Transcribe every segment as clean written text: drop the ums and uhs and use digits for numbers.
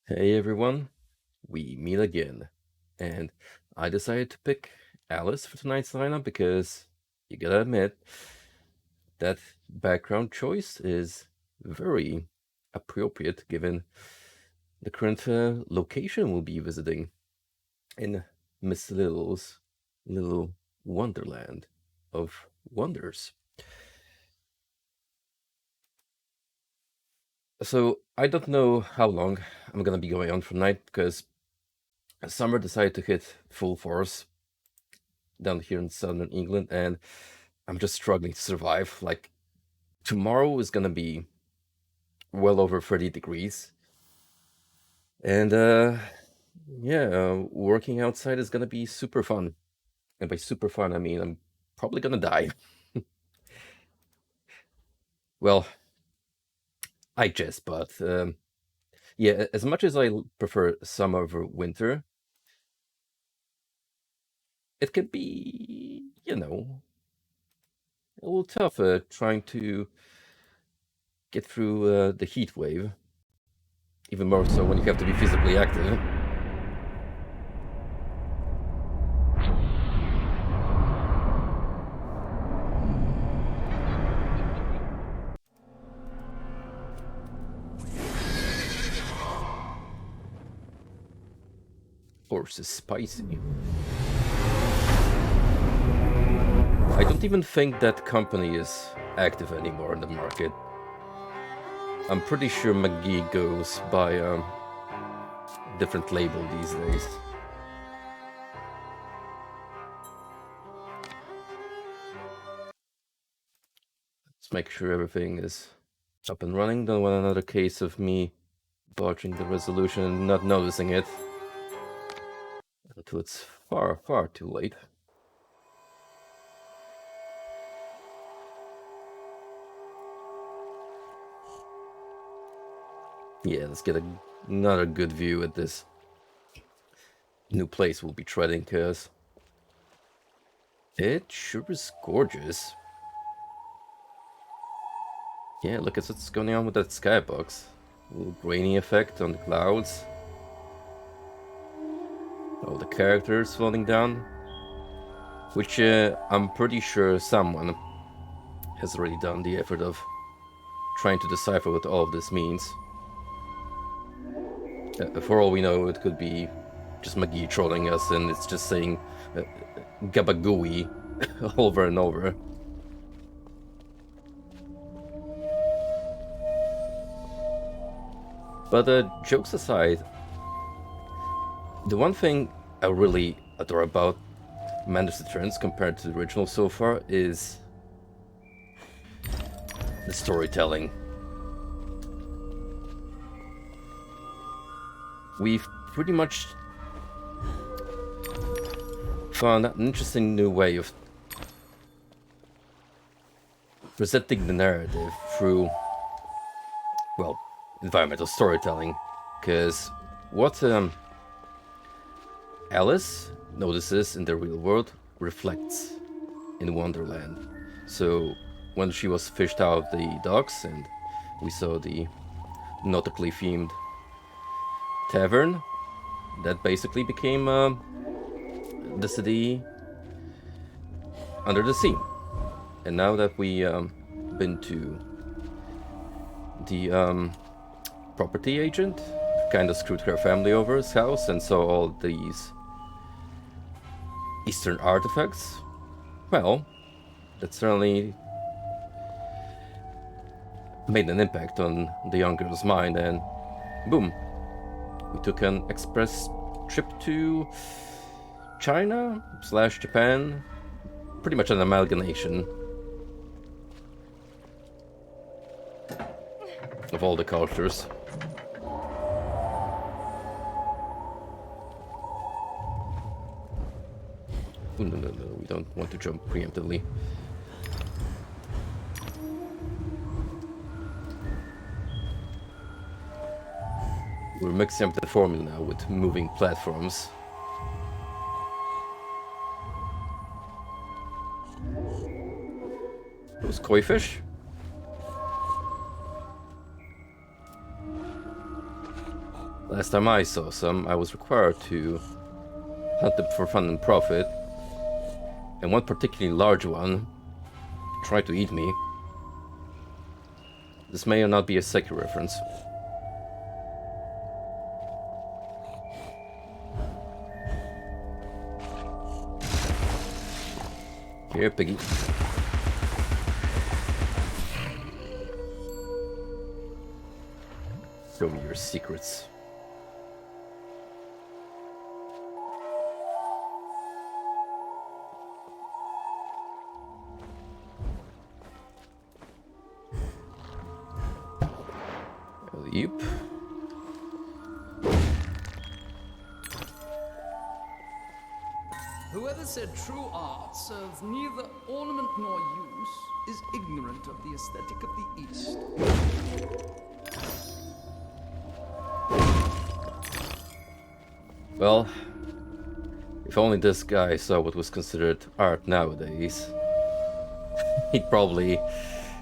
Hey everyone, we meet again. And I decided to pick Alice for tonight's lineup because you gotta admit that background choice is very appropriate given the current location we'll be visiting in Miss Little's little wonderland of wonders. So I don't know how long I'm gonna be going on for tonight because summer decided to hit full force down here in southern England, and I'm just struggling to survive. Like, tomorrow is gonna be well over 30 degrees, and yeah, working outside is gonna be super fun. And by super fun, I mean I'm probably gonna die. Well, I jest, but yeah, as much as I prefer summer over winter, it can be, a little tough trying to get through the heat wave, even more so when you have to be physically active. Horse is spicy. I don't even think that company is active anymore in the market. I'm pretty sure McGee goes by a different label these days. Let's make sure everything is up and running. Don't want another case of me botching the resolution and not noticing it until it's far, far too late. Yeah, let's get another good view at this new place we'll be treading, because it sure is gorgeous. Yeah, look at what's going on with that skybox. A little grainy effect on the clouds. All the characters floating down. Which I'm pretty sure someone has already done the effort of trying to decipher what all of this means. For all we know, it could be just McGee trolling us and it's just saying Gabagooey over and over. But jokes aside, the one thing I really adore about Mander's Returns compared to the original so far is the storytelling. We've pretty much found an interesting new way of presenting the narrative through, well, environmental storytelling. Because what Alice notices in the real world reflects in Wonderland. So when she was fished out of the docks and we saw the nautically themed tavern, that basically became the city under the sea. And now that we been to the property agent, kind of screwed her family over his house and saw all these Eastern artifacts, well, that certainly made an impact on the young girl's mind, and boom, we took an express trip to China / Japan, pretty much an amalgamation of all the cultures. Ooh, no, we don't want to jump preemptively. We're mixing up the formula now with moving platforms. Those koi fish? Last time I saw some, I was required to hunt them for fun and profit, and one particularly large one tried to eat me. This may or not be a Sekiro reference. Here, piggy. Show me your secrets. Yep. Whoever said true art serves neither ornament nor use is ignorant of the aesthetic of the East. Well, if only this guy saw what was considered art nowadays, he'd probably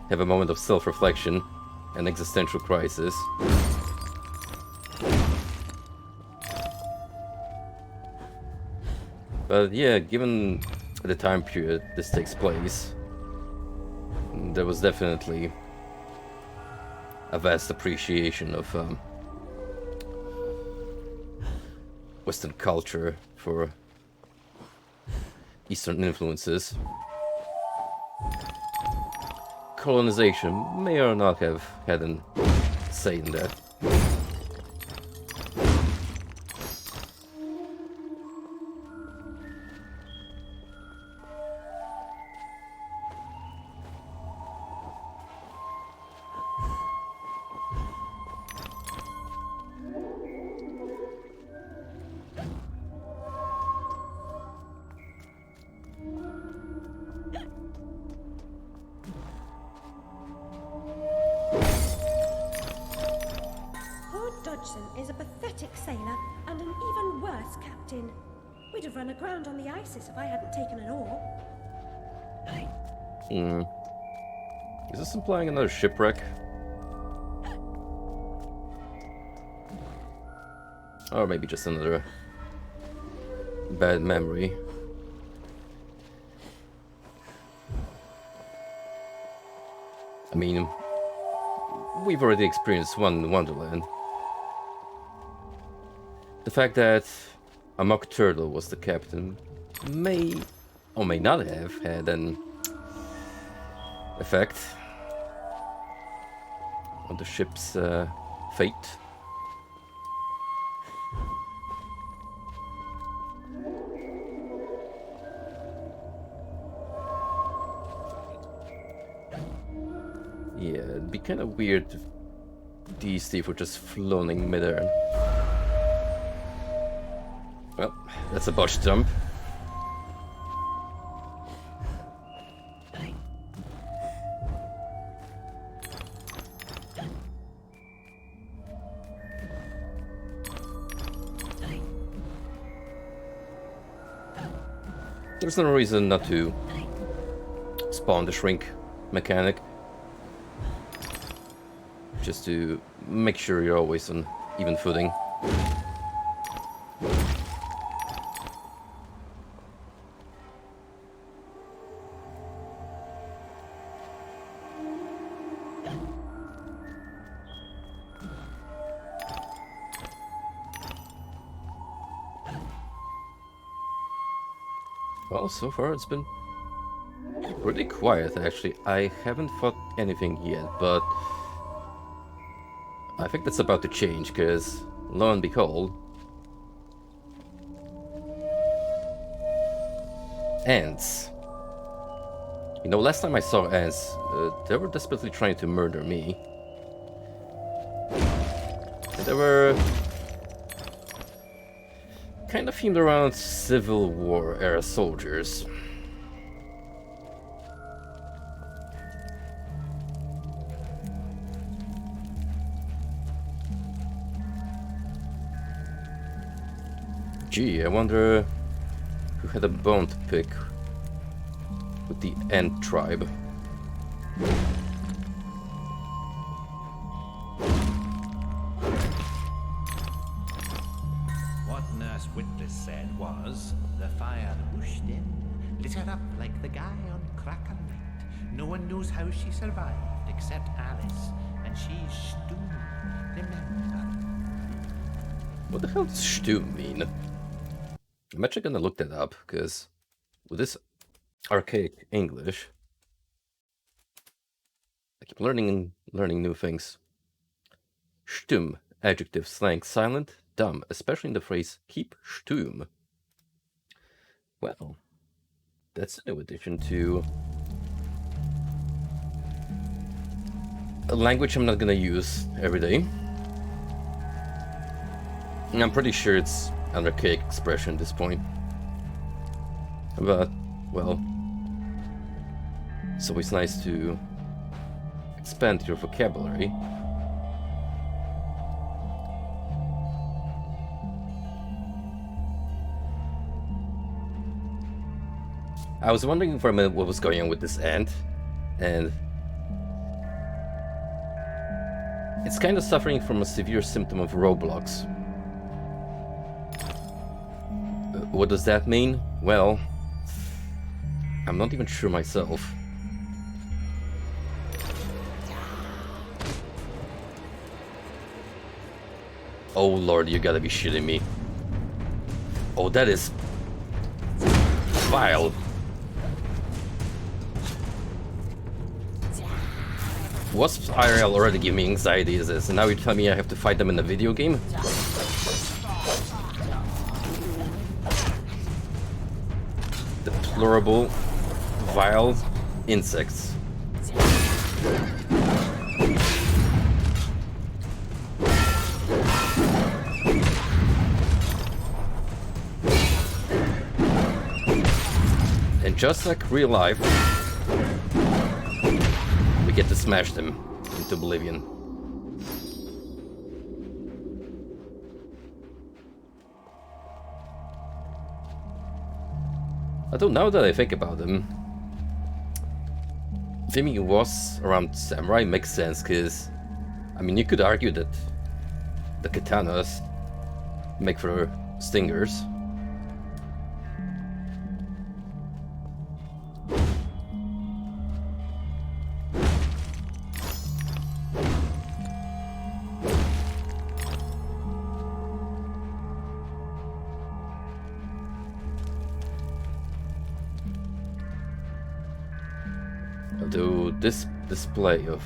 have a moment of self-reflection, an existential crisis. But yeah, given the time period this takes place, there was definitely a vast appreciation of Western culture for Eastern influences. Colonization may or not have had a say in that. Is a pathetic sailor and an even worse captain. We'd have run aground on the Isis if I hadn't taken an oar. Is this implying another shipwreck? Or maybe just another bad memory. I mean, we've already experienced one in Wonderland. The fact that a mock turtle was the captain may or may not have had an effect on the ship's fate. Yeah, it'd be kind of weird if these thieves were just floating midair. Well, that's a botched jump. There's no reason not to spawn the shrink mechanic. Just to make sure you're always on even footing. Well, so far it's been pretty quiet actually. I haven't fought anything yet, but I think that's about to change, because lo and behold, ants. You know, last time I saw ants, they were desperately trying to murder me. And they were kind of themed around Civil War era soldiers. Gee, I wonder who had a bone to pick with the Ant tribe. Witless said was, the fire whooshed in, lit her up like the guy on Cracker Night. No one knows how she survived except Alice, and she's Stu. Remember? What the hell does stew mean? I'm actually gonna look that up, because with this archaic English, I keep learning and learning new things. Stumm, adjective, slang, silent, dumb, especially in the phrase keep stumm. Well, that's a new addition to a language I'm not gonna use every day. I'm pretty sure it's an archaic expression at this point. But, well, it's always nice to expand your vocabulary. I was wondering for a minute what was going on with this ant, and it's kind of suffering from a severe symptom of Roblox. What does that mean? Well, I'm not even sure myself. Oh lord, you gotta be shitting me. Oh, that is vile. Wasps IRL already give me anxiety as this, and now you tell me I have to fight them in a video game? Deplorable, vile insects. And just like real life, we get to smash them into oblivion. Although now that I think about them, Vimy was around samurai makes sense, because I mean you could argue that the katanas make for stingers. Although this display of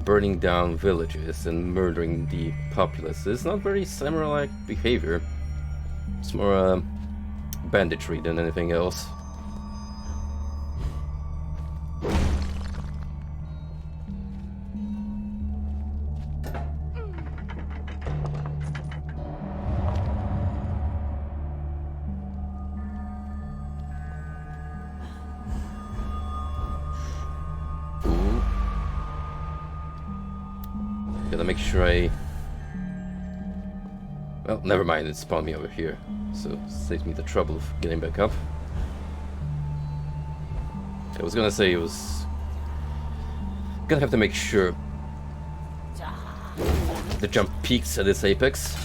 burning down villages and murdering the populace is not very samurai-like behavior. It's more banditry than anything else. Gotta make sure well, never mind, it spawned me over here, so saves me the trouble of getting back up. I was gonna say it was gonna have to make sure the jump peaks at its apex.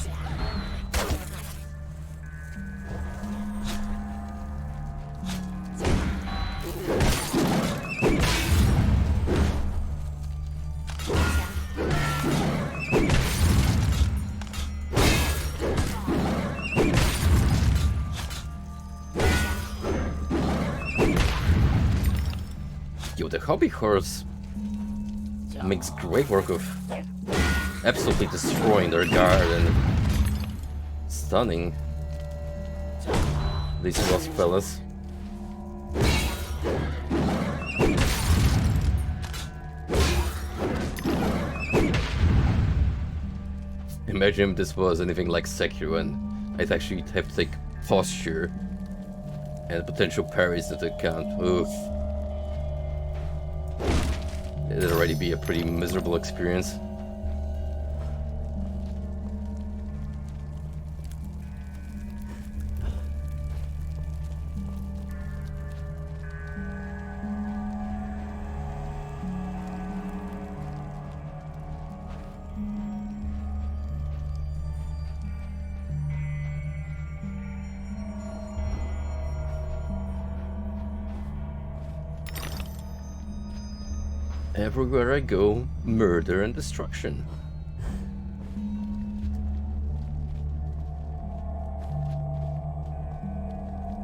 Yo, the hobby horse makes great work of absolutely destroying their guard and stunning these wasp fellas. Imagine if this was anything like Sekiro and I'd actually have to take posture and potential parries into account. Oof. It'd already be a pretty miserable experience. Everywhere I go, murder and destruction.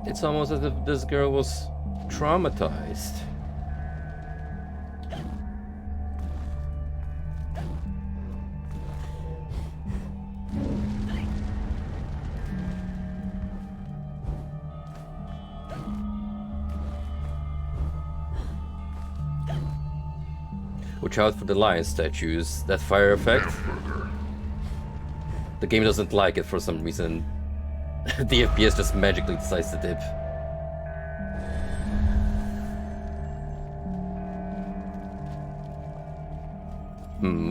It's almost as if this girl was traumatized. Watch out for the lion statues. That fire effect. The game doesn't like it for some reason. The FPS just magically decides to dip.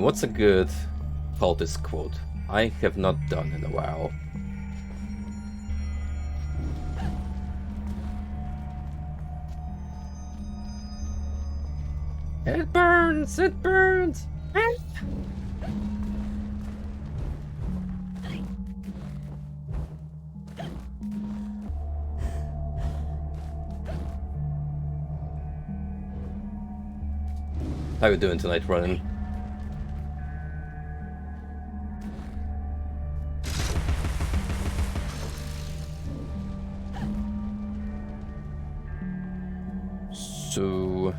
What's a good cultist quote? I have not done in a while. It burns! It burns! How you doing tonight, Ronan? So...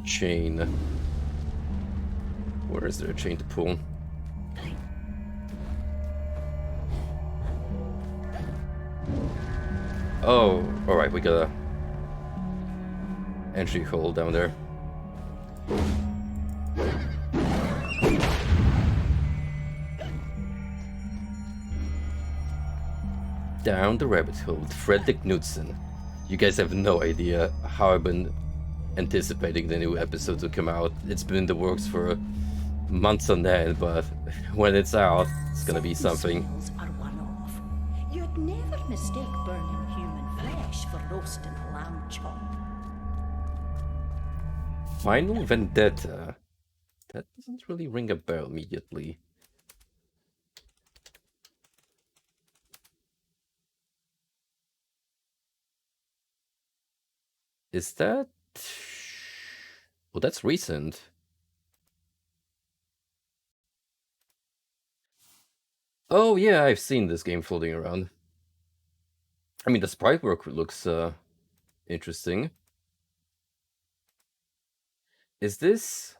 chain. Where is there a chain to pull? Oh, alright, we got a entry hole down there. Down the rabbit hole with Fredrik Knudsen. You guys have no idea how I've been anticipating the new episode to come out. It's been in the works for months on end, but when it's out, it's gonna be something. Smells are one-off. You'd never mistake burning human flesh for roasting a lamb chop. Final Vendetta. That doesn't really ring a bell immediately. Is that... well, that's recent. Oh yeah, I've seen this game floating around. I mean, the sprite work looks interesting. Is this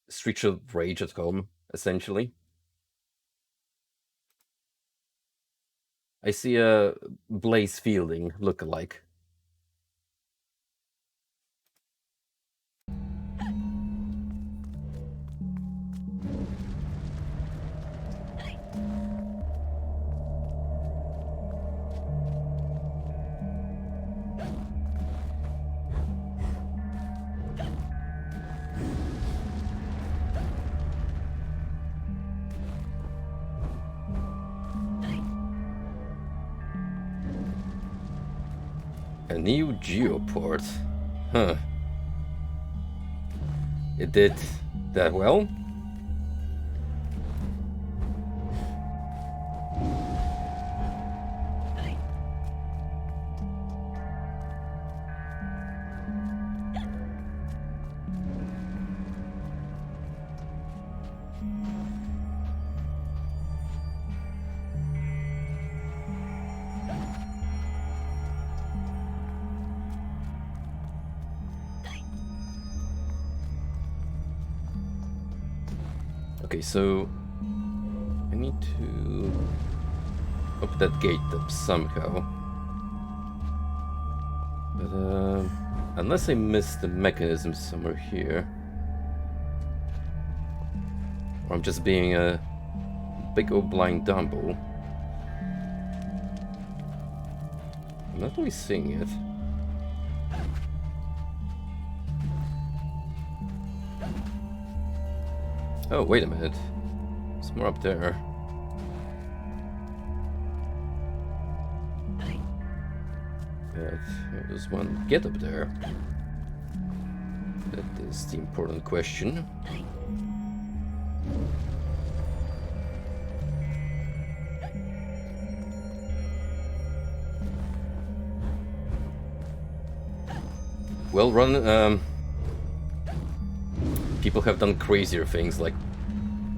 Streets of Rage at home, essentially? I see a Blaze Fielding look-alike. A new Geoport. Huh. It did that well? Okay, so I need to open that gate up somehow. But unless I missed the mechanism somewhere here, or I'm just being a big old blind Dumbo. I'm not really seeing it. Oh, wait a minute. There's more up there. But there's one get up there. That is the important question. well run. People have done crazier things like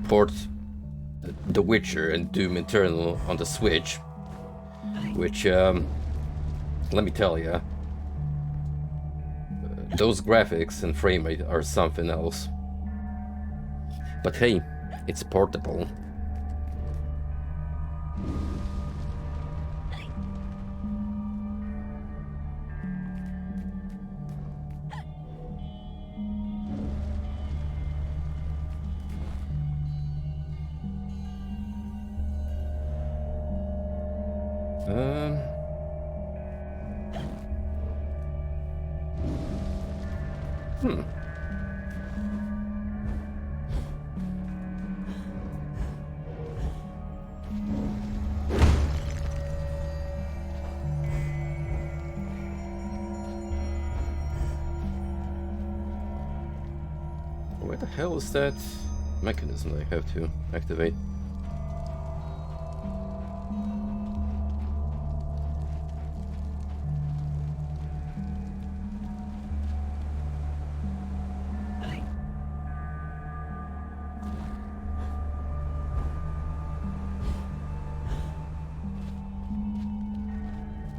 port The Witcher and Doom Eternal on the Switch, which, let me tell ya, those graphics and frame rate are something else. But hey, it's portable. Where the hell is that mechanism I have to activate?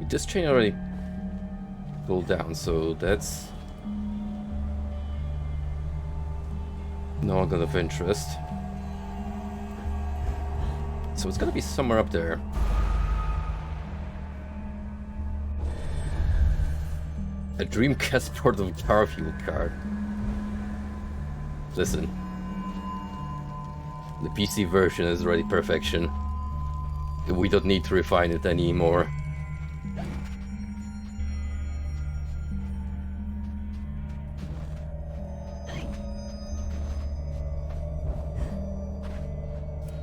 This chain already pulled down, so that's not of interest. So it's gotta be somewhere up there. A Dreamcast portable Garfield card. Listen. The PC version is already perfection. We don't need to refine it anymore.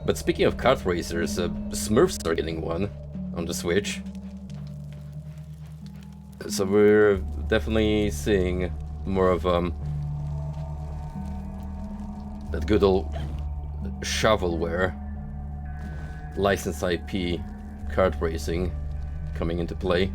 But speaking of kart racers, Smurfs are getting one on the Switch. So we're definitely seeing more of that good old shovelware licensed IP kart racing coming into play.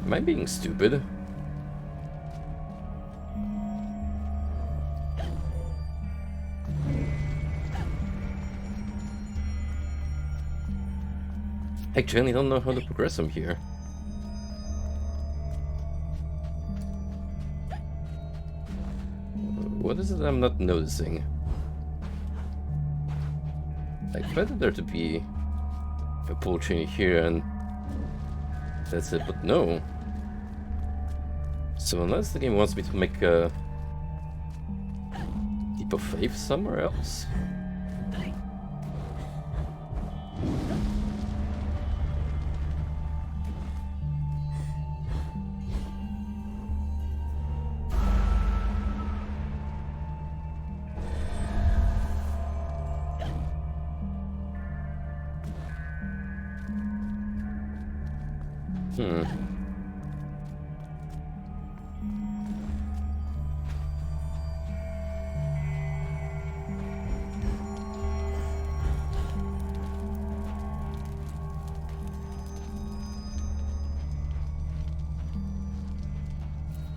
Am I being stupid? I genuinely don't know how to progress from here. What is it I'm not noticing? I expected there to be a pull chain here and that's it, but no. So unless the game wants me to make a leap of faith somewhere else.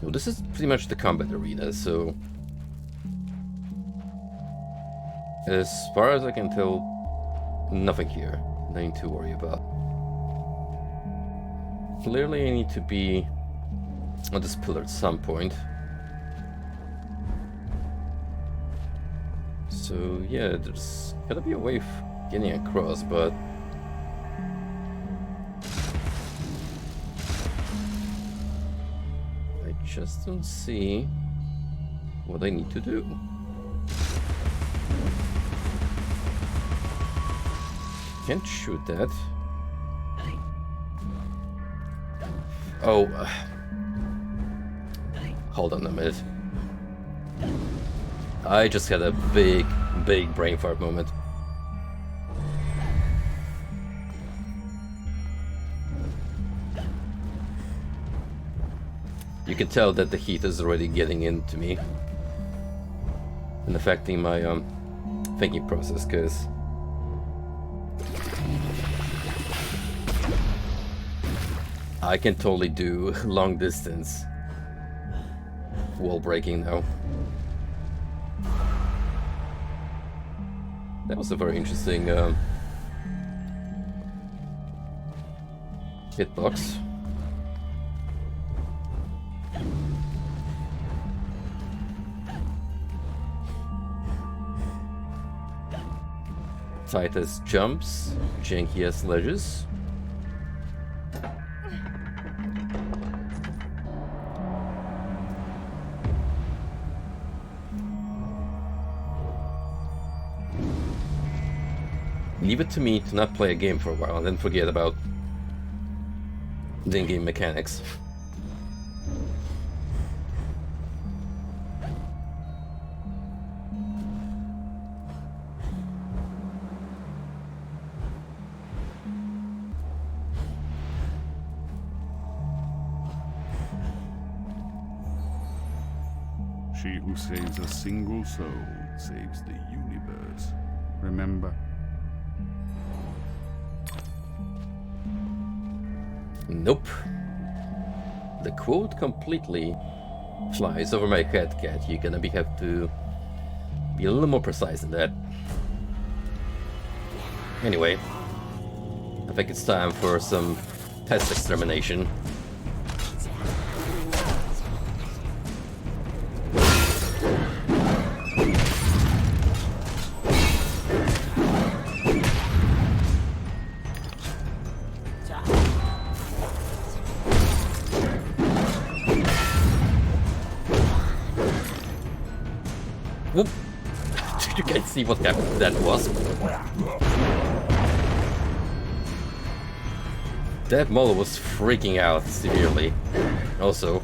Well, this is pretty much the combat arena, so as far as I can tell, nothing here, nothing to worry about. Clearly I need to be on this pillar at some point. So yeah, there's gotta be a way of getting across, but I just don't see what I need to do. Can't shoot that. Oh, hold on a minute. I just had a big brain fart moment. You can tell that the heat is already getting into me and affecting my thinking process, because I can totally do long distance wall breaking now. That was a very interesting hitbox. Titus jumps, janky as ledges. Leave it to me to not play a game for a while and then forget about the in-game mechanics. She who saves a single soul saves the universe. Remember? Nope. The quote completely flies over my head, Cat. You're gonna have to be a little more precise than that. Anyway, I think it's time for some test extermination. Whoop! You can see what that was. That Molo was freaking out severely. Also,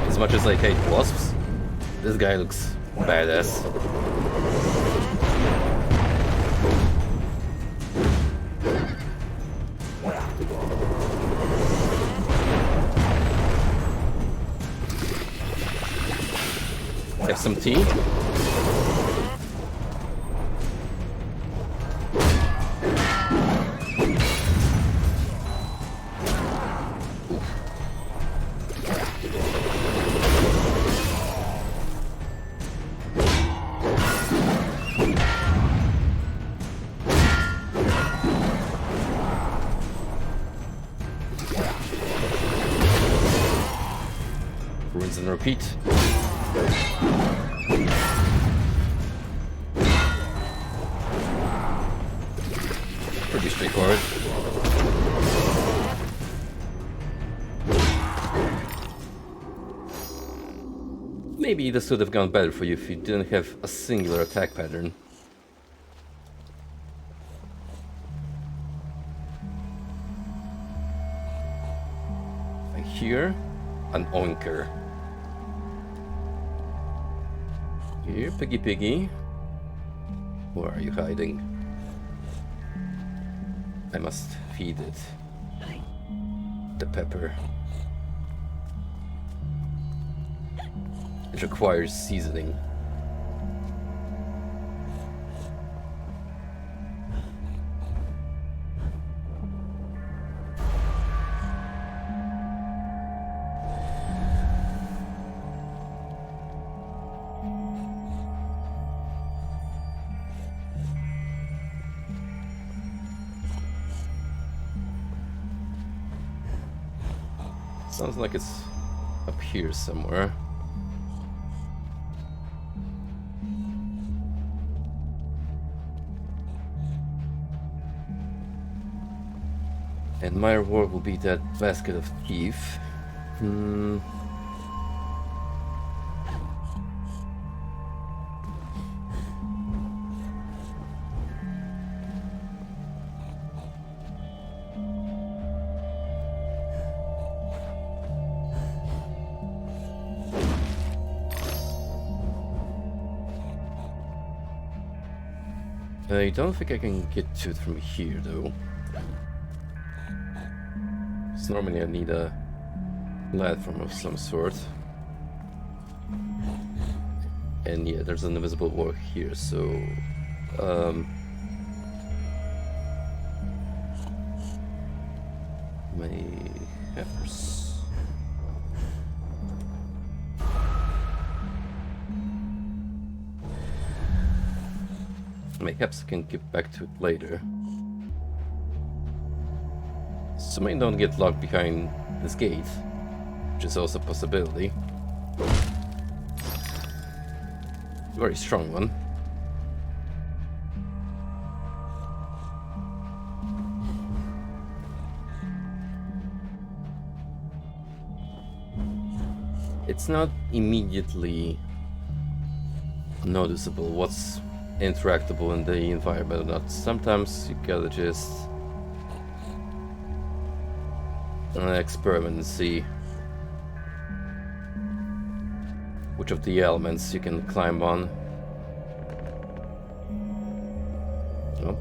as much as I hate wasps, this guy looks badass. Have some tea? Rinse and repeat. Pretty straightforward. Maybe this would have gone better for you if you didn't have a singular attack pattern. I hear an oinker. Here, Piggy Piggy. Where are you hiding? I must feed it the pepper. It requires seasoning. Sounds like it's up here somewhere. And my reward will be that basket of teeth. I don't think I can get to it from here, though. So normally I need a platform of some sort. And yeah, there's an invisible wall here, so... Mayhaps... Mayhaps I can get back to it later. Assuming I don't get locked behind this gate, which is also a possibility. Very strong one. It's not immediately noticeable what's interactable in the environment or not. Sometimes you gotta just experiment and see which of the elements you can climb on. Oh,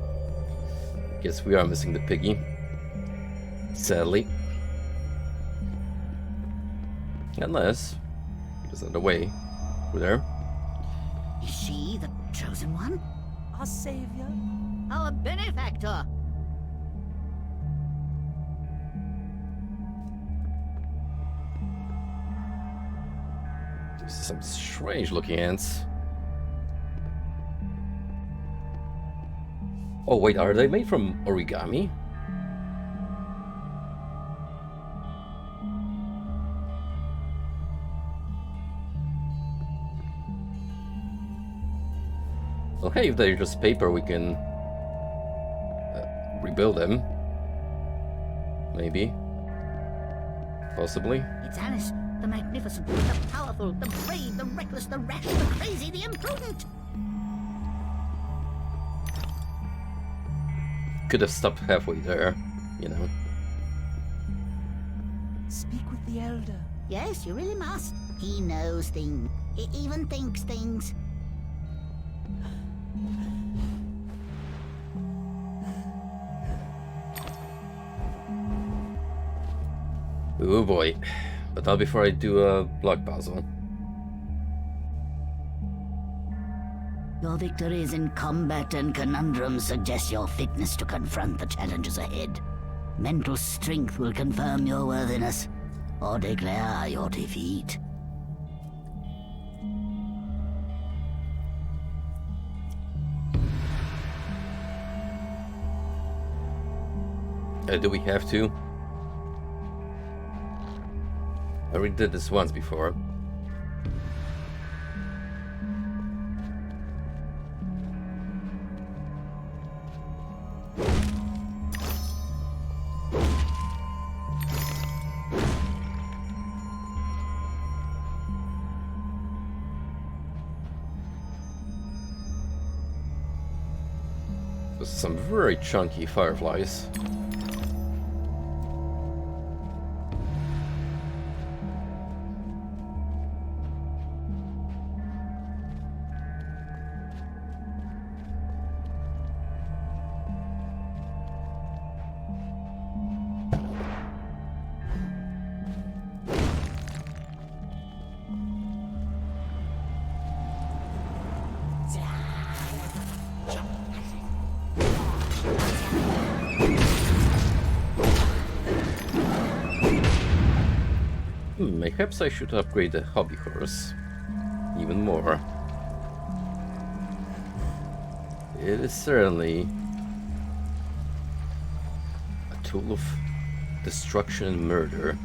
guess we are missing the piggy, sadly. Unless there's another way through there. Is she the chosen one? Our savior? Our benefactor? Some strange looking ants. Oh wait, are they made from origami? Well, hey, if they're just paper, we can rebuild them. Maybe. Possibly. It's Alice, the magnificent, the powerful, the brave, the reckless, the rash, the crazy, the imprudent. Could have stopped halfway there, you know. Speak with the elder. Yes, you really must. He knows things. He even thinks things. Oh boy. But not before I do a block puzzle. Your victories in combat and conundrums suggest your fitness to confront the challenges ahead. Mental strength will confirm your worthiness, or declare your defeat. Do we have to? I already did this once before. There's some very chunky fireflies. Perhaps I should upgrade the hobby horse even more. It is certainly a tool of destruction and murder.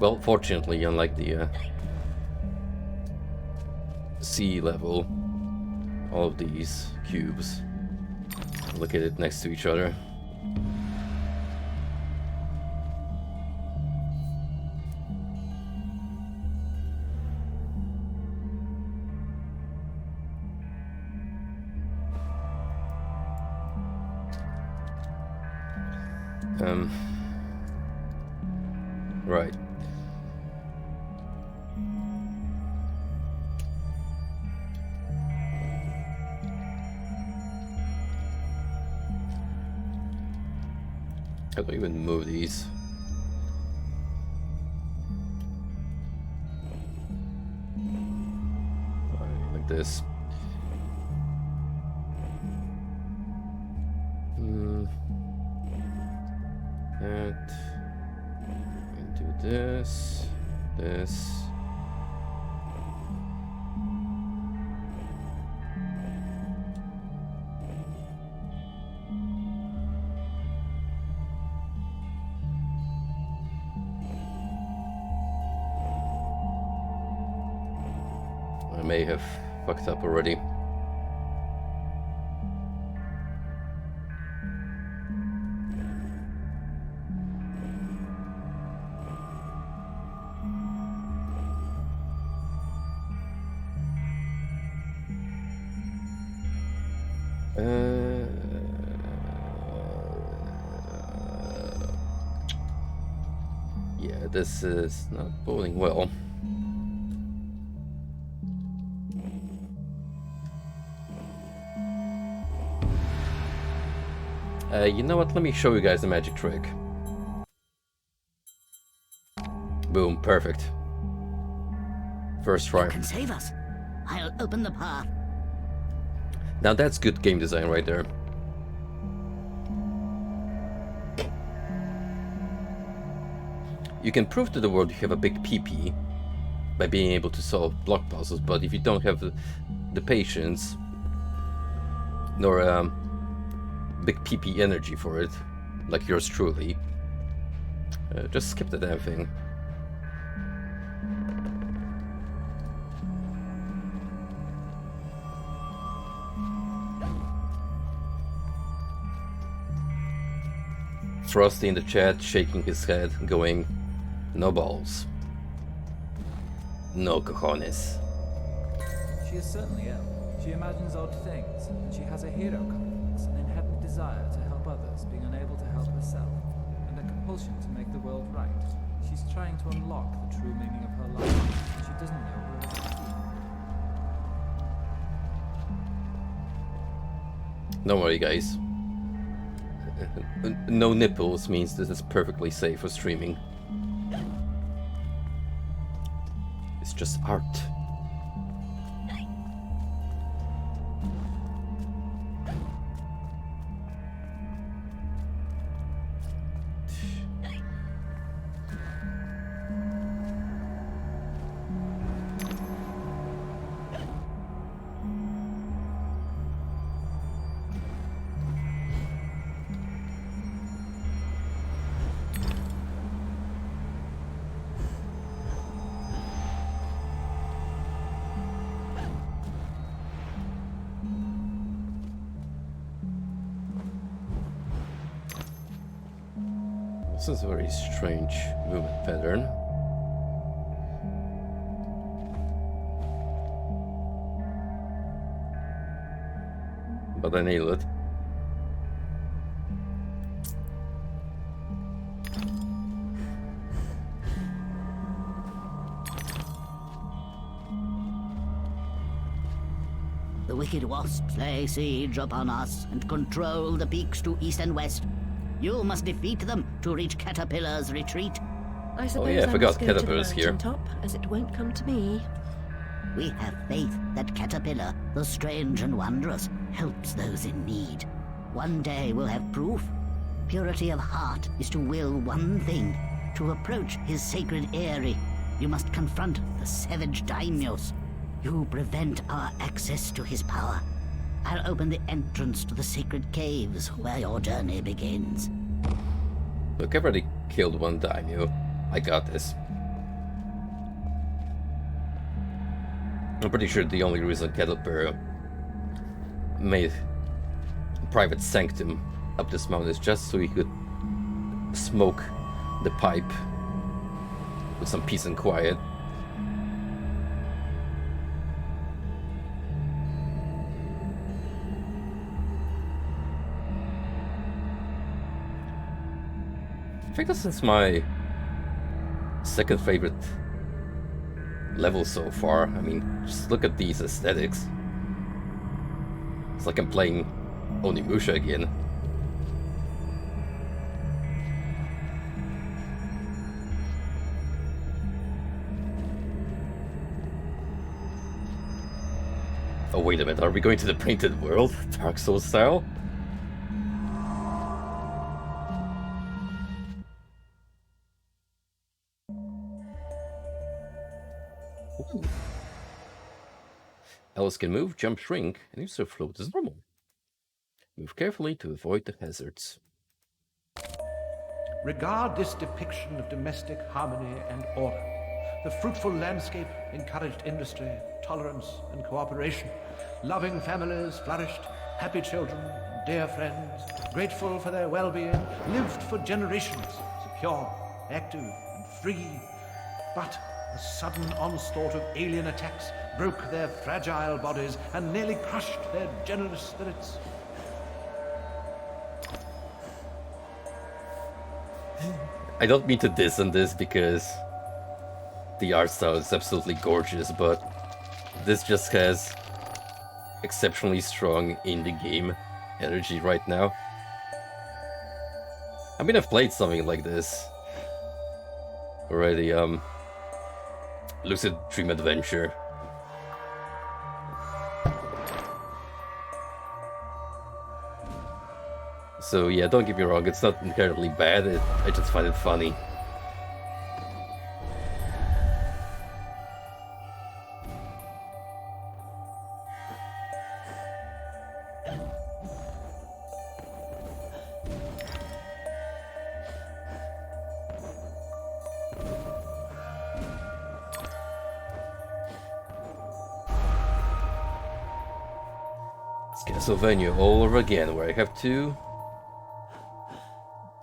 Well, fortunately, unlike the sea level, all of these cubes look at it next to each other. Right. How do I even move these? Like this. That. And do this. This. I may have fucked up already. Yeah, this is not boding well. You know what? Let me show you guys the magic trick. Boom, perfect. First try. You can save us. I'll open the path. Now that's good game design right there. You can prove to the world you have a big PP by being able to solve block puzzles, but if you don't have the patience nor big PP energy for it, like yours truly, just skip the damn thing. Frosty in the chat shaking his head, going, no balls. No cojones. She is certainly ill. She imagines odd things, and she has a hero complex, an inherent desire to help others, being unable to help herself, and a compulsion to make the world right. She's trying to unlock the true meaning of her life, and she doesn't know where it's leading. Don't worry, guys. No nipples means this is perfectly safe for streaming. It's just art. This is a very strange movement pattern. But I nailed it. The wicked wasps lay siege upon us and control the peaks to east and west. You must defeat them to reach Caterpillar's retreat. I suppose yeah, I forgot must go to the Caterpillar's here. mountaintop, as it won't come to me. We have faith that Caterpillar, the strange and wondrous, helps those in need. One day we'll have proof. Purity of heart is to will one thing, to approach his sacred eyrie. You must confront the savage daimyos. You prevent our access to his power. I'll open the entrance to the sacred caves where your journey begins. Look, I've already killed one daimyo. I got this. I'm pretty sure the only reason Caterpillar made a private sanctum up this mountain is just so he could smoke the pipe with some peace and quiet. think this is my second favorite level so far. I mean, just look at these aesthetics. It's like I'm playing Onimusha again. Oh, wait a minute, are we going to the painted world? Dark Souls style? Ooh. Alice can move, jump, shrink, and also float as normal. Move carefully to avoid the hazards. Regard this depiction of domestic harmony and order. The fruitful landscape encouraged industry, tolerance, and cooperation. Loving families flourished, happy children, dear friends, grateful for their well-being, lived for generations, secure, active, and free. But a sudden onslaught of alien attacks broke their fragile bodies and nearly crushed their generous spirits. I don't mean to diss on this because the art style is absolutely gorgeous, but this just has exceptionally strong indie game energy right now. I mean, I've played something like this already, Lucid Dream Adventure. So yeah, don't get me wrong, it's not inherently bad, I just find it funny. It's Castlevania all over again, where I have to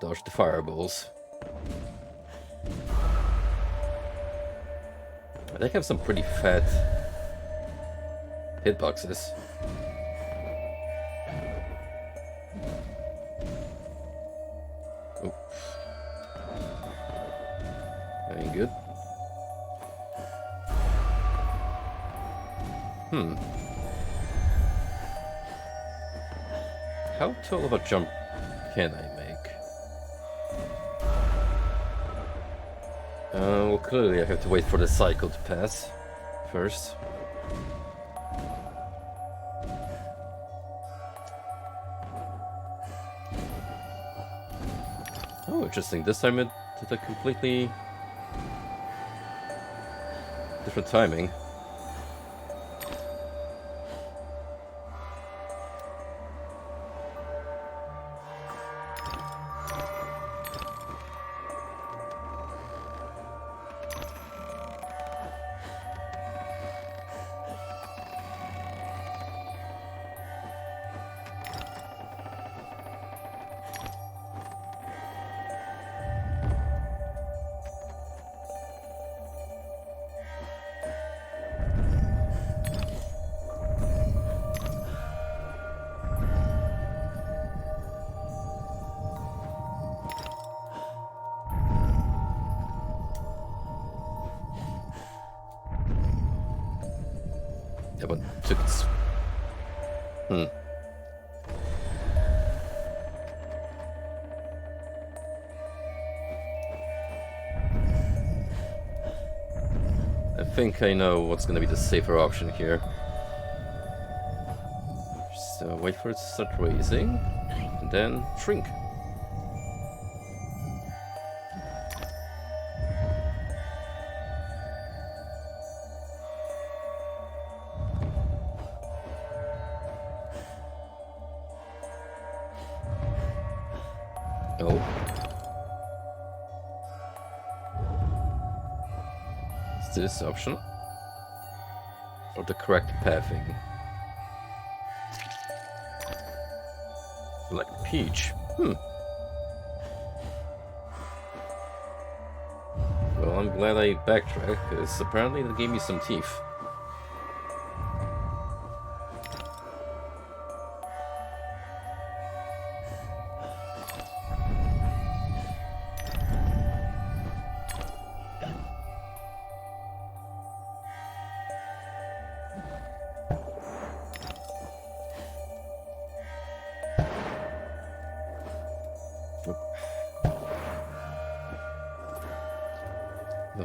dodge the fireballs. They have some pretty fat hitboxes. Oh. That ain't good. How tall of a jump can I make? Well, clearly I have to wait for the cycle to pass first. Oh, interesting. This time it did a completely different timing. Yeah, but took its... I think I know what's gonna be the safer option here. Just wait for it to start raising, and then shrink. Oh. Is this option? Or the correct pathing? Like Peach. Well, I'm glad I backtracked, because apparently that gave me some teeth.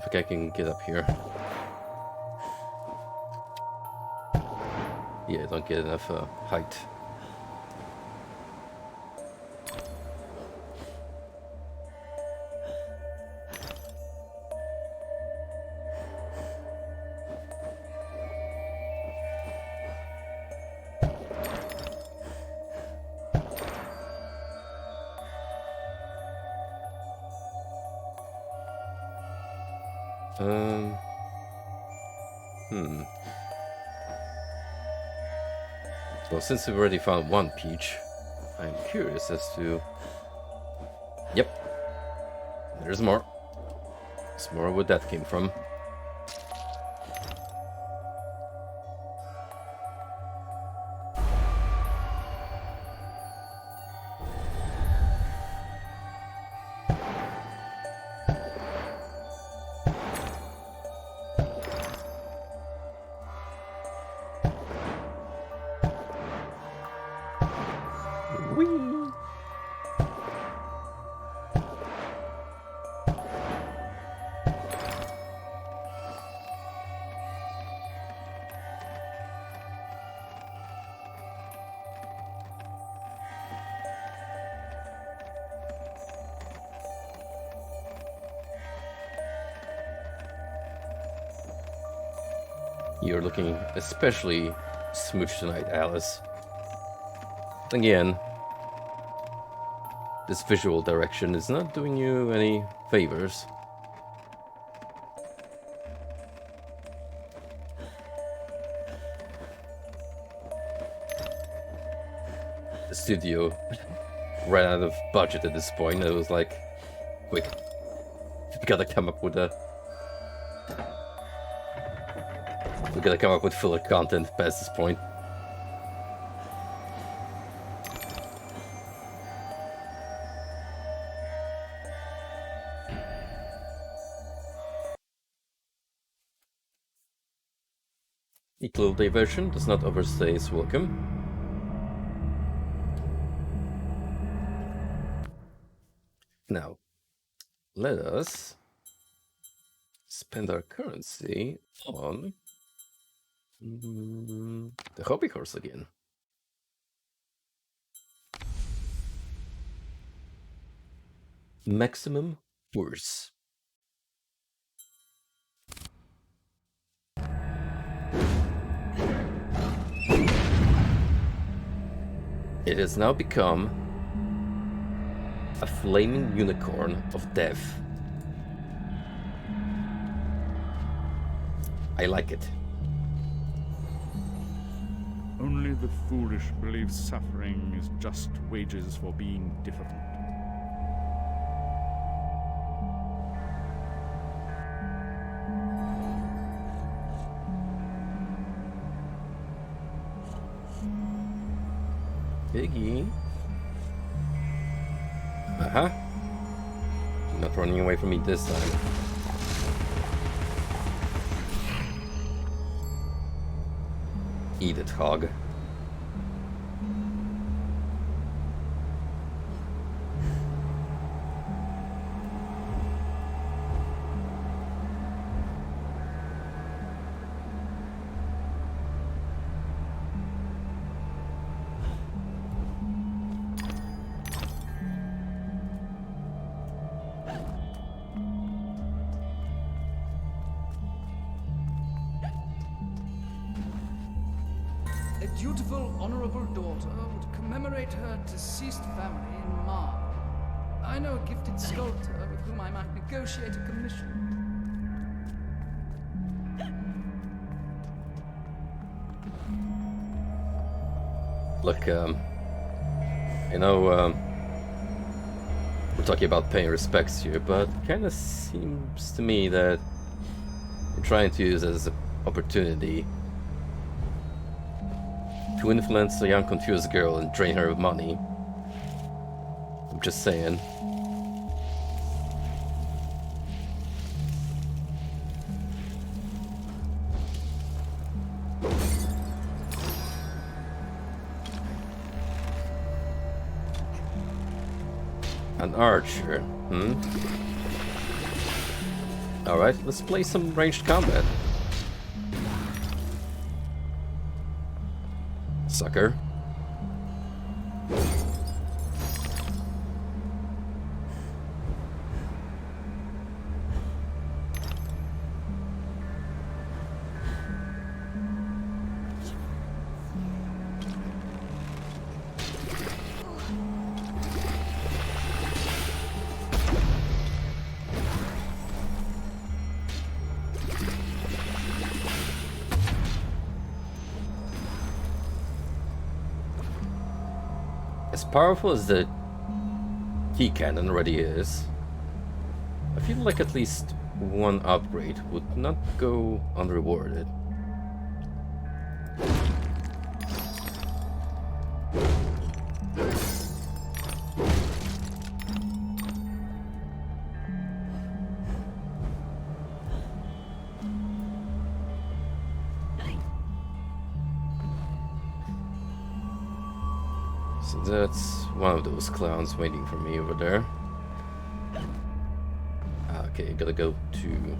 don't think I can get up here. Yeah, I don't get enough height. Well, since we've already found one peach, I'm curious as to... Yep, there's more. There's more where that came from. You're looking especially smooch tonight, Alice. Again, this visual direction is not doing you any favors. The studio ran out of budget at this point. It was like, quick, we gotta come up with a... We gotta come up with filler content past this point. Each little diversion does not overstay its welcome. Now, let us spend our currency on the hobby horse again. Maximum worse. It has now become a flaming unicorn of death. I like it. Only the foolish believe suffering is just wages for being different. Piggy. Uh-huh. You're not running away from me this time. Eat it, hog. A dutiful, honorable daughter would commemorate her deceased family in marble. I know a gifted sculptor with whom I might negotiate a commission. Look, you know, we're talking about paying respects here, but it kind of seems to me that you're trying to use it as an opportunity to influence a young, confused girl and drain her of money. I'm just saying. An archer, Alright, let's play some ranged combat. Sucker. As powerful as the T-cannon already is, I feel like at least one upgrade would not go unrewarded. So that's one of those clowns waiting for me over there. Okay, gotta go to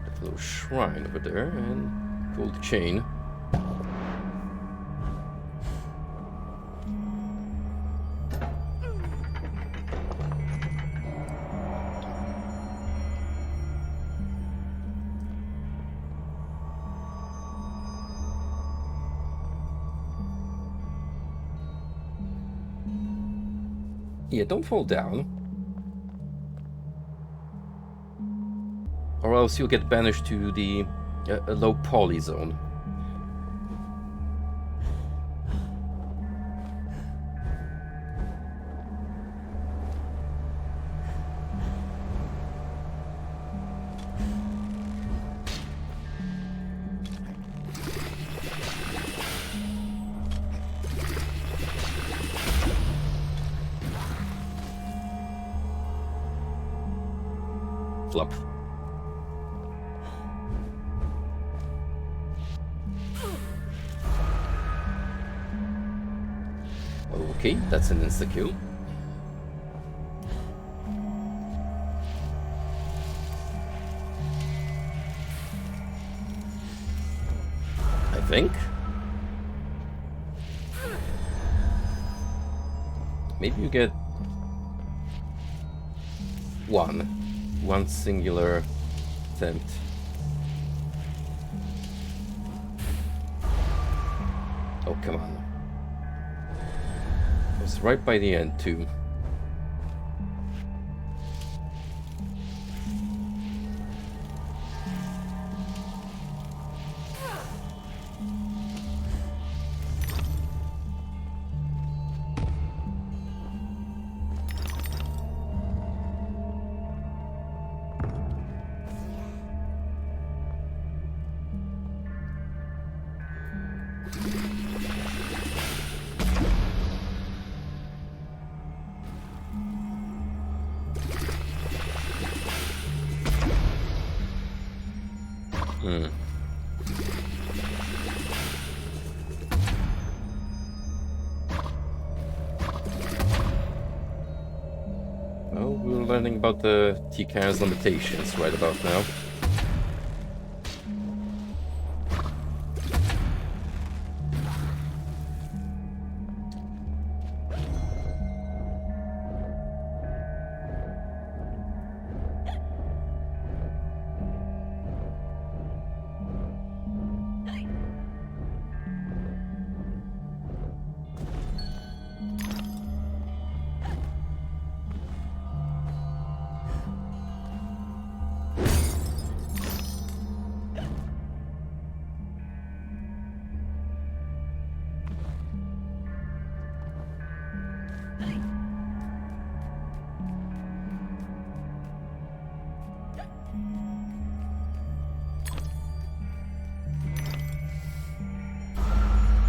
that little shrine over there and pull the chain. Yeah, don't fall down. Or else you'll get banished to the low poly zone. Flop. Okay, that's an insta-kill. I think. Maybe you get one singular attempt. Oh, come on. It was right by the end, too. Well, we're learning about the T-cannon's limitations right about now.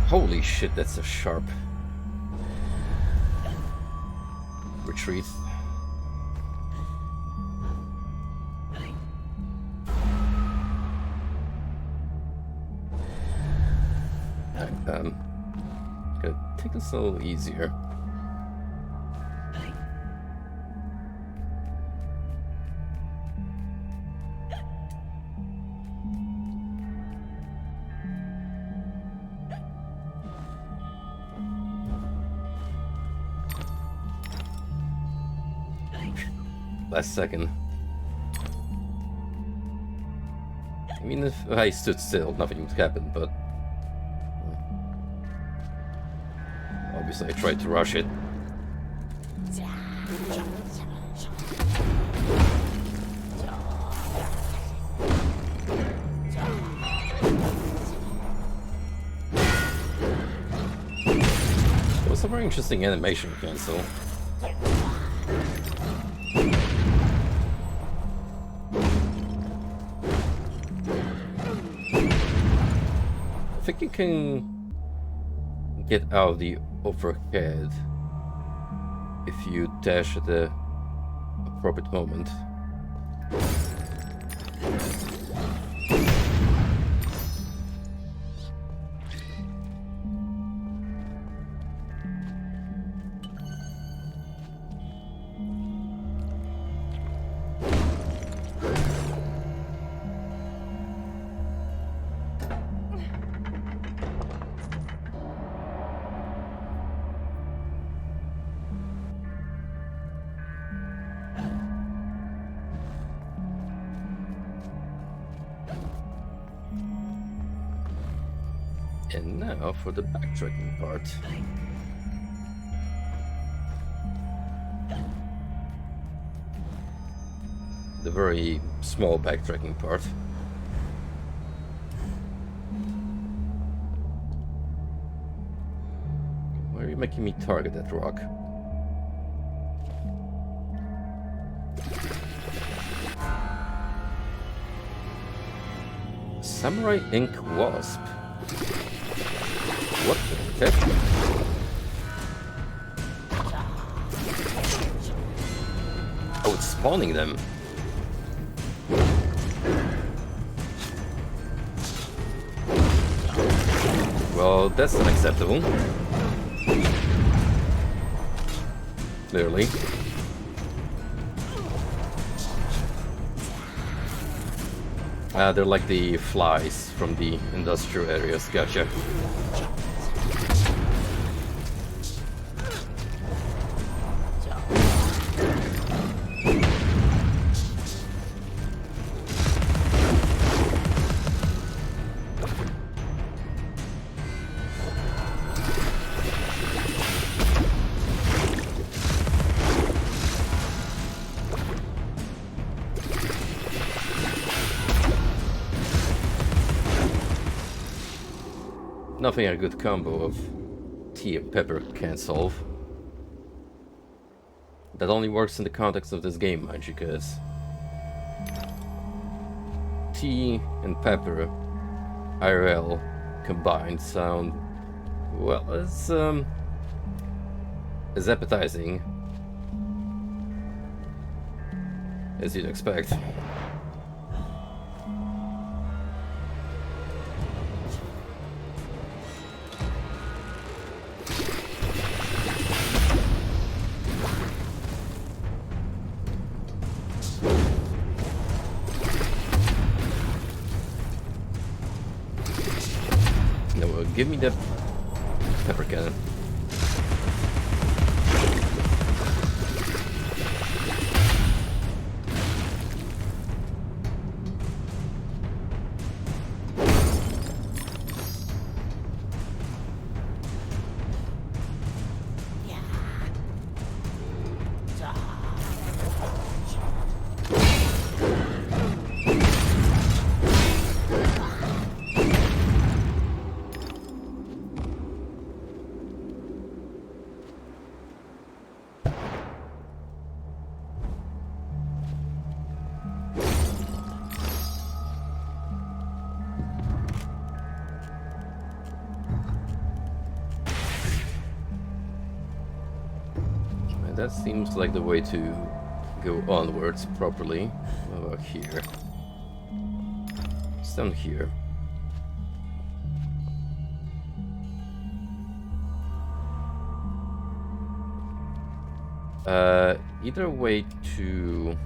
Holy shit, that's a sharp retreat. Gotta take this a little easier. last second. I mean, if I stood still, nothing would happen, but... obviously I tried to rush it. It was a very interesting animation cancel. I think you can get out of the overhead if you dash at the appropriate moment. And now for the backtracking part. The very small backtracking part. Why are you making me target that rock? Samurai Ink Wasp. What the heck? Oh, it's spawning them. Well, that's unacceptable. Clearly. They're like the flies from the industrial areas. Gotcha. Nothing a good combo of tea and pepper can't solve. That only works in the context of this game, mind you, because tea and pepper IRL combined sound, well, as appetizing as you'd expect. Give me the pepper cannon. That seems like the way to go onwards properly. What about here? It's down here. Either way to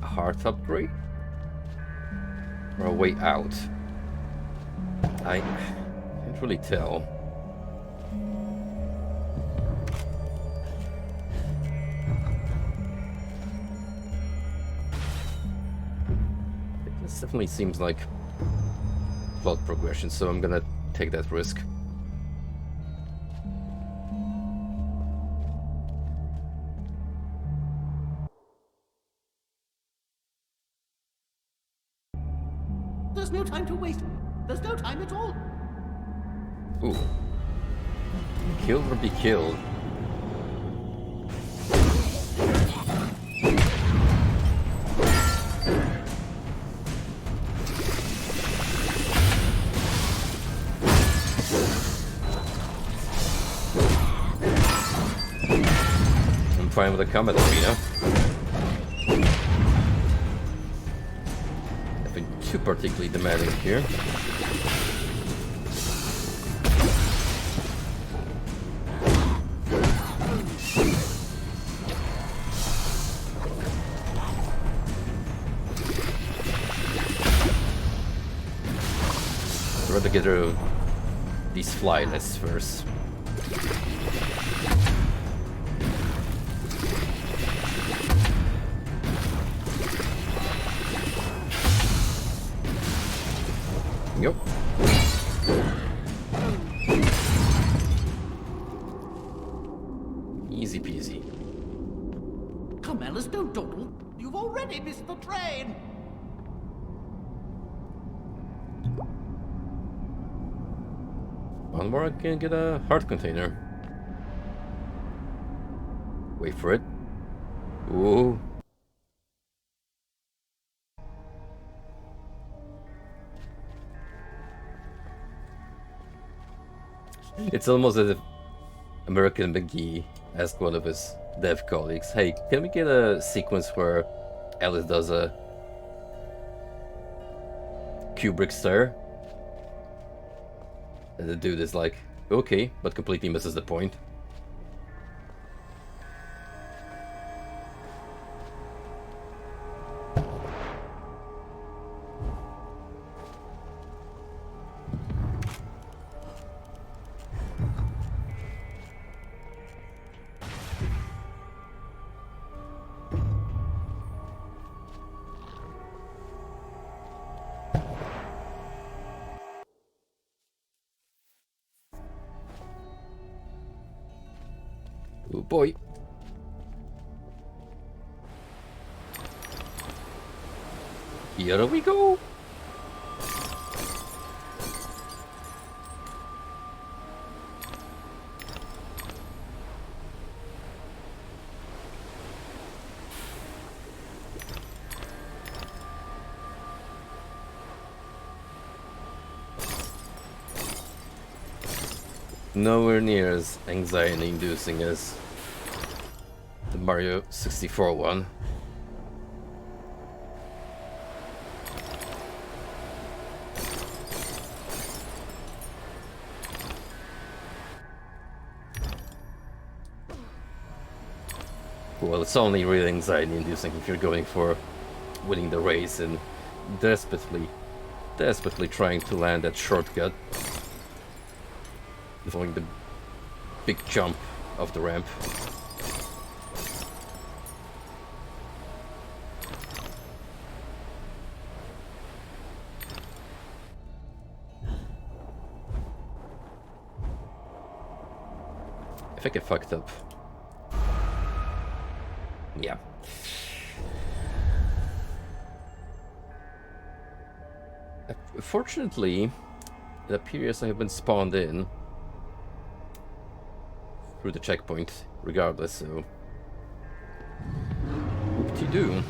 a heart upgrade or a way out. I can't really tell. This definitely seems like plot progression, so I'm gonna take that risk. There's no time to waste. There's no time at all. Ooh. Kill or be killed. I'm fine with the combat arena. Nothing too particularly demanding here. I'd rather get through these flylets first. Yep. Easy peasy. Come, Alice, don't dawdle. You've already missed the train. One more, I can get a heart container. Wait for it. Ooh. It's almost as if American McGee asked one of his dev colleagues, "Hey, can we get a sequence where Alice does a Kubrick stare?" And the dude is like, "Okay," but completely misses the point. Oh boy. Here we go. Nowhere near as anxiety-inducing as the Mario 64 one. Well, it's only really anxiety-inducing if you're going for winning the race and desperately trying to land that shortcut. Following the big jump off the ramp. I think I fucked up. Yeah. Fortunately, it appears I have been spawned in through the checkpoint, regardless, so... Whoop-de-doo.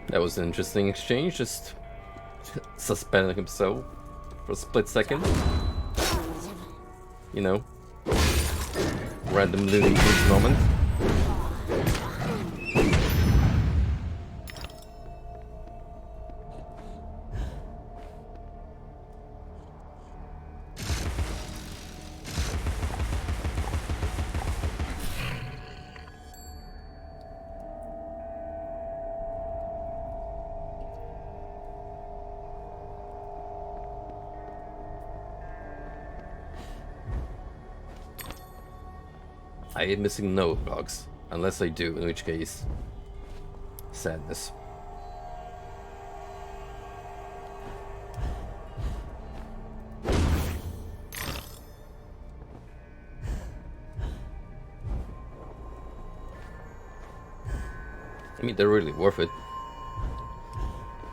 That was an interesting exchange, just suspending himself for a split second. You know, random Looney Tunes moment. I am missing no logs. Unless I do, in which case... sadness. I mean, they're really worth it.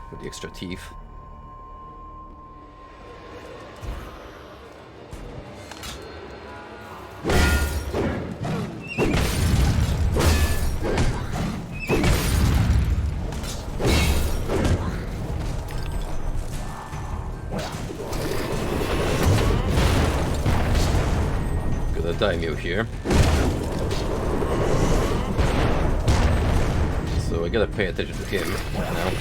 With the extra teeth. Got a daimyo here. So I gotta pay attention to him now.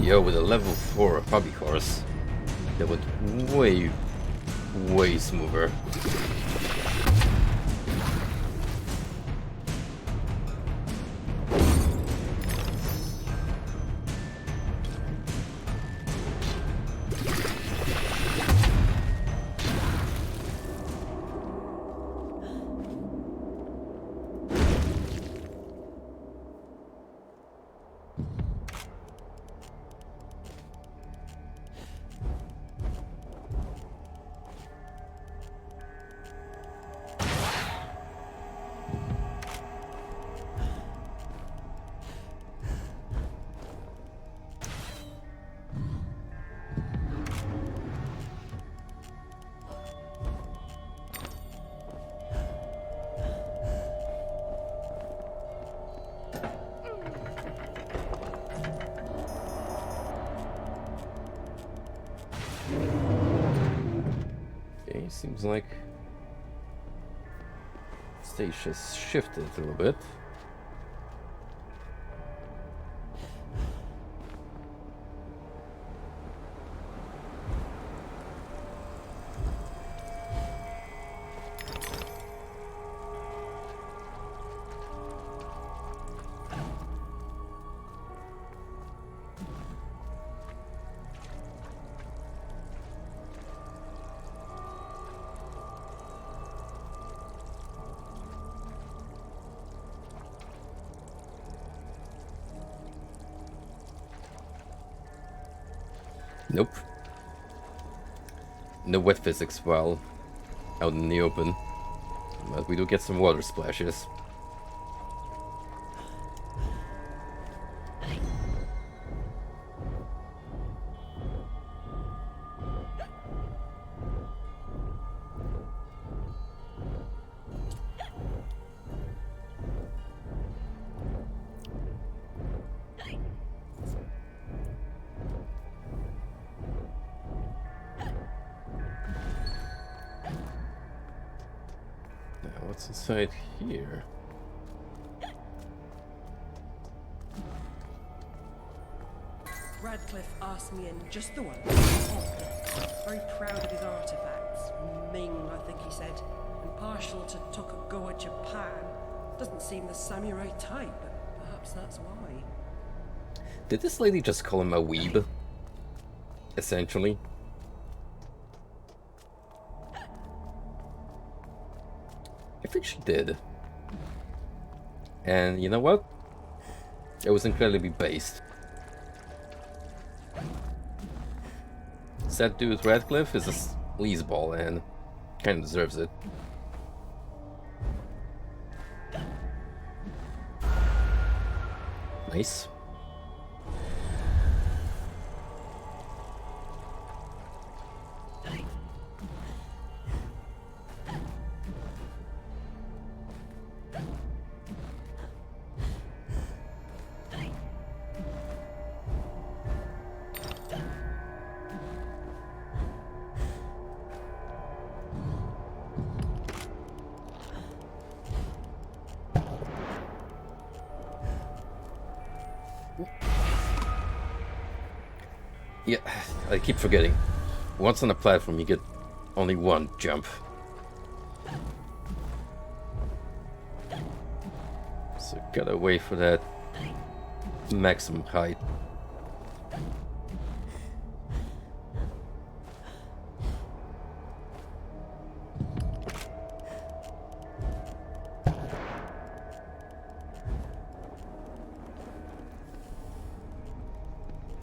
Yo, with a level 4 hobby horse, that went way smoother. Okay, seems like stage has shifted a little bit. Nope. No wet physics while out in the open. But we do get some water splashes. What's inside here? Radcliffe asked me in just the once. Very proud of his artifacts. Ming, I think he said. And partial to Tokugawa, Japan. Doesn't seem the samurai type, but perhaps that's why. Did this lady just call him a weeb? Essentially. I think she did. And you know what? It was incredibly based. That dude Radcliffe is a sleazeball and kind of deserves it. Nice. Yeah, I keep forgetting. Once on a platform, you get only one jump. So gotta wait for that maximum height.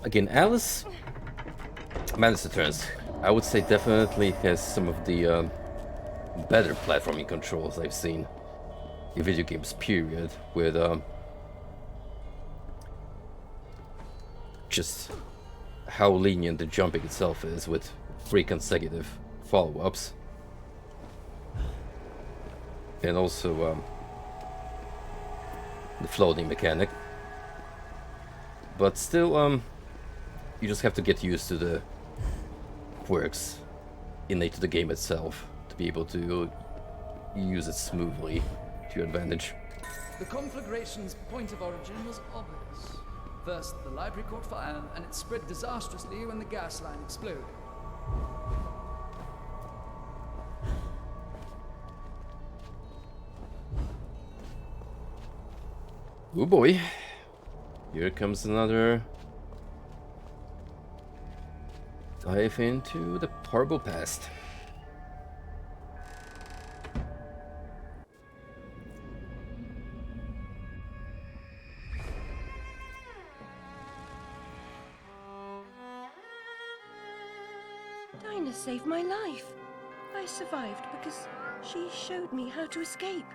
Again, Alice Manister turns. I would say definitely has some of the better platforming controls I've seen in video games, period, with just how lenient the jumping itself is with 3 consecutive follow-ups. And also the floating mechanic. But still, you just have to get used to the quirks innate to the game itself to be able to use it smoothly to your advantage. The conflagration's point of origin was obvious. First, the library caught fire, and it spread disastrously when the gas line exploded. Oh boy. Here comes another dive into the horrible past. Dinah saved my life. I survived because she showed me how to escape.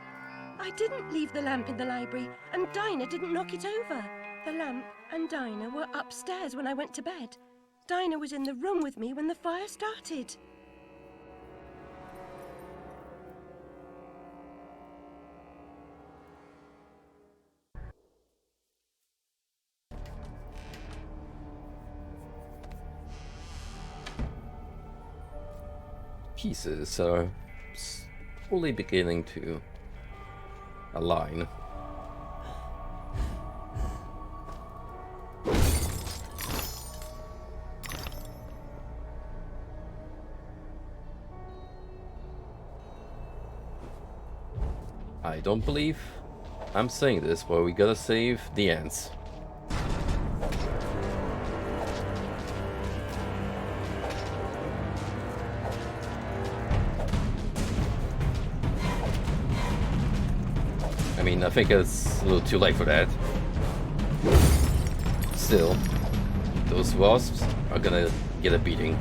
I didn't leave the lamp in the library, and Dinah didn't knock it over. The lamp and Dinah were upstairs when I went to bed. Dinah was in the room with me when the fire started. Pieces are slowly beginning to align. I don't believe I'm saying this, but we gotta save the ants. I mean, I think it's a little too late for that. Still, those wasps are gonna get a beating.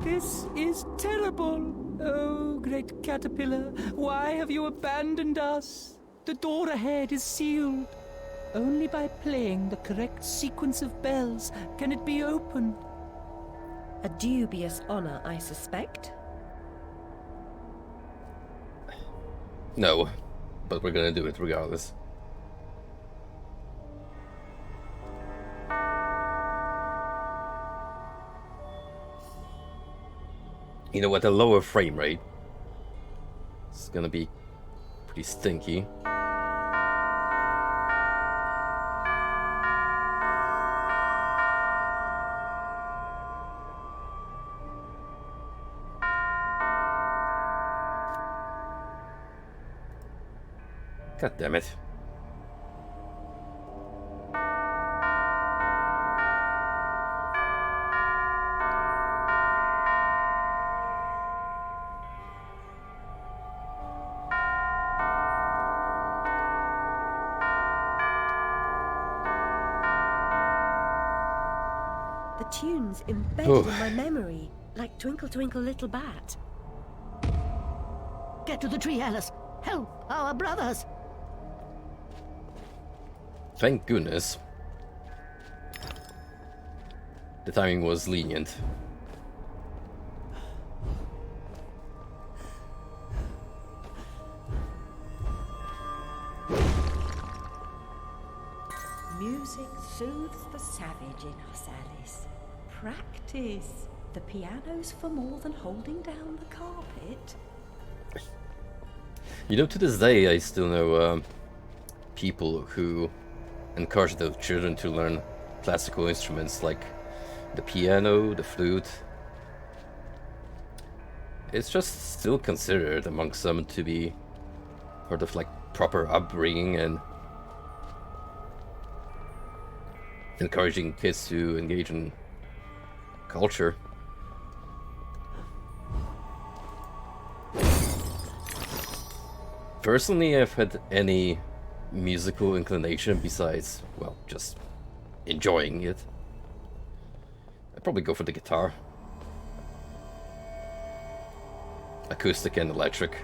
This is terrible. Oh, great caterpillar, why have you abandoned us? The door ahead is sealed. Only by playing the correct sequence of bells can it be opened. A dubious honor, I suspect. No, but we're gonna do it regardless. You know, at a lower frame rate, it's gonna be pretty stinky. God damn it. The tune's embedded in my memory, like Twinkle Twinkle Little Bat. Get to the tree, Alice. Help our brothers. Thank goodness. The timing was lenient. soothes the savage in us, Alice. Practice. The piano's for more than holding down the carpet. You know, to this day, I still know people who encourage their children to learn classical instruments like the piano, the flute. It's just still considered among some to be part of like proper upbringing and encouraging kids to engage in culture. Personally, I've had any musical inclination besides, well, just enjoying it. I'd probably go for the guitar. Acoustic and electric.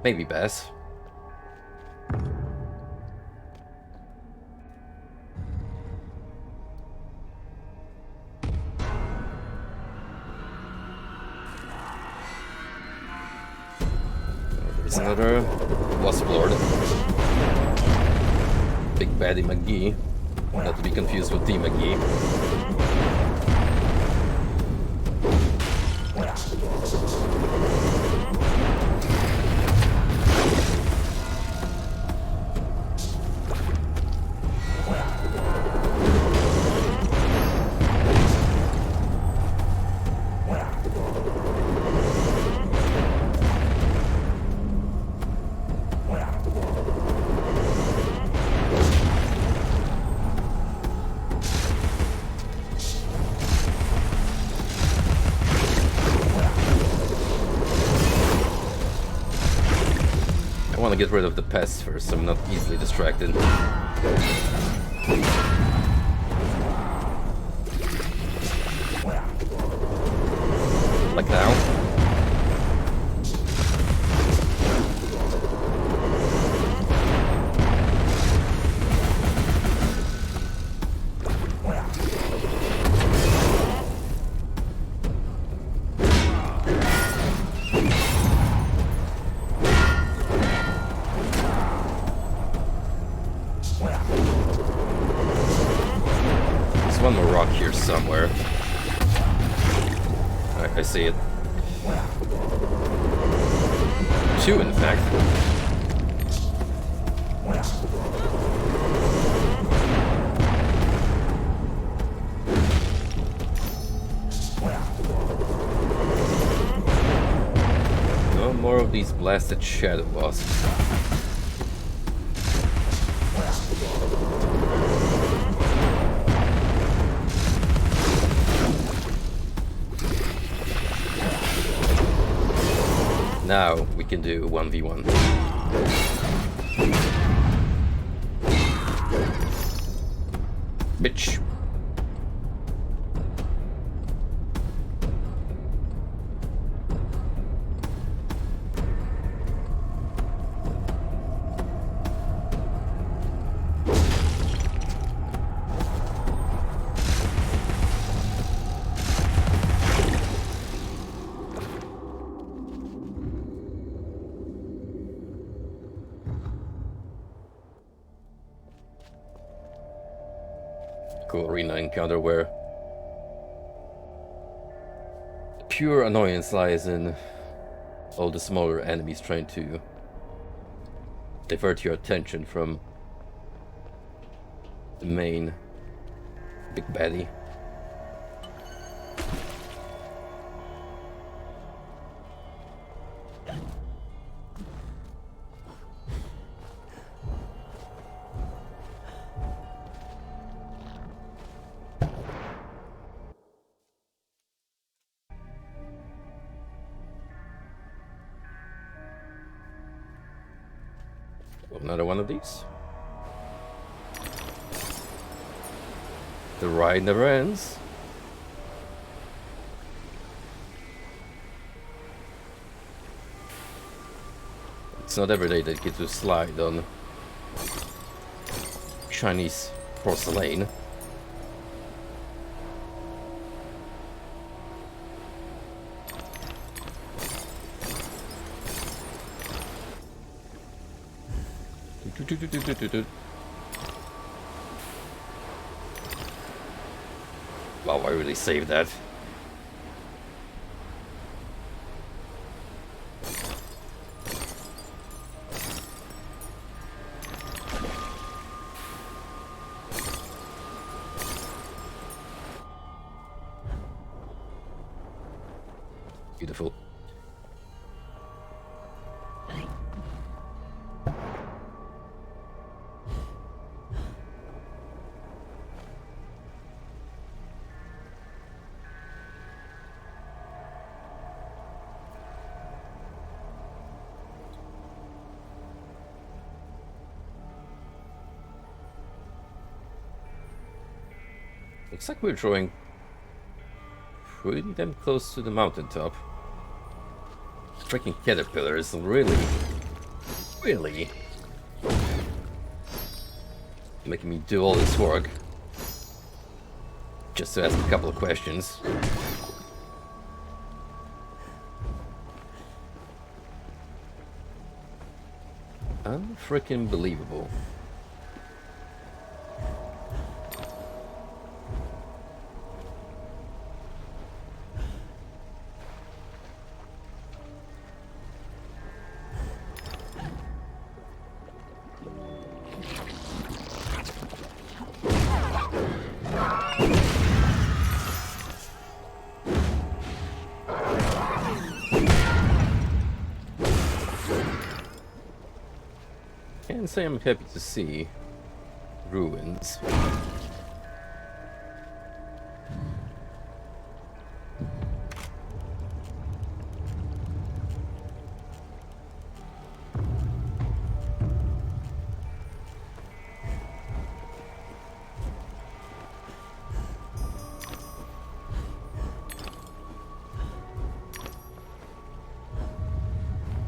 Maybe bass. There's another Wasp Lord. Big Baddie McGee. Not to be confused with D. McGee. I want to get rid of the pests first, so I'm not easily distracted. Like now. One more rock here somewhere. I see it. Two, in fact. No more of these blasted shadow wasps. Now we can do 1v1. Bitch. Cool arena encounter where pure annoyance lies in all the smaller enemies trying to divert your attention from the main big baddie. Another one of these. The ride never ends. It's not every day that you get to slide on Chinese porcelain. Wow, I really saved that. Beautiful. Looks like we're drawing pretty damn close to the mountaintop. Freaking caterpillar is really making me do all this work just to ask a couple of questions. Unfreaking believable. Can't say I'm happy to see ruins.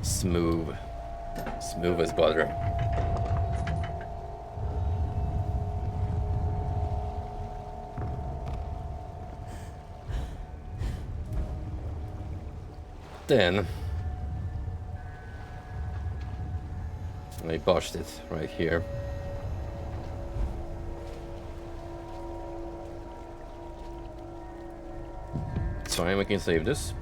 Smooth. Smooth as butter. Then I botched it right here. It's fine, we can save this.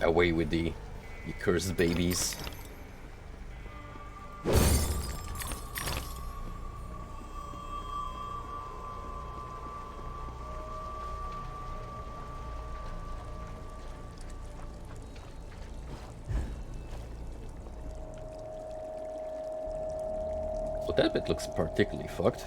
Away with the cursed babies. Well, that bit looks particularly fucked.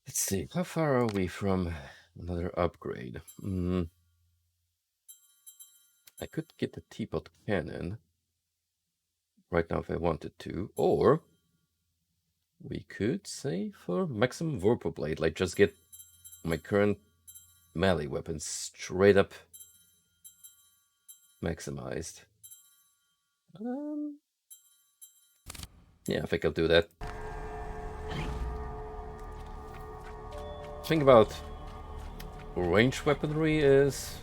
Let's see, how far are we from another upgrade? I could get the teapot cannon right now if I wanted to, or we could say for maximum Vorpal Blade, like just get my current melee weapon straight up maximized. Yeah, I think I'll do that. Thing about ranged weaponry is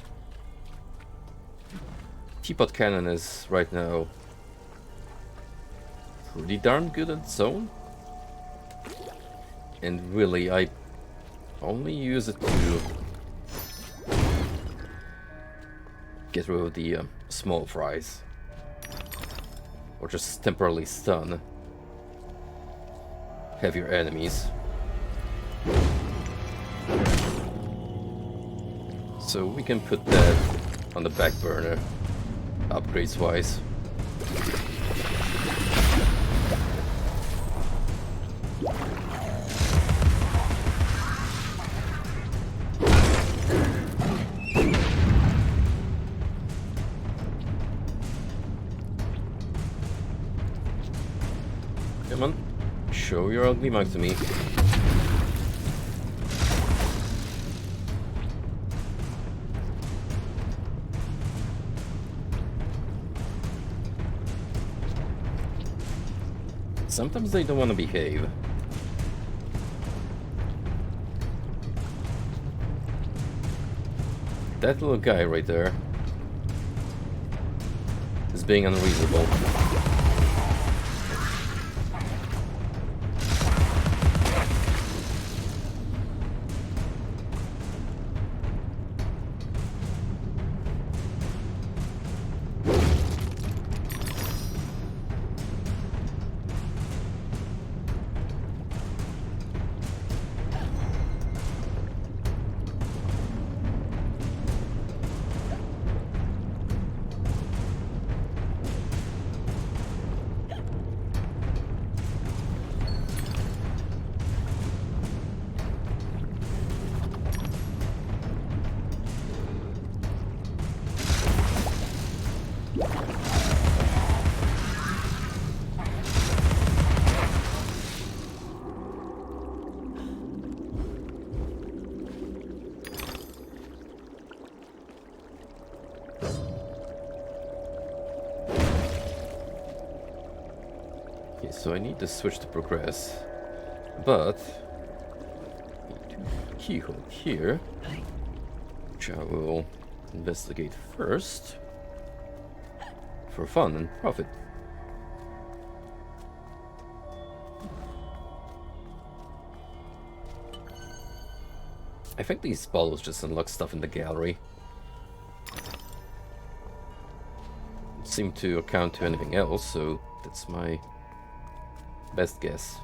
teapot cannon is right now pretty darn good on its own, and really I only use it to get rid of the small fries or just temporarily stun heavier enemies. So we can put that on the back burner, upgrades wise. Show your ugly mug to me. Sometimes they don't want to behave. That little guy right there is being unreasonable. Okay, so I need to switch to progress, but I need a keyhole here, which I will investigate first for fun and profit. I think these bottles just unlock stuff in the gallery. Don't seem to account to anything else, so that's my best guess.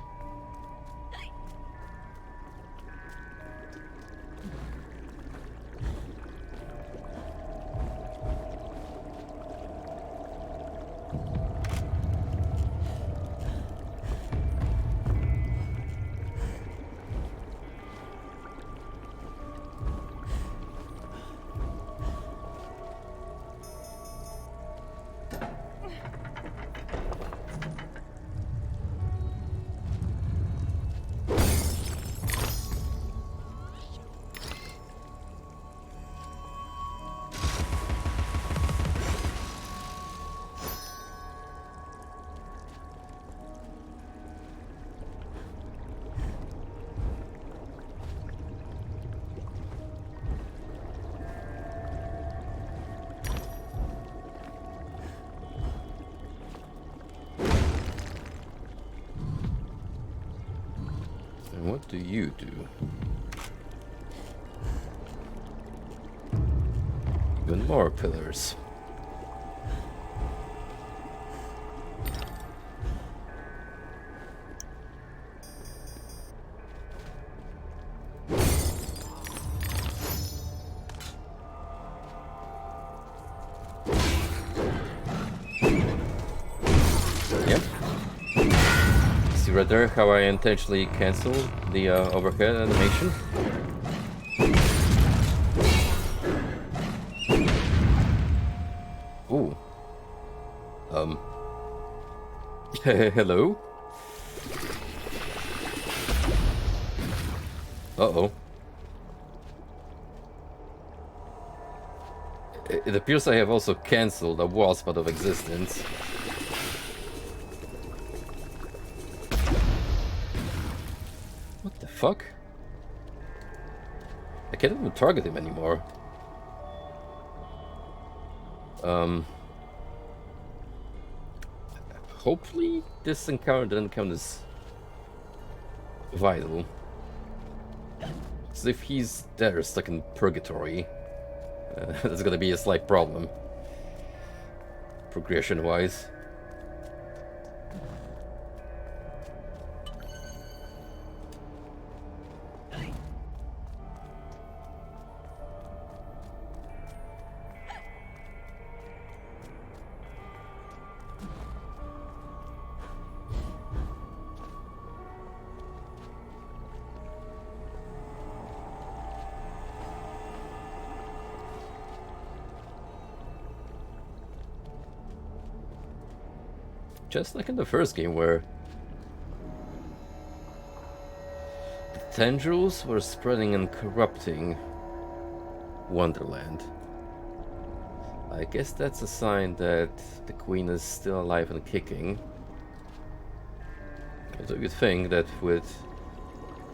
And what do you do? Even more pillars. Yep. See right there how I intentionally canceled the overhead animation? Ooh. Hello? Uh-oh. It appears I have also cancelled a wasp out of existence. What the fuck? I can't even target him anymore. Hopefully this encounter doesn't count as vital. So if he's there stuck in purgatory, that's gonna be a slight problem. Progression wise. Just like in the first game where tendrils were spreading and corrupting Wonderland. I guess that's a sign that the queen is still alive and kicking. Although you'd think that with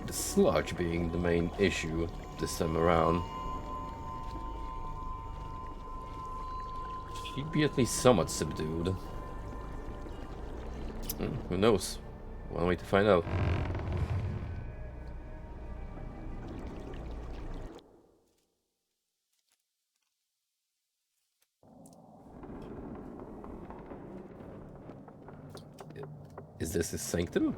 the sludge being the main issue this time around, she'd be at least somewhat subdued. Who knows? One way to find out. Is this his sanctum?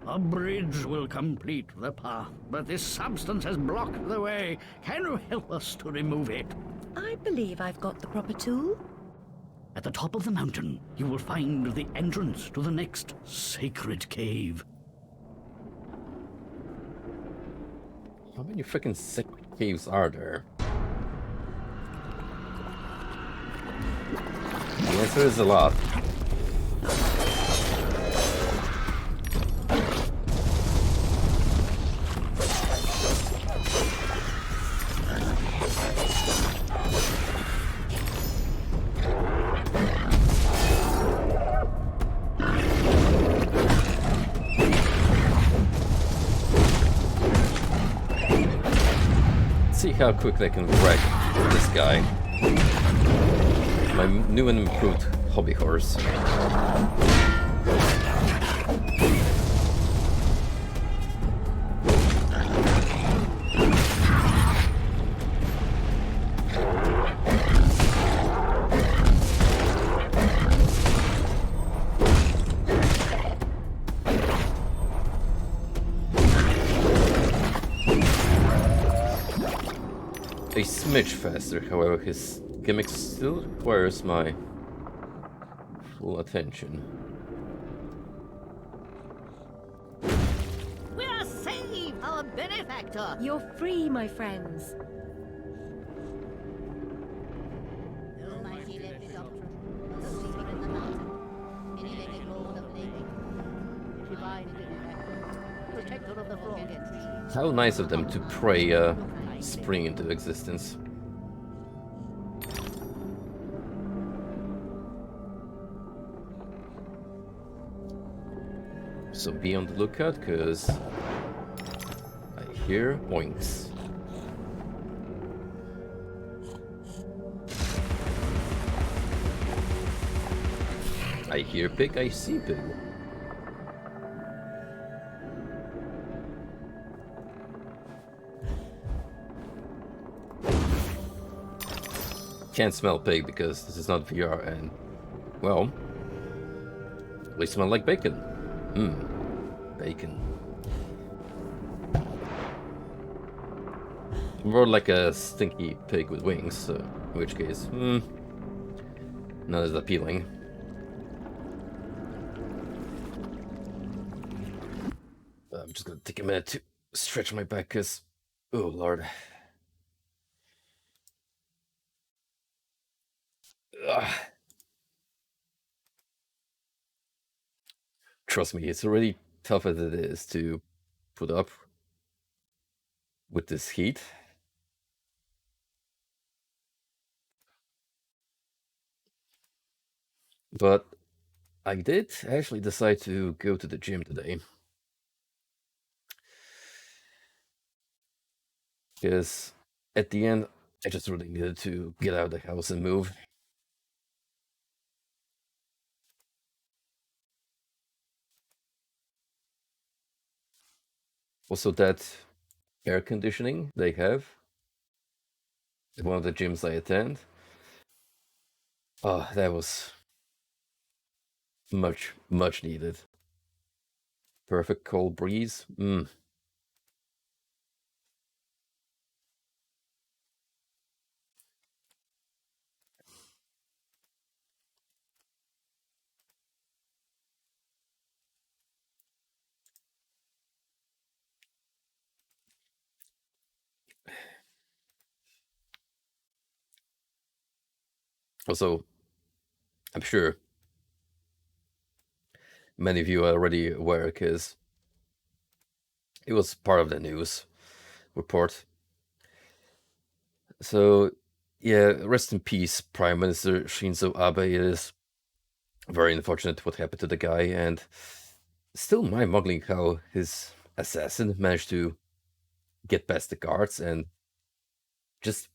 A bridge will complete the path, but this substance has blocked the way. Can you help us to remove it? I believe I've got the proper tool. At the top of the mountain, you will find the entrance to the next sacred cave. How many freaking sacred caves are there? The answer is a lot. See how quickly I can wreck this guy. My new and improved hobby horse. A smidge faster, however, his gimmick still requires my full attention. We are saved, our benefactor! You're free, my friends. Almighty Lepidopteran, the sleeper in the mountain, many-legged lord of living, divine benefactor, protector of the frog entities. How nice of them to pray spring into existence. So be on the lookout, cause I hear oinks. I hear pig, I see pig. Can't smell pig because this is not VR and, well, they smell like bacon. Bacon. More like a stinky pig with wings, so in which case, not as appealing. I'm just gonna take a minute to stretch my back, cause, oh lord. Ugh. Trust me, it's already tough as it is to put up with this heat. But I did actually decide to go to the gym today. Because at the end, I just really needed to get out of the house and move. Also, that air conditioning they have at one of the gyms I attend. Oh, that was much needed. Perfect cold breeze. Also, I'm sure many of you are already aware, because It was part of the news report. So, yeah, rest in peace, Prime Minister Shinzo Abe. It is very unfortunate what happened to the guy, and still mind-boggling how his assassin managed to get past the guards and just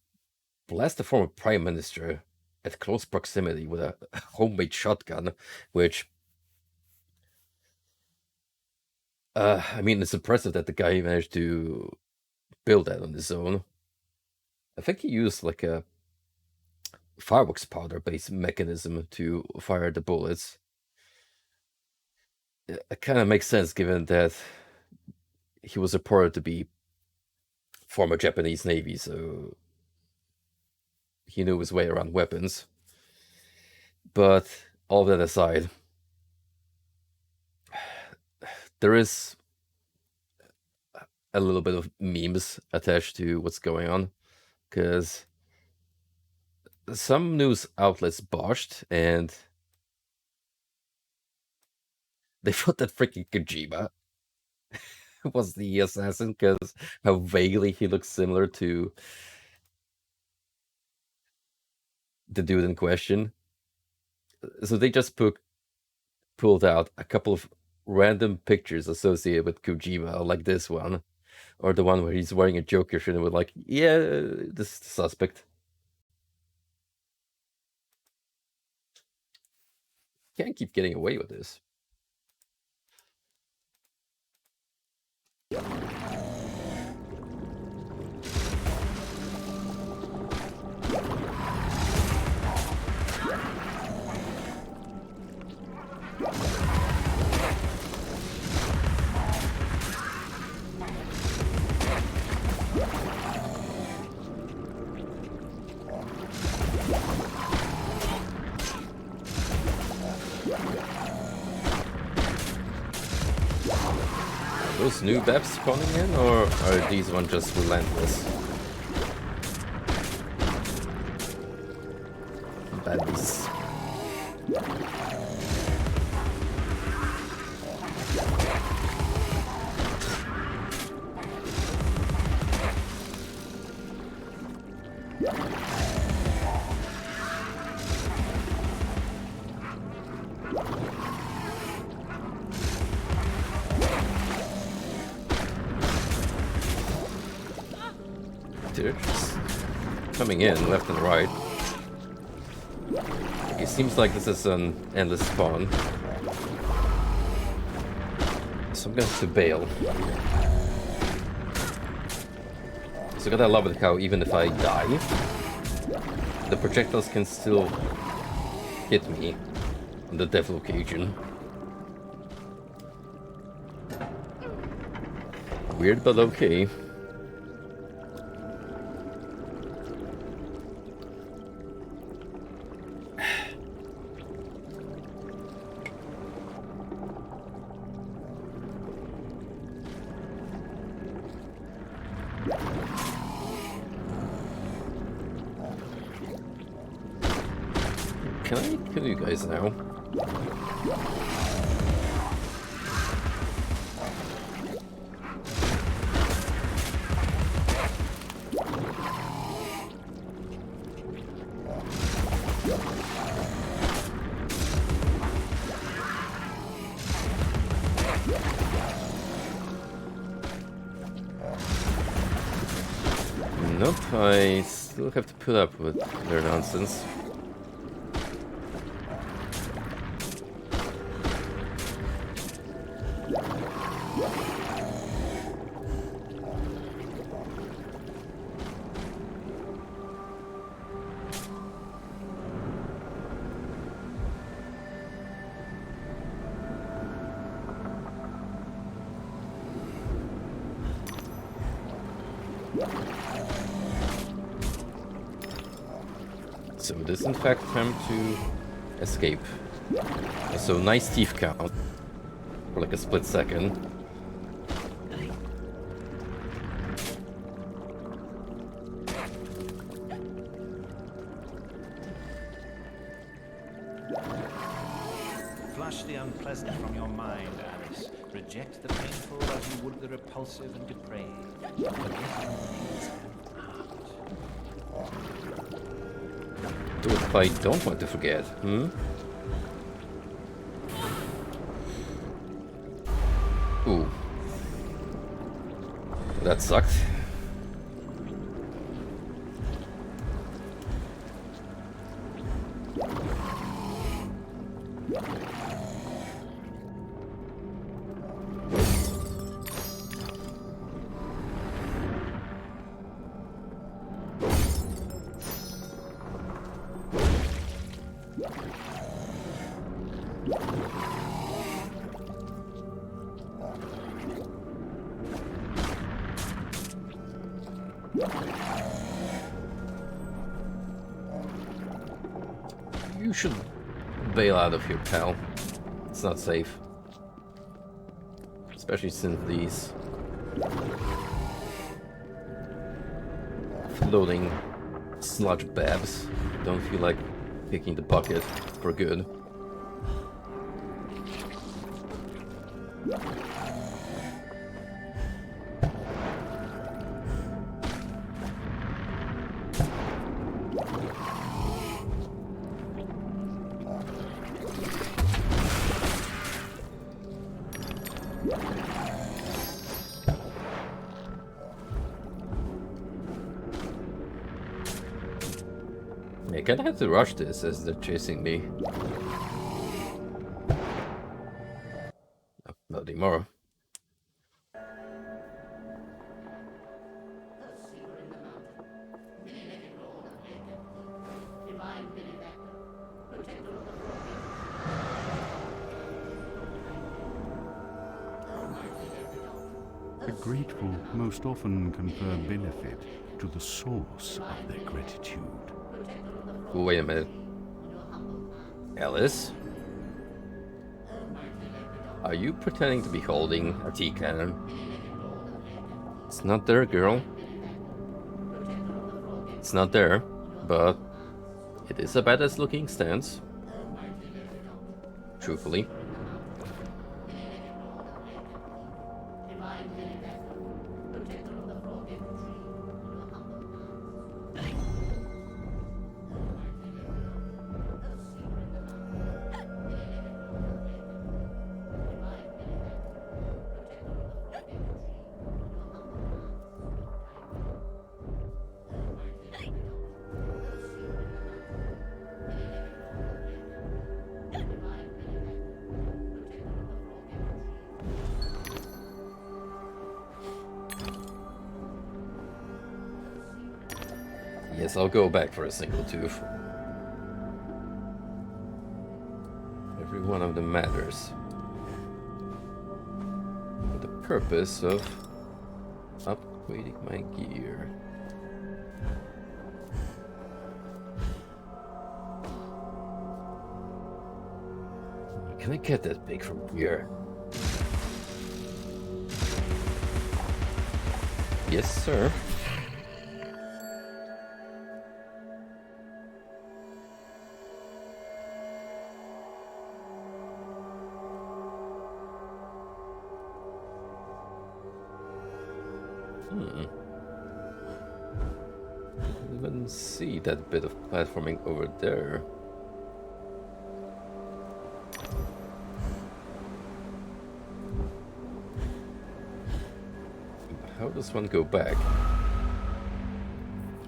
blast the former Prime Minister at close proximity with a homemade shotgun, which... I mean, it's impressive that the guy managed to build that on his own. I think he used like a fireworks powder-based mechanism to fire the bullets. It kind of makes sense given that he was reported to be former Japanese Navy, so he knew his way around weapons. But all of that aside, there is a little bit of memes attached to what's going on, because some news outlets botched and they thought that freaking Kojima was the assassin because how vaguely he looks similar to the dude in question. So they just pulled out a couple of random pictures associated with Kojima, like this one, or the one where he's wearing a Joker shirt and with like, yeah, this is the suspect. Can't keep getting away with this. Those new Babs spawning in, or are these ones just relentless? Babbies. They're just coming in left and right. It seems like this is an endless spawn. So I'm gonna have to bail. So I gotta love it how even if I die, the projectiles can still hit me on the death location. Weird, but okay. Can I kill you guys now? Nope, I still have to put up with their nonsense. So it is in fact time to escape. So nice teeth count for like a split second. Flush the unpleasant from your mind, Alice. Reject the painful as you would the repulsive and depraved. Forget your needs and art. Do it if I don't want to forget, Ooh. That sucked. You should bail out of here, pal. It's not safe. Especially since these floating sludge babs don't feel like picking the bucket for good. I kinda have to rush this as they're chasing me. Oh, not anymore. The grateful most often confer benefit to the source of their gratitude. Oh, wait a minute. Alice? Are you pretending to be holding a tea cannon? It's not there, girl. It's not there, but it is a badass looking stance. Truthfully. Yes, I'll go back for a single tooth. Every one of them matters. For the purpose of upgrading my gear. Can I get that big from here? Yes, sir. Didn't even see that bit of platforming over there. How does one go back?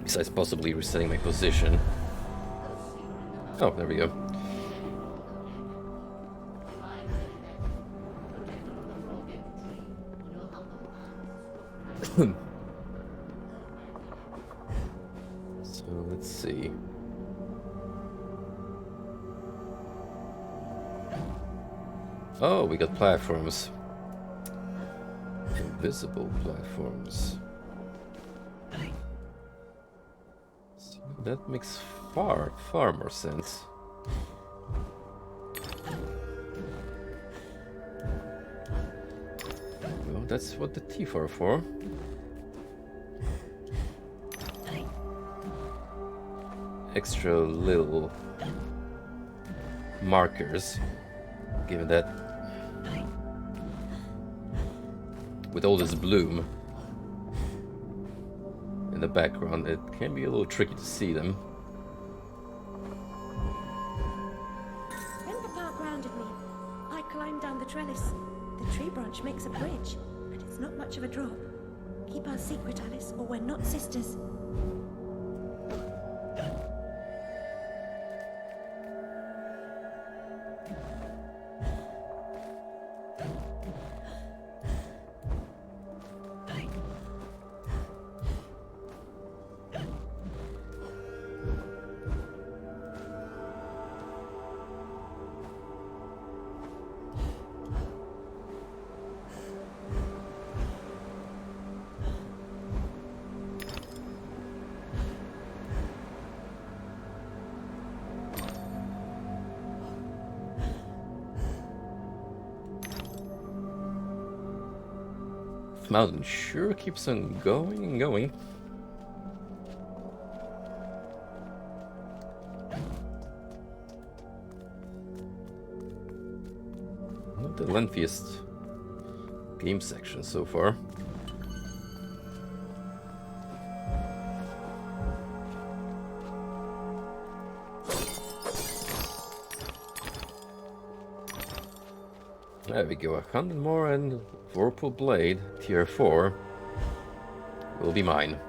Besides possibly resetting my position. Oh, there we go. So let's see. Oh, we got platforms. Invisible platforms. So that makes far more sense. Well, that's what the teeth are for. Extra little markers, given that with all this bloom in the background, it can be a little tricky to see them. When Papa grounded me, I climbed down the trellis. The tree branch makes a bridge, and it's not much of a drop. Keep our secret, Alice, or we're not sisters. Mountain sure keeps on going and going. Not the lengthiest game section so far. There we go, 100 more and Vorpal Blade, tier 4, will be mine.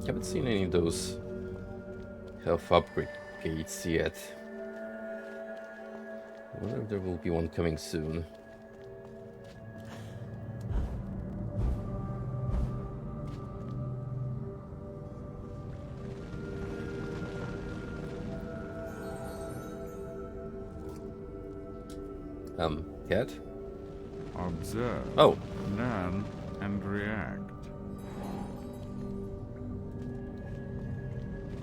Haven't seen any of those health upgrade gates yet. I wonder if there will be one coming soon. Cat? Observe. Oh. Learn and react.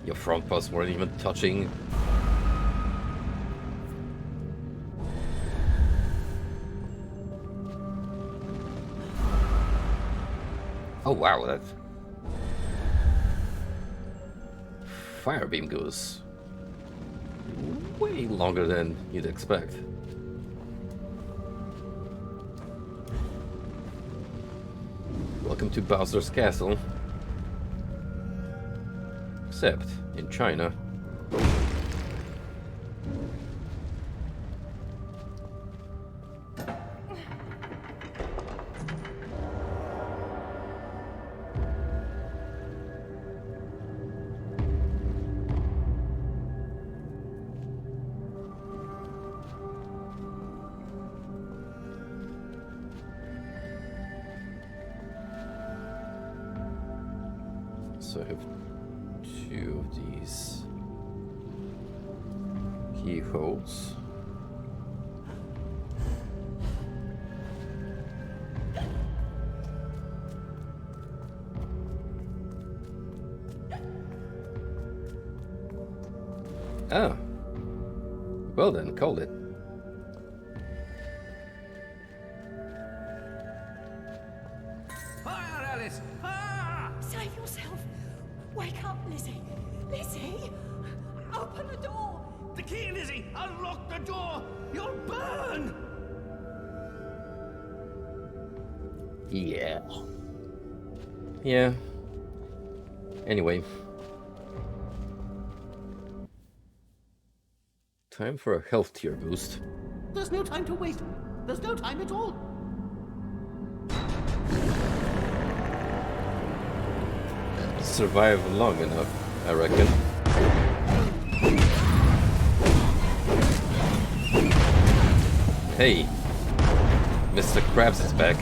Your front paws weren't even touching. Oh wow, that fire beam goes way longer than you'd expect. Welcome to Bowser's Castle. Except in China. So I have two of these keyholes. Ah. Well then, called it. Fire, Alice! Save yourself! Wake up, Lizzie! Lizzie! Open the door! The key, Lizzie! Unlock the door! You'll burn! Yeah. Yeah. Anyway. Time for a health tier boost. There's no time to waste. There's no time at all. Survive long enough, I reckon. Hey, Mr. Krabs is back.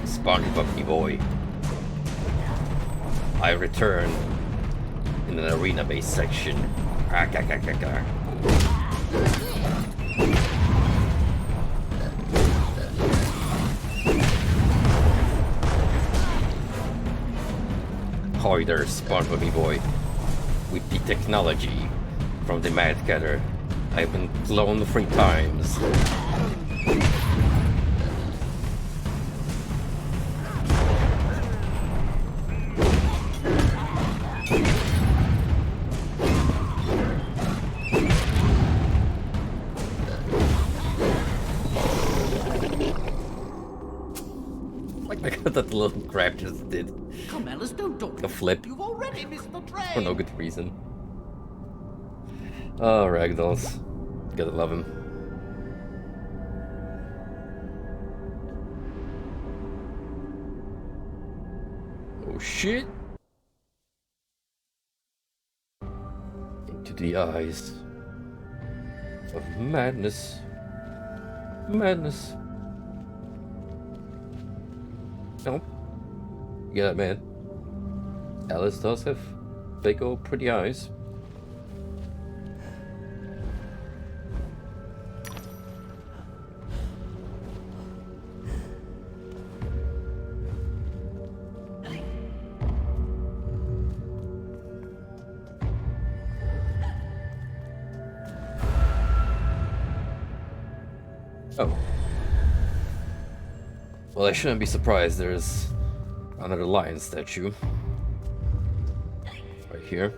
SpongeBob boy. I return in an arena-based section. Ah, gah, gah, gah, gah. Hi there, Spawn for me boy. With the technology from the Mad Gatherer, I've been cloned 3 times. Like what that little crab just did. Come, Alice, don't talk. A flip. You've already missed the train. For no good reason. Oh, ragdolls. Gotta love him. Oh shit! Into the eyes of madness. Madness. No. You get that, man. Alice does have big old pretty eyes. Oh. Well, I shouldn't be surprised. There's another lion statue. Right here.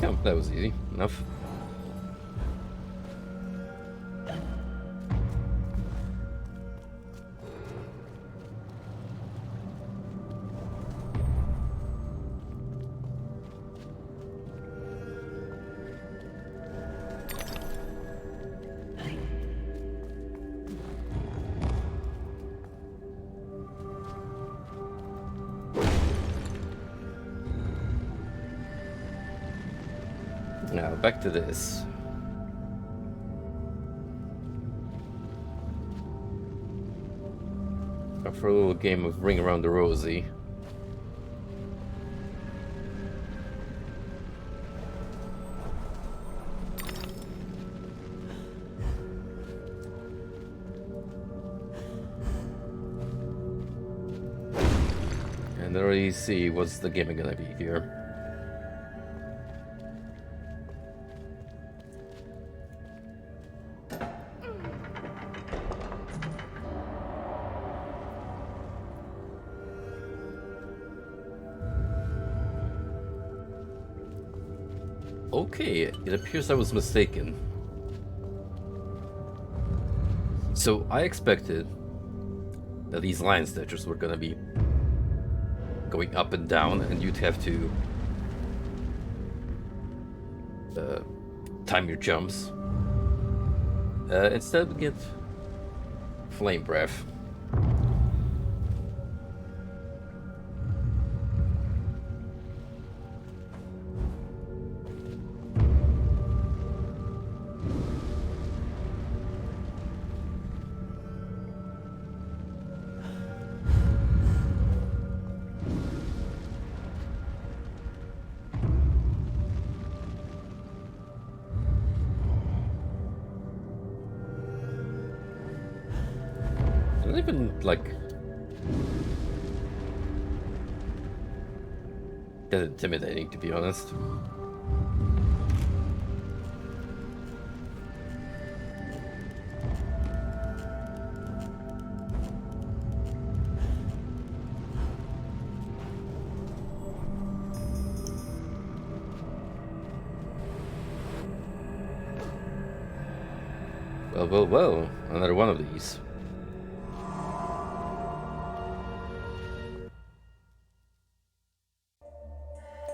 Yeah, that was easy enough. Now, back to this. For a little game of Ring Around the Rosie. And already see what's the game gonna be here. Okay, it appears I was mistaken. So I expected that these lion statues were gonna be going up and down, and you'd have to time your jumps. Instead, we get flame breath. Not even like that intimidating, to be honest. Well, Another one of these.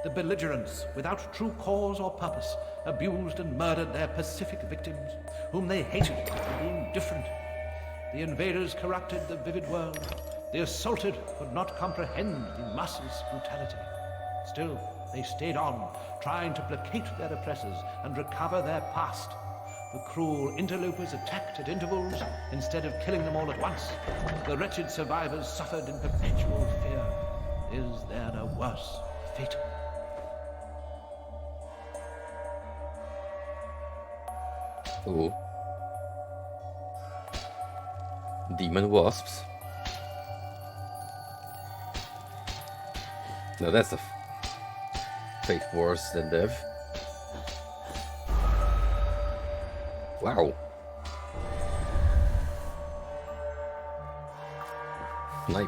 The belligerents, without true cause or purpose, abused and murdered their pacific victims, whom they hated for being different. The invaders corrupted the vivid world. The assaulted could not comprehend the masses' brutality. Still, they stayed on, trying to placate their oppressors and recover their past. The cruel interlopers attacked at intervals instead of killing them all at once. The wretched survivors suffered in perpetual fear. Is there a worse fate? Ooh. Demon wasps. Now that's a fate worse than death. Wow. Knife.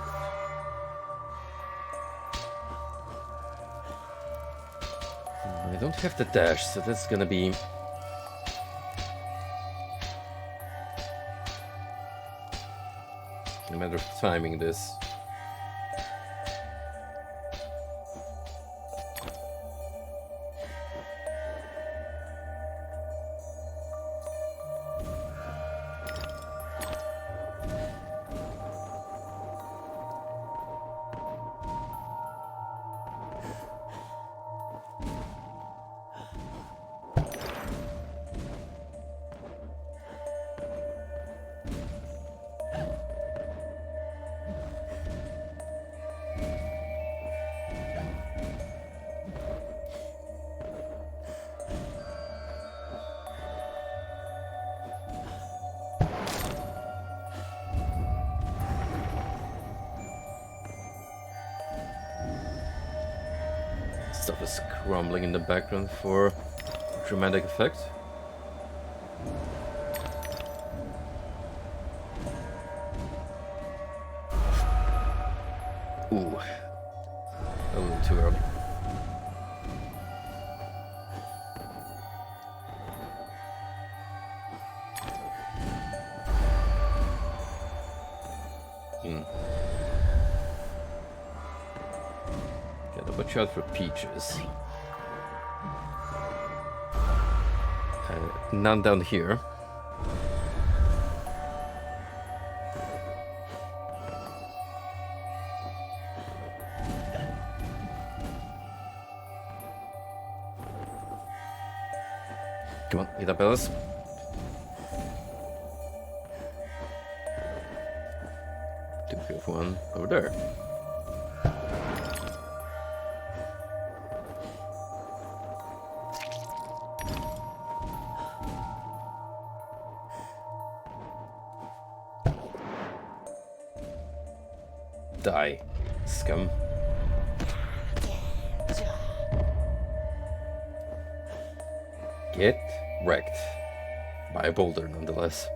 I don't have the dash, so that's gonna be a matter of timing this. Stuff is crumbling in the background for dramatic effect. Ooh, a little too early. Watch out for peaches. None down here. Come on, eat up, Alice. Do we have one over there? Die, scum. Get wrecked. By a boulder, nonetheless.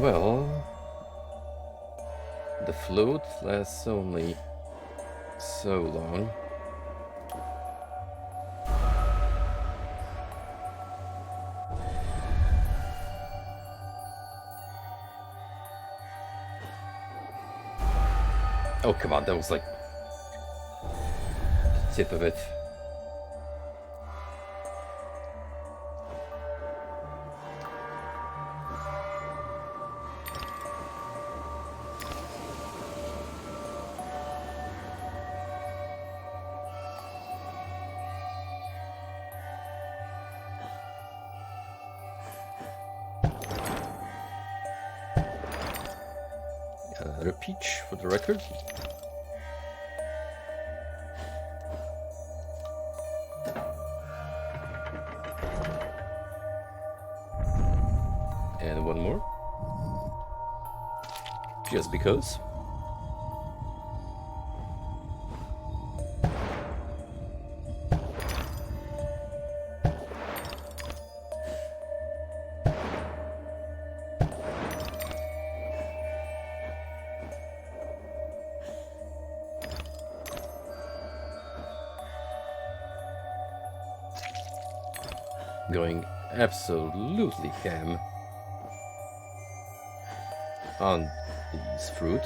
Well... the float lasts only so long. Oh, come on, that was like the tip of it. Another peach for the record. And one more. Just because. going absolutely ham on these fruit.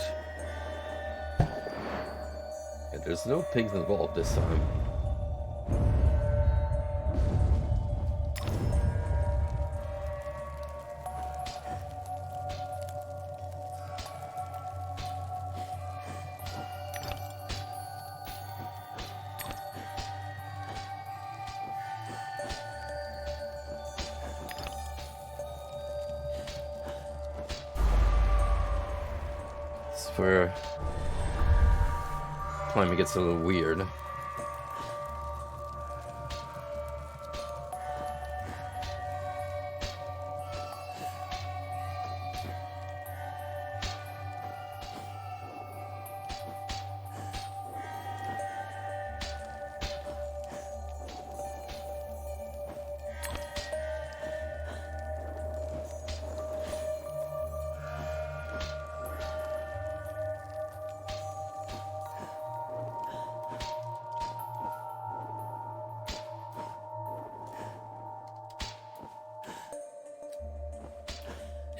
And there's no pigs involved this time. Where climbing gets a little weird.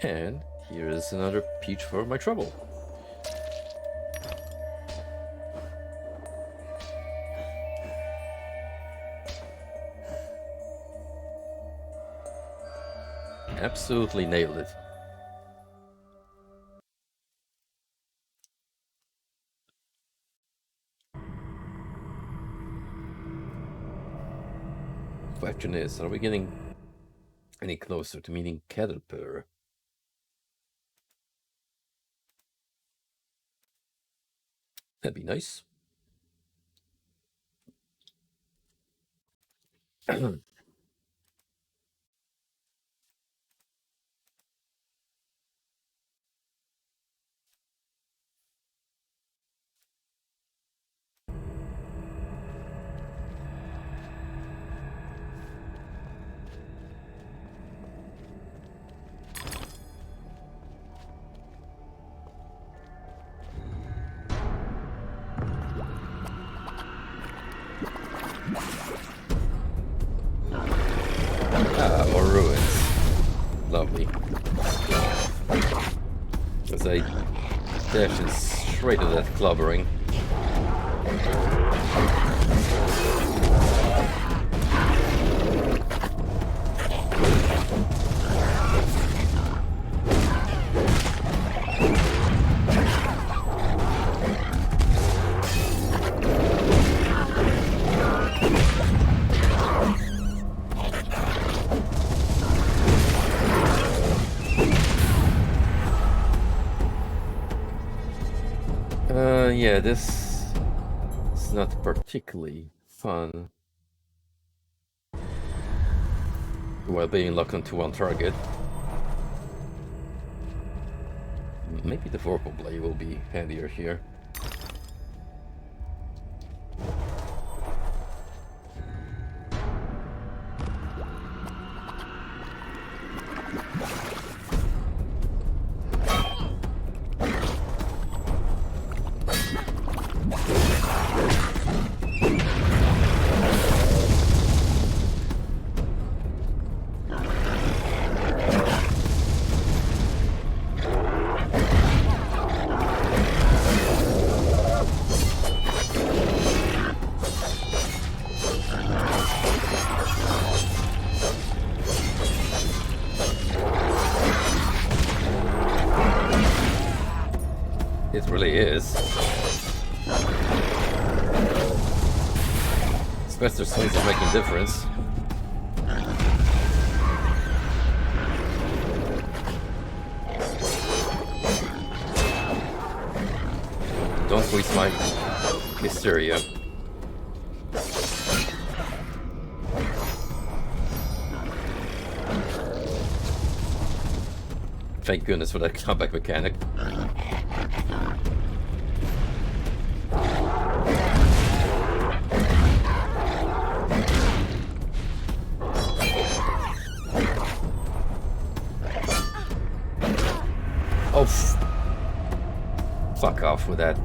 And here is another peach for my trouble. Absolutely nailed it. Question is, are we getting any closer to meeting Caterpillar? That'd be nice. More ruins. Lovely. As I dash in straight at that clobbering. Yeah, this is not particularly fun while being locked onto one target. Maybe the Vorpal Blade will be handier here. It really is. Spencer Swings is making a difference. Don't waste my hysteria. Thank goodness for that comeback mechanic. Oh, fuck off with that.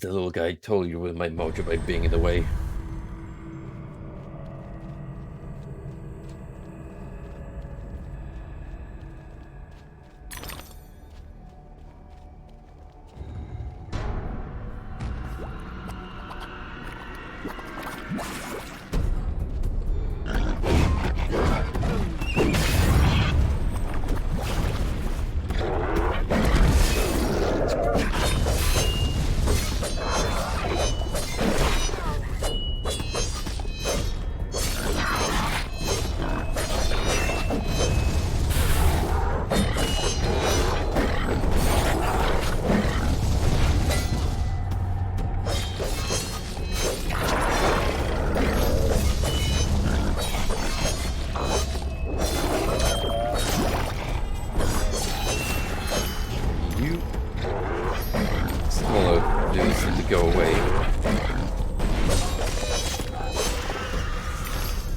The little guy totally ruined my mojo by being in the way.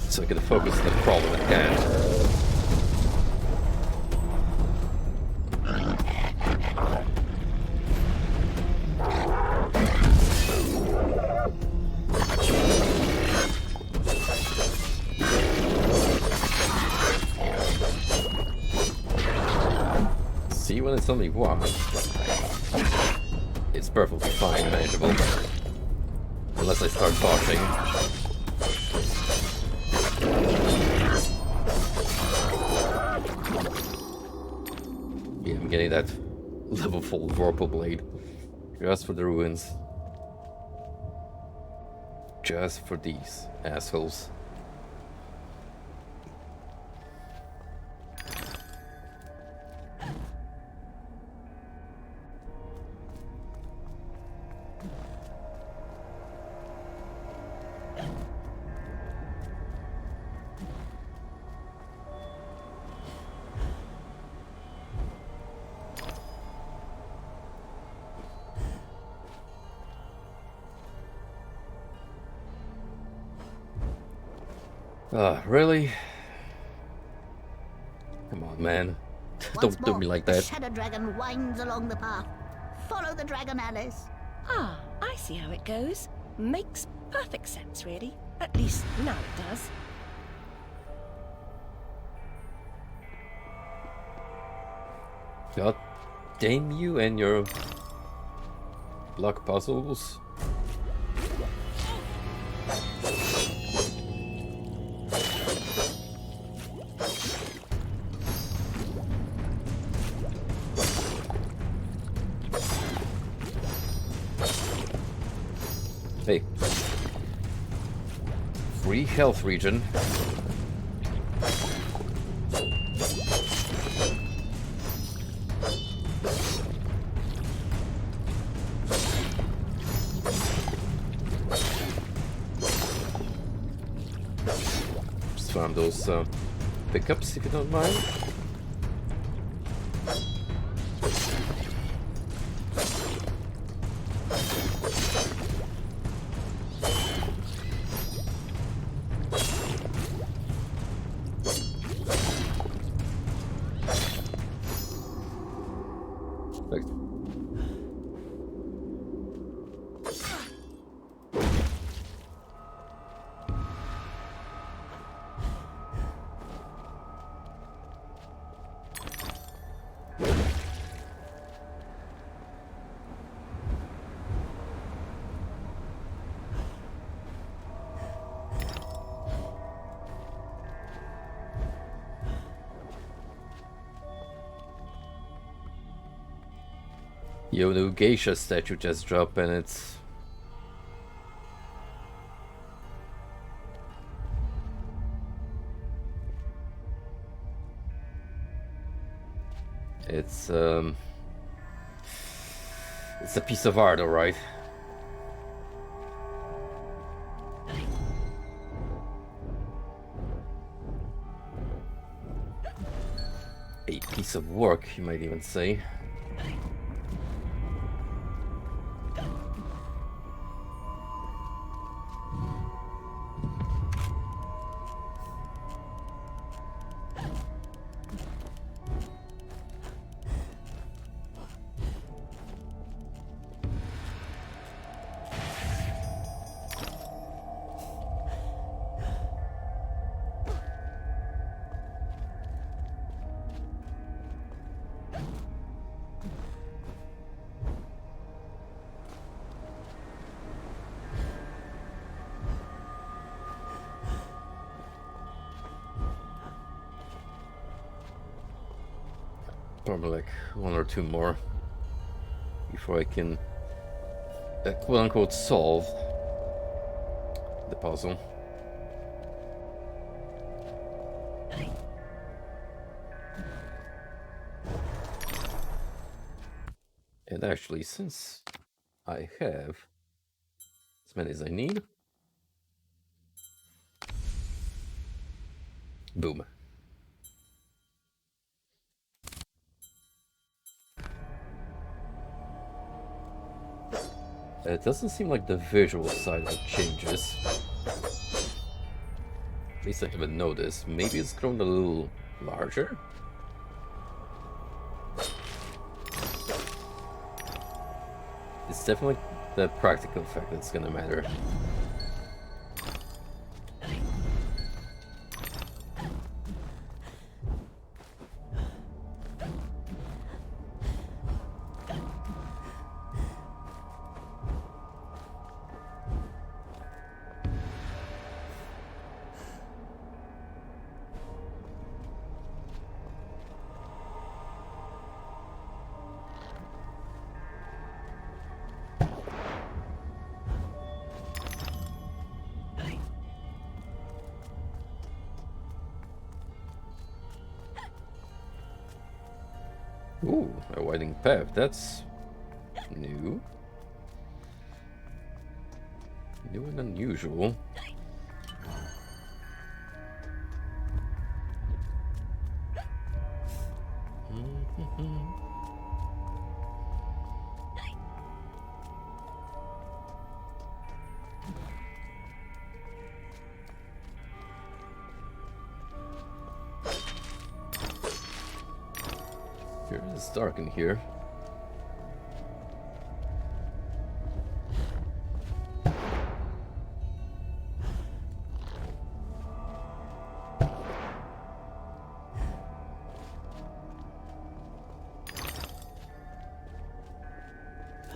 So I can focus on the problem at hand. See, when it's only one, it's perfectly fine, manageable. Unless I start dodging. Yeah, I'm getting that level 4 Vorpal Blade. Just for the ruins. Just for these assholes. Really? Come on, man. Don't do me like that. The Shadow Dragon winds along the path. Follow the dragon, Alice. Ah, I see how it goes. Makes perfect sense, really. At least now it does. God damn you and your block puzzles. Hey. Free health regen. Just farm those pickups if you don't mind. Yo, new geisha statue just dropped and it's... It's a piece of art, alright. A piece of work, you might even say. Probably like one or two more before I can quote unquote solve the puzzle. And actually, since I have as many as I need, boom. It doesn't seem like the visual side changes. At least I haven't noticed. Maybe it's grown a little larger? It's definitely the practical effect that's gonna matter. Ooh, a winding path. That's new. New and unusual. It's dark in here.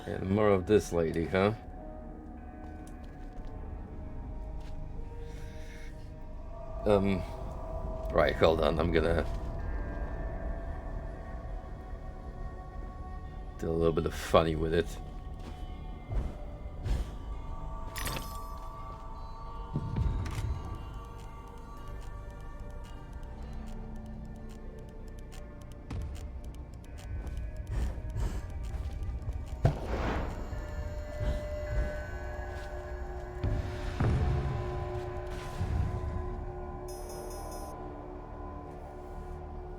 And more of this lady, huh? Right, hold on, I'm gonna do a little bit of funny with it.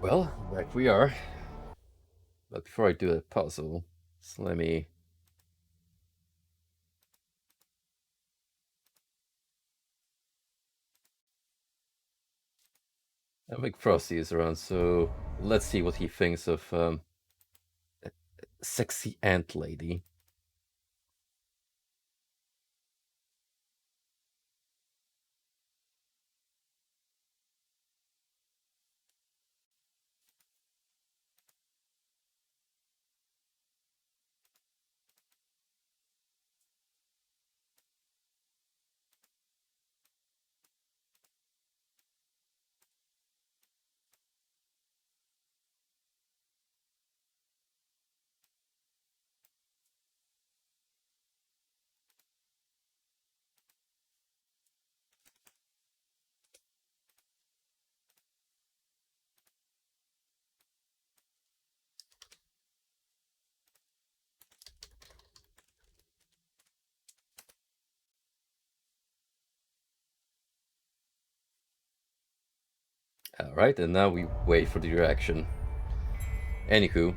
Well, back we are. But before I do the puzzle, so let me make Frosty is around, so let's see what he thinks of sexy ant lady. Alright, and now we wait for the reaction. Anywho.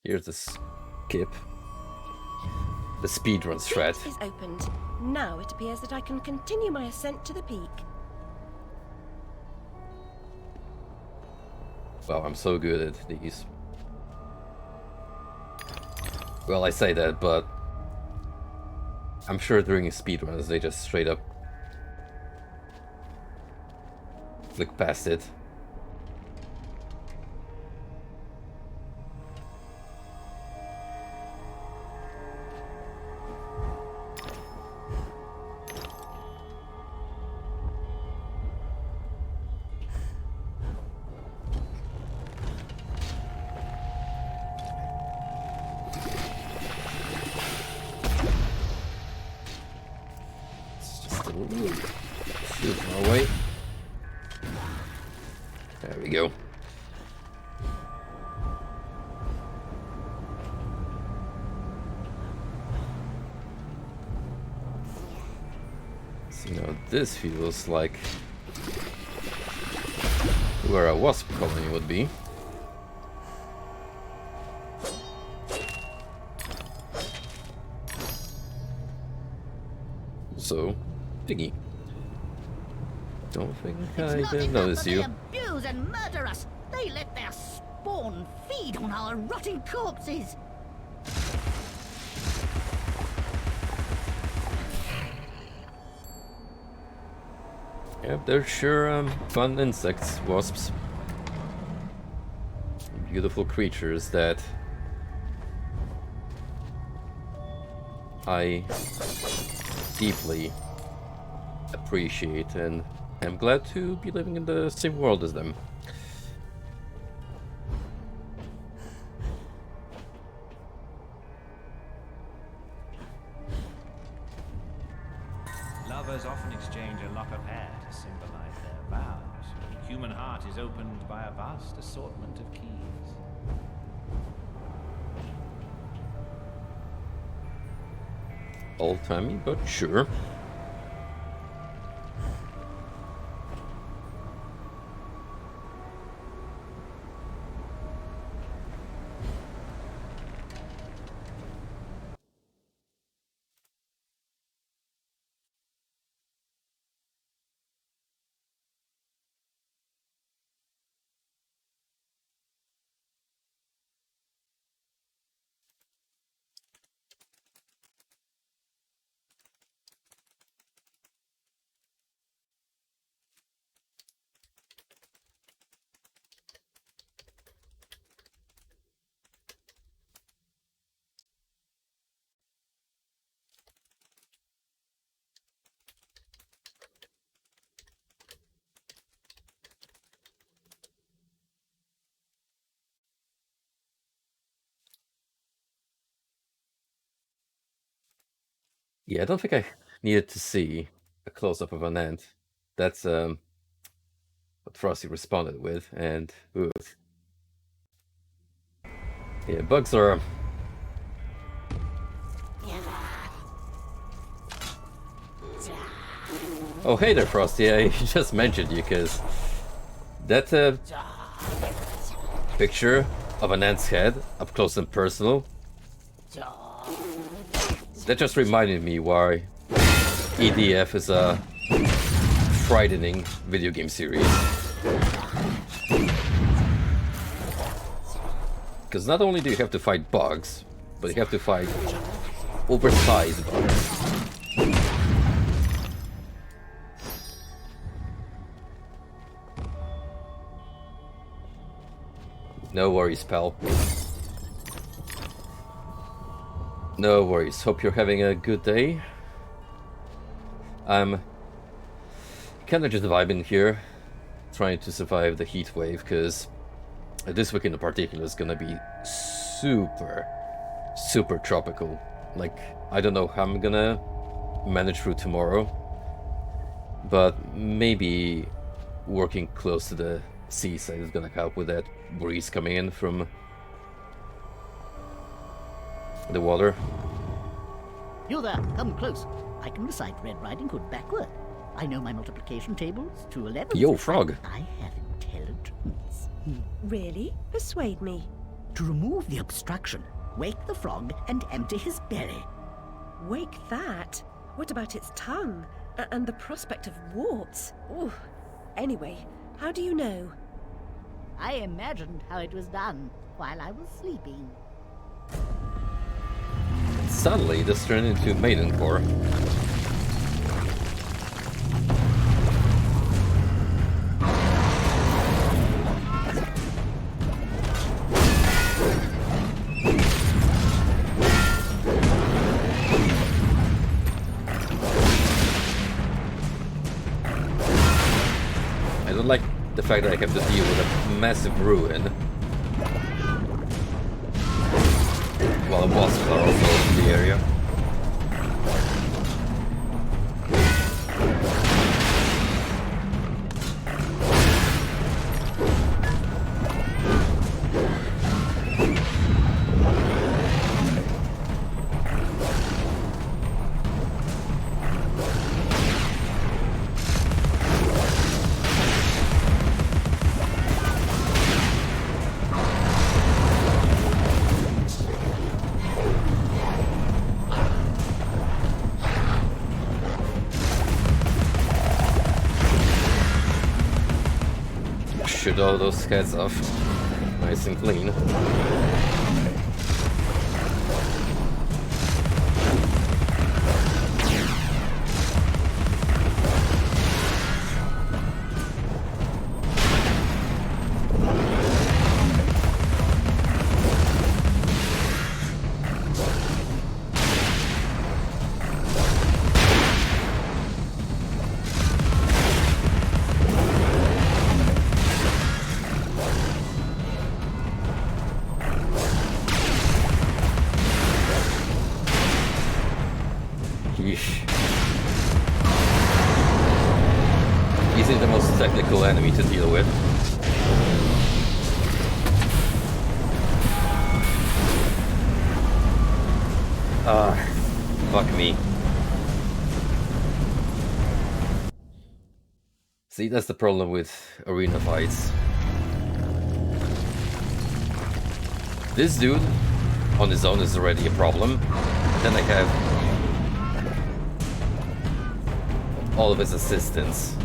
Here's the skip. The speedrun strat. Gate is opened. Now it appears that I can continue my ascent to the peak. Wow, I'm so good at these. Well, I say that, but I'm sure during speedruns they just straight up flick past it. a little too far away. There we go. So now this feels like where a wasp colony would be. So, Piggy. Don't think I didn't notice you. They abuse and murder us. They let their spawn feed on our rotting corpses. Yep, they're sure fun insects, wasps. Beautiful creatures that I deeply appreciate, and I'm glad to be living in the same world as them. Lovers often exchange a lock of hair to symbolize their vows. The human heart is opened by a vast assortment of keys. Old-timey, but sure. Yeah, I don't think I needed to see a close-up of an ant. That's what Frosty responded with, and ooh. Yeah, bugs are oh, hey there, Frosty. I just mentioned you because that picture of an ant's head up close and personal, that just reminded me why EDF is a frightening video game series. Because not only do you have to fight bugs, but you have to fight oversized bugs. No worries, pal. No worries. Hope you're having a good day. I'm kind of just vibing here, trying to survive the heat wave, because this weekend in particular is gonna be super tropical. Like, I don't know how I'm gonna manage through tomorrow, but maybe working close to the seaside is gonna help with that breeze coming in from the water. You there, come close. I can recite Red Riding Hood backward. I know my multiplication tables to 11. Yo, frog. I have intelligence. Really? Persuade me. To remove the obstruction, wake the frog and empty his belly. Wake that? What about its tongue? And the prospect of warts? Ooh. Anyway, how do you know? I imagined how it was done while I was sleeping. Suddenly, this turned into Maidencore. I don't like the fact that I have to deal with a massive ruin while the wasps are also in the area. shoot all those heads off nice and clean. Easily the most technical enemy to deal with. Fuck me. See, that's the problem with arena fights. This dude on his own is already a problem. And then I have all of his assistants.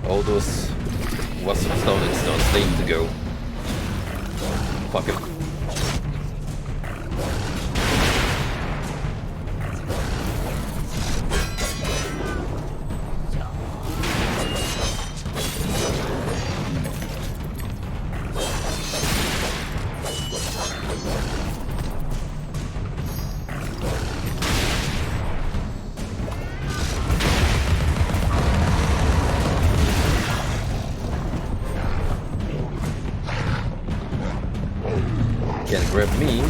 All those wasp stone stones, they need to go. Fuck him. Can't grab me.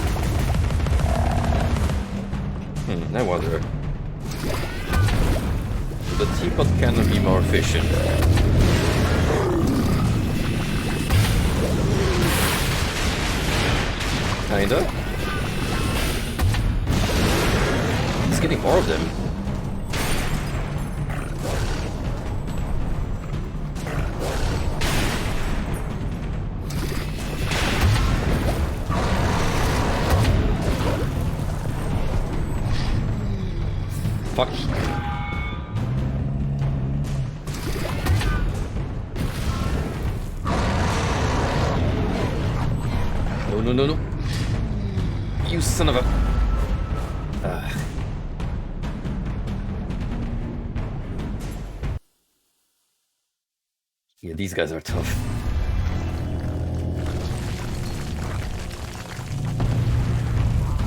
I wonder. The teapot cannot be more efficient. Kinda. It's getting more of them. Fuck. No, no, no, no. You son of a... Yeah, these guys are tough.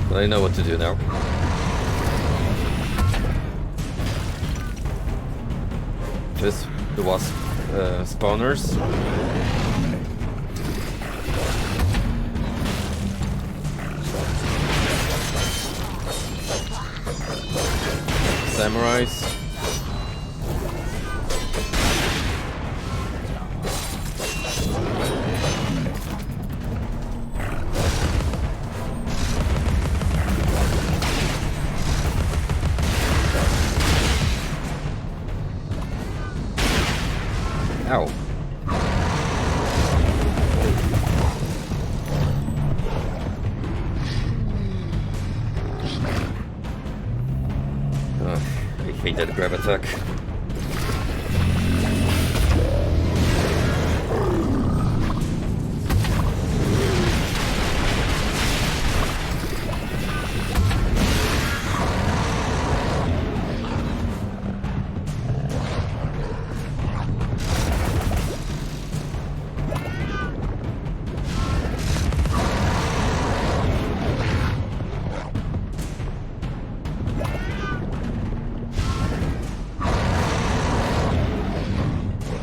But I know what to do now. Just the wasp spawners. Samurais. Ow. I hate that grab attack.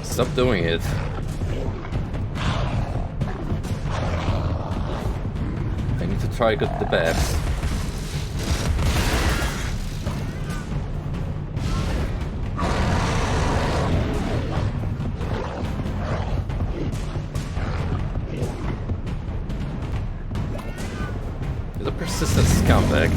Stop doing it. I need to try to get the bats. There's a persistent scumbag.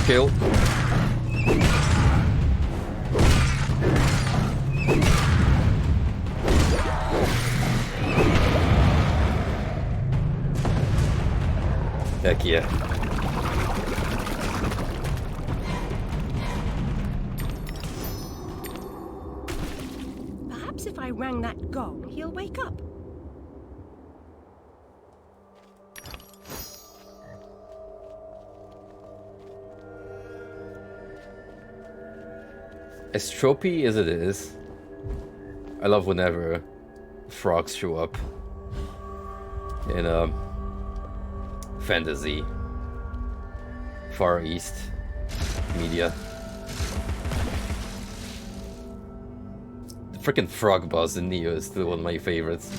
kill. Heck yeah. Perhaps if I rang that gong, he'll wake up. As tropey as it is, I love whenever frogs show up in fantasy, Far East media. The freaking frog boss in Neo is still one of my favorites.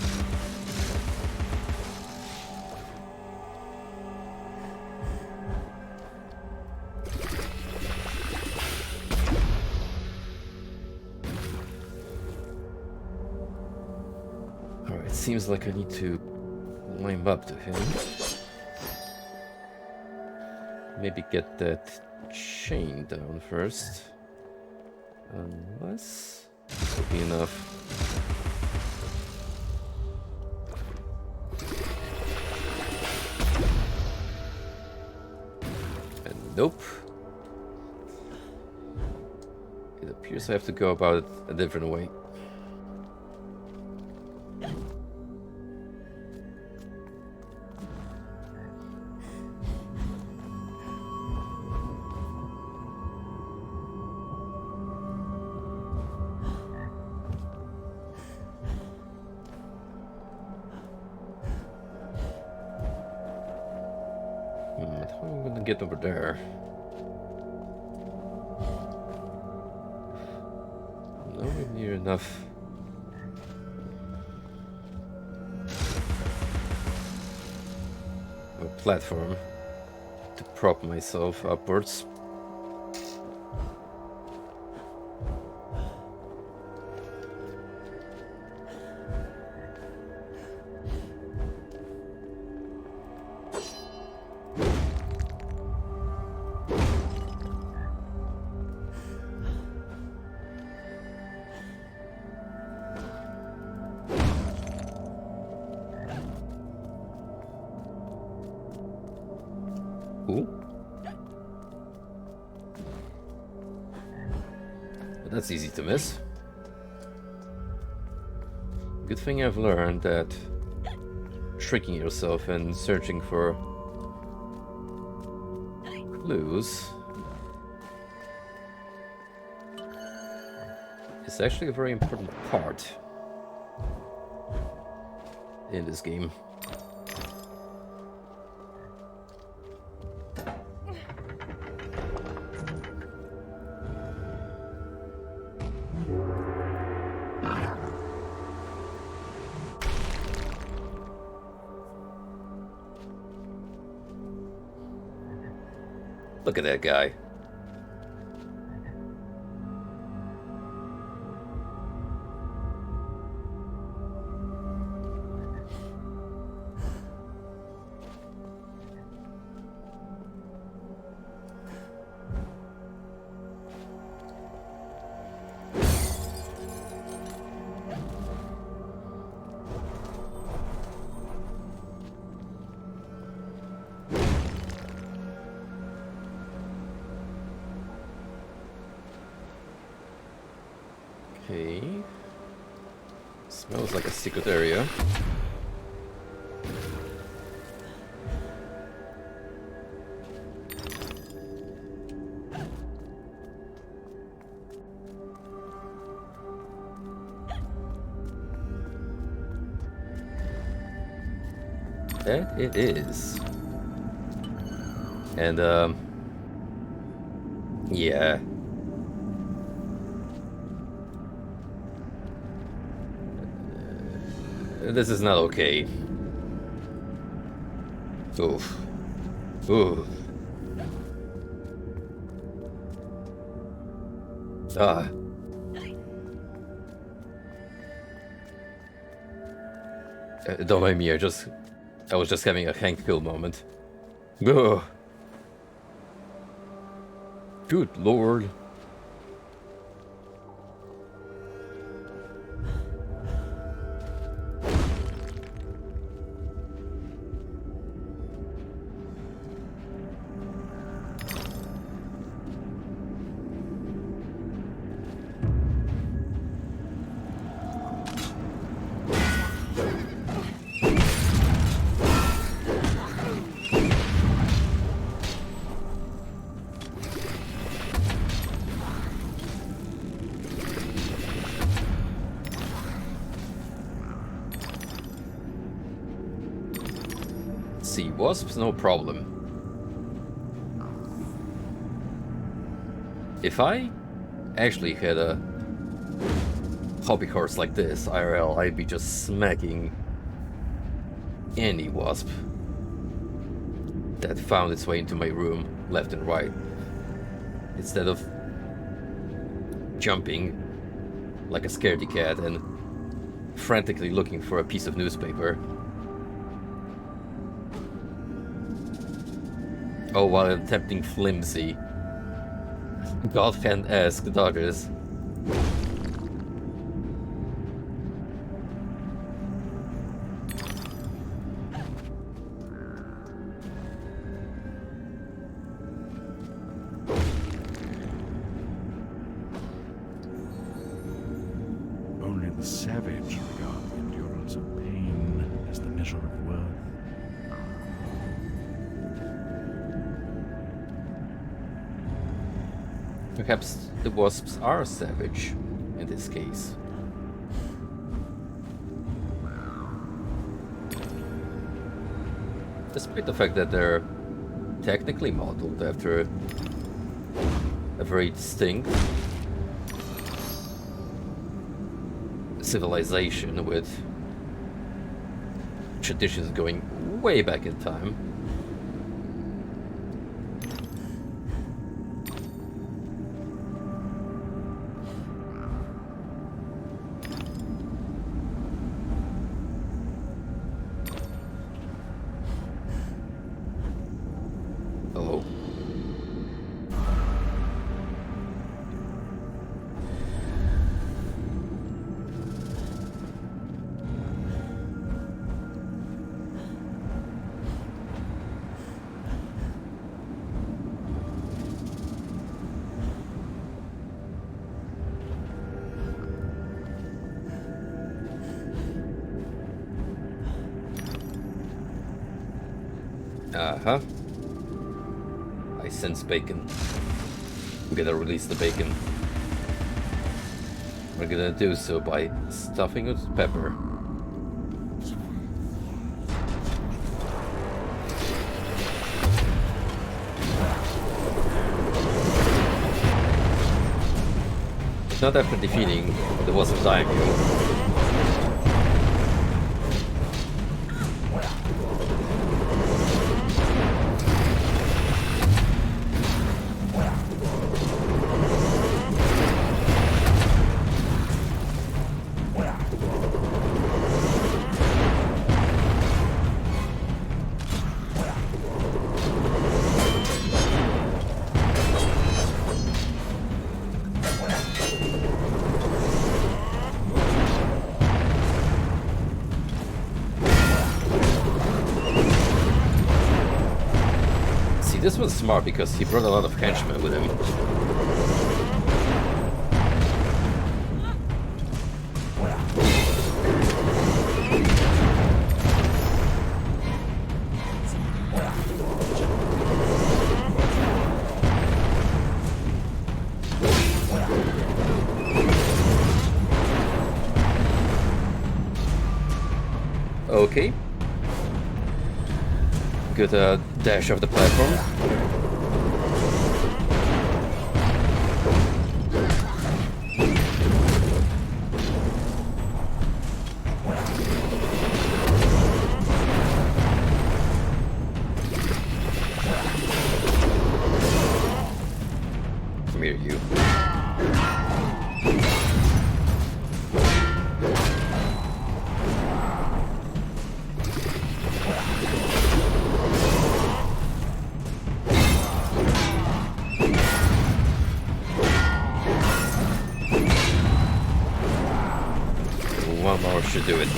Alright, seems like I need to climb up to him. Maybe get that chain down first. Unless this will be enough. And nope. It appears I have to go about it a different way. How am I gonna get over there? Nowhere near enough. A platform to prop myself upwards. But that's easy to miss. Good thing I've learned that tricking yourself and searching for clues is actually a very important part in this game. Look at that guy. Okay. Smells like a secret area. That it is. And yeah. This is not okay. Oof. Oof. Ah. Don't mind me, I was just having a Hank Pym moment. Ugh. Good lord. Sea wasps, no problem. If I actually had a hobby horse like this, IRL, I'd be just smacking any wasp that found its way into my room, left and right. Instead of jumping like a scaredy cat and frantically looking for a piece of newspaper. Oh, while attempting flimsy, God-hand-esque dodges. Only the savage regard the endurance of pain as the measure of worth. Perhaps the wasps are savage in this case. Despite the fact that they're technically modeled after a very distinct civilization with traditions going way back in time. Hello. Uh-huh. I sense bacon. I'm gonna release the bacon. We're gonna do so by stuffing it with pepper. Not after defeating the Wasp Daimyo. This was smart because he brought a lot of henchmen with him. Okay. Good dash off the platform. Come here, you. should do it.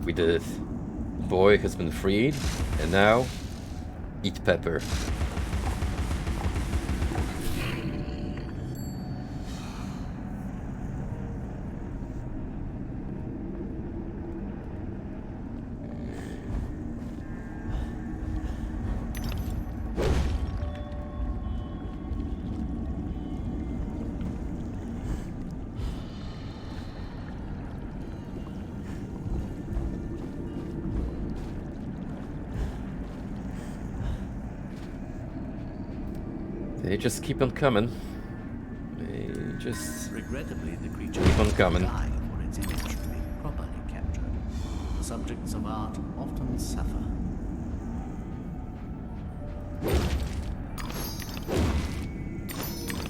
We did it. Boy has been freed, and now eat pepper. They just keep on coming. They just Regrettably, the creature keep on coming. die for its image to be properly captured. The subjects of art often suffer.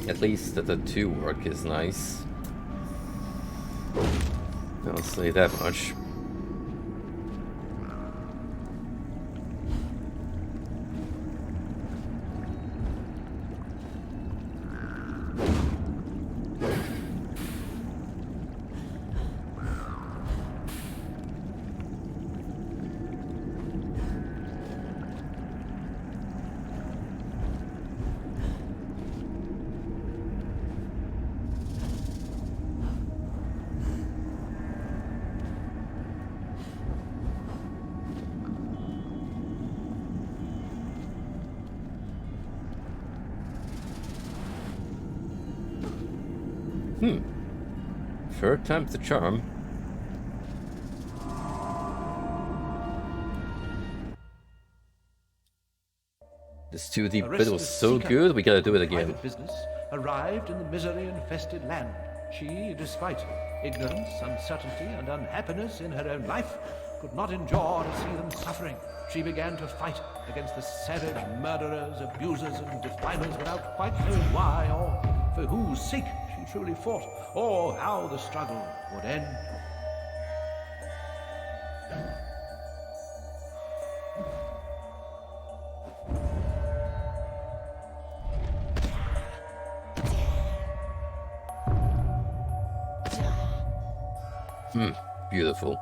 At least the tattoo work is nice. I'll say that much. Third time's the charm. This 2D bit was so good, we gotta do it again. Private business arrived in the misery-infested land. She, despite ignorance, uncertainty, and unhappiness in her own life, could not endure to see them suffering. She began to fight against the savage murderers, abusers, and defilers without quite knowing why or for whose sake she truly fought, or how the struggle would end. Beautiful.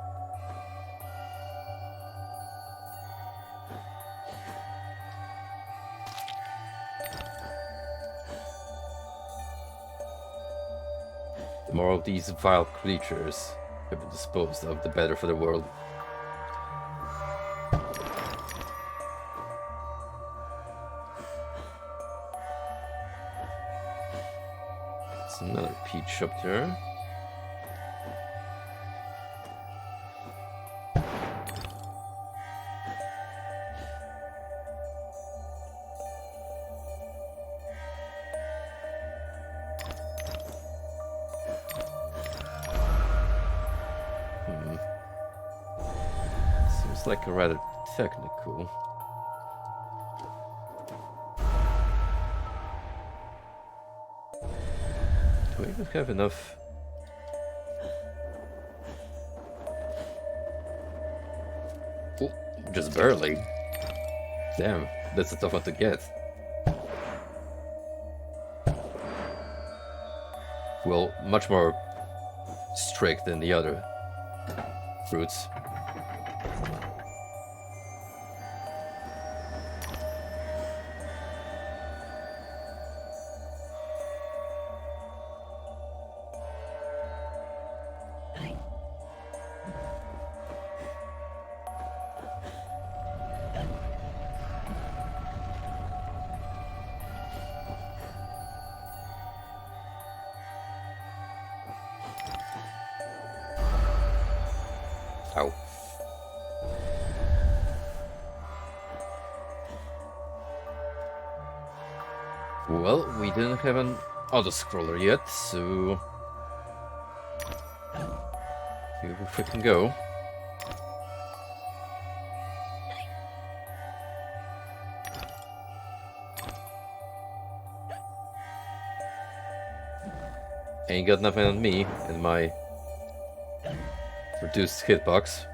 The more of these vile creatures have been disposed of, the better for the world. It's another peach up there. Seems like a rather technical. Do we even have enough? Oh, just barely. Damn, that's a tough one to get. Well, much more strict than the other fruits. Ow. Well, we didn't have an auto-scroller yet, so here we freaking go. Ain't got nothing on me in my reduced hitbox.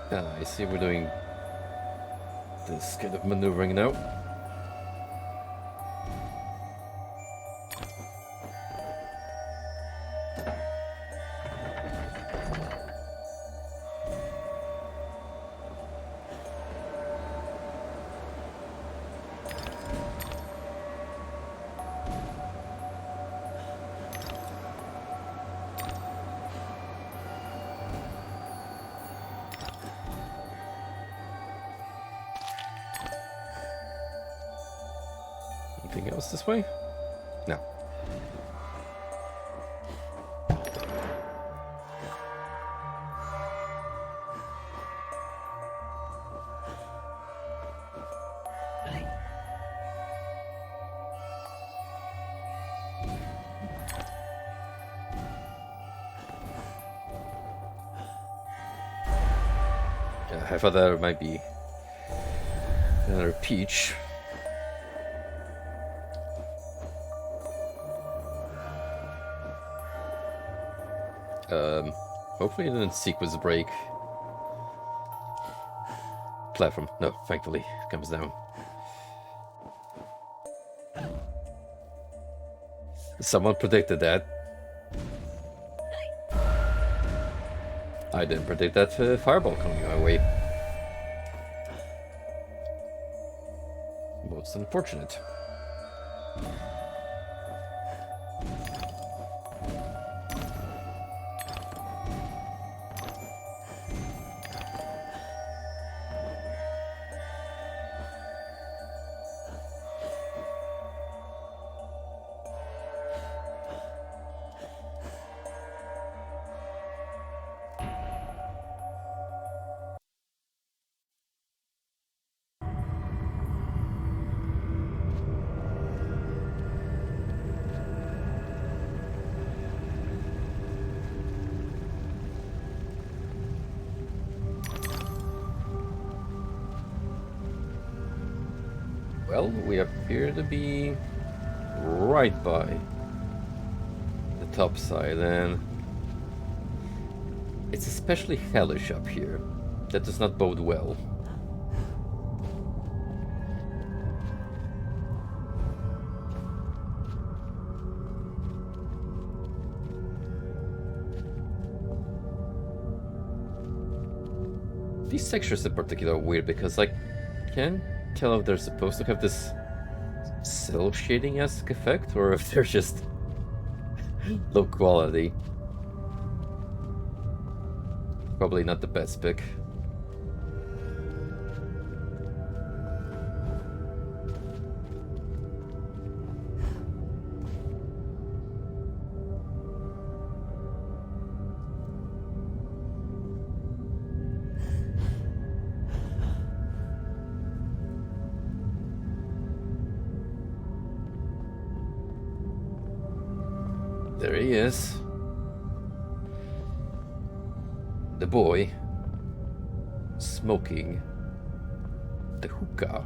I see we're doing this kind of maneuvering now. Anything else this way? No. Yeah, I thought there might be another peach. Hopefully it didn't sequence break. Platform. No, thankfully, it comes down. Someone predicted that. I didn't predict that fireball coming my way. Most unfortunate. Well, we appear to be right by the top side, and it's especially hellish up here. That does not bode well. These textures in particular are weird because I can't tell if they're supposed to have this cell shading-esque effect or if they're just low quality. Probably not the best pick. There he is. The boy smoking the hookah.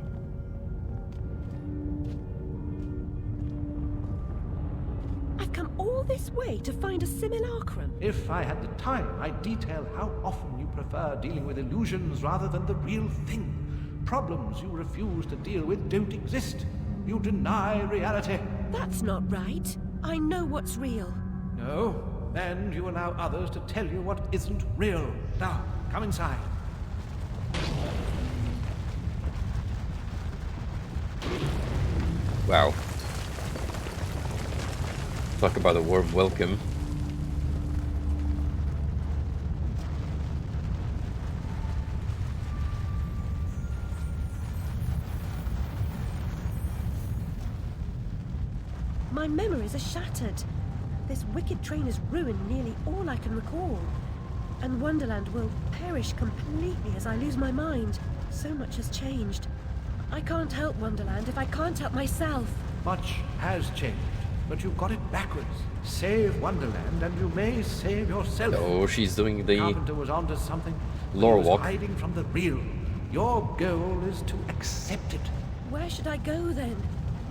I've come all this way to find a simulacrum. If I had the time, I'd detail how often you prefer dealing with illusions rather than the real thing. Problems you refuse to deal with don't exist. You deny reality. That's not right. I know what's real. No? Then you allow others to tell you what isn't real. Now, come inside. Wow. Talk about a warm welcome. My memories are shattered. This wicked train has ruined nearly all I can recall. And Wonderland will perish completely as I lose my mind. So much has changed. I can't help Wonderland if I can't help myself. Much has changed, but you've got it backwards. Save Wonderland, and you may save yourself. Oh, she's doing the Carpenter was onto something. lore He was walk. hiding from the real. Your goal is to accept it. Where should I go then?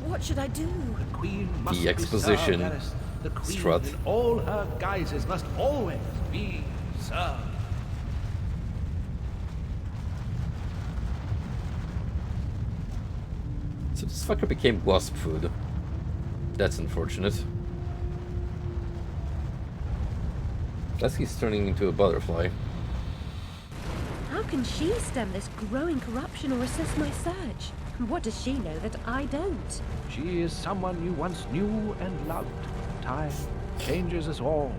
What should I do? The Queen must The be exposition served, Alice. The Queen strut. in all her guises must always be served. So this fucker became wasp food. That's unfortunate. Unless he's turning into a butterfly. How can she stem this growing corruption or assist my search? What does she know that I don't? She is someone you once knew and loved. Time changes us all.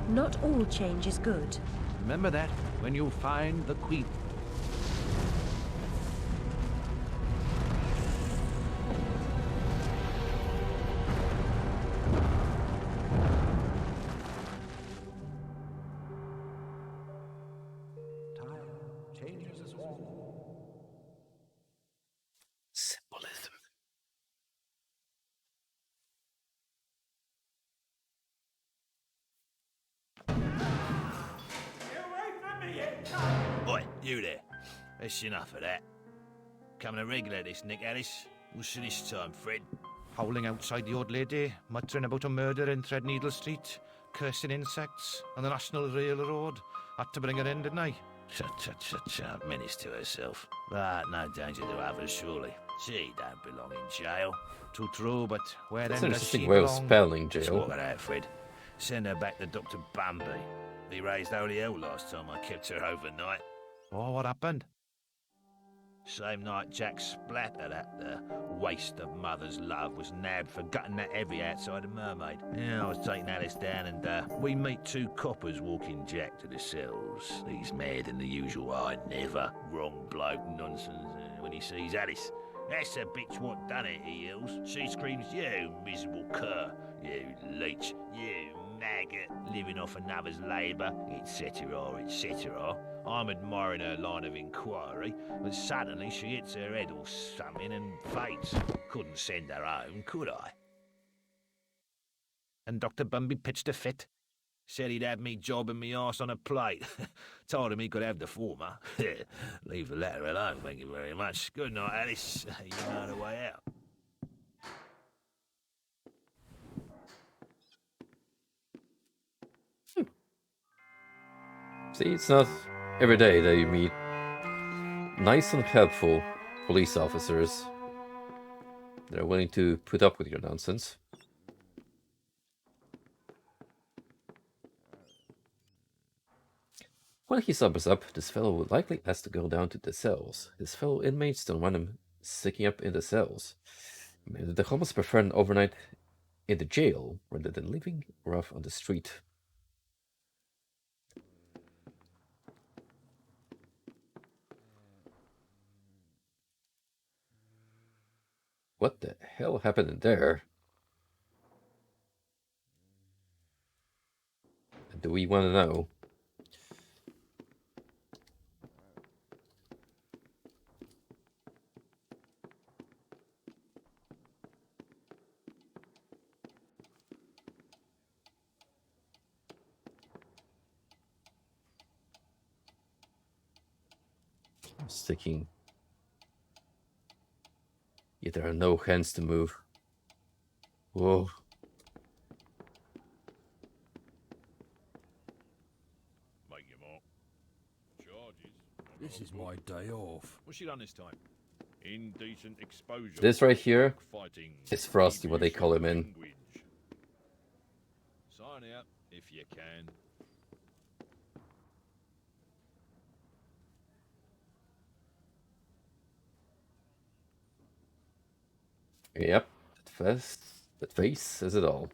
Not all change is good. Remember that when you find the Queen. Time changes us all. Symbolism. Oi, you there. That's enough of that. Coming a regular this, Nick Alice. What's this time, Fred? Howling outside the old lady, muttering about a murder in Threadneedle Street, cursing insects on the National Railroad. Had to bring her in, didn't I? Shut, menace to herself. But no danger to others, surely. She don't belong in jail. Too true, but where That's then an does interesting she way of belong? spelling Just jail. walk her out, Fred. Send her back to Dr. Bumby. He raised holy hell last time I kept her overnight. Oh, what happened? Same night Jack Splatter, that waste of mother's love, was nabbed for gutting that heavy outside the Mermaid. Yeah, I was taking Alice down and we meet two coppers walking Jack to the cells. He's mad than the usual I never. Wrong bloke nonsense when he sees Alice. That's the bitch what done it, he yells. She screams, you miserable cur, you leech, you maggot, living off another's labour, etc., etc. I'm admiring her line of inquiry, but suddenly she hits her head or something and faints. Couldn't send her home, could I? And Dr. Bumby pitched a fit. Said he'd have me jobbing me arse on a plate. Told him he could have the former. Leave the latter alone, thank you very much. Good night, Alice. You know the way out. See, it's not every day that you meet nice and helpful police officers that are willing to put up with your nonsense. When he sobers up, this fellow would likely ask to go down to the cells. His fellow inmates don't want him sticking up in the cells. Maybe the homeless prefer an overnight in the jail rather than living rough on the street. What the hell happened in there? Do we want to know? Sticking. Yet there are no hands to move. Whoa. Make your mark. Charges. This is my day off. What's she done this time? Indecent exposure. This right here Fighting. is Frosty, what they call him in. Language. Sign out if you can. Yep, that face says it all.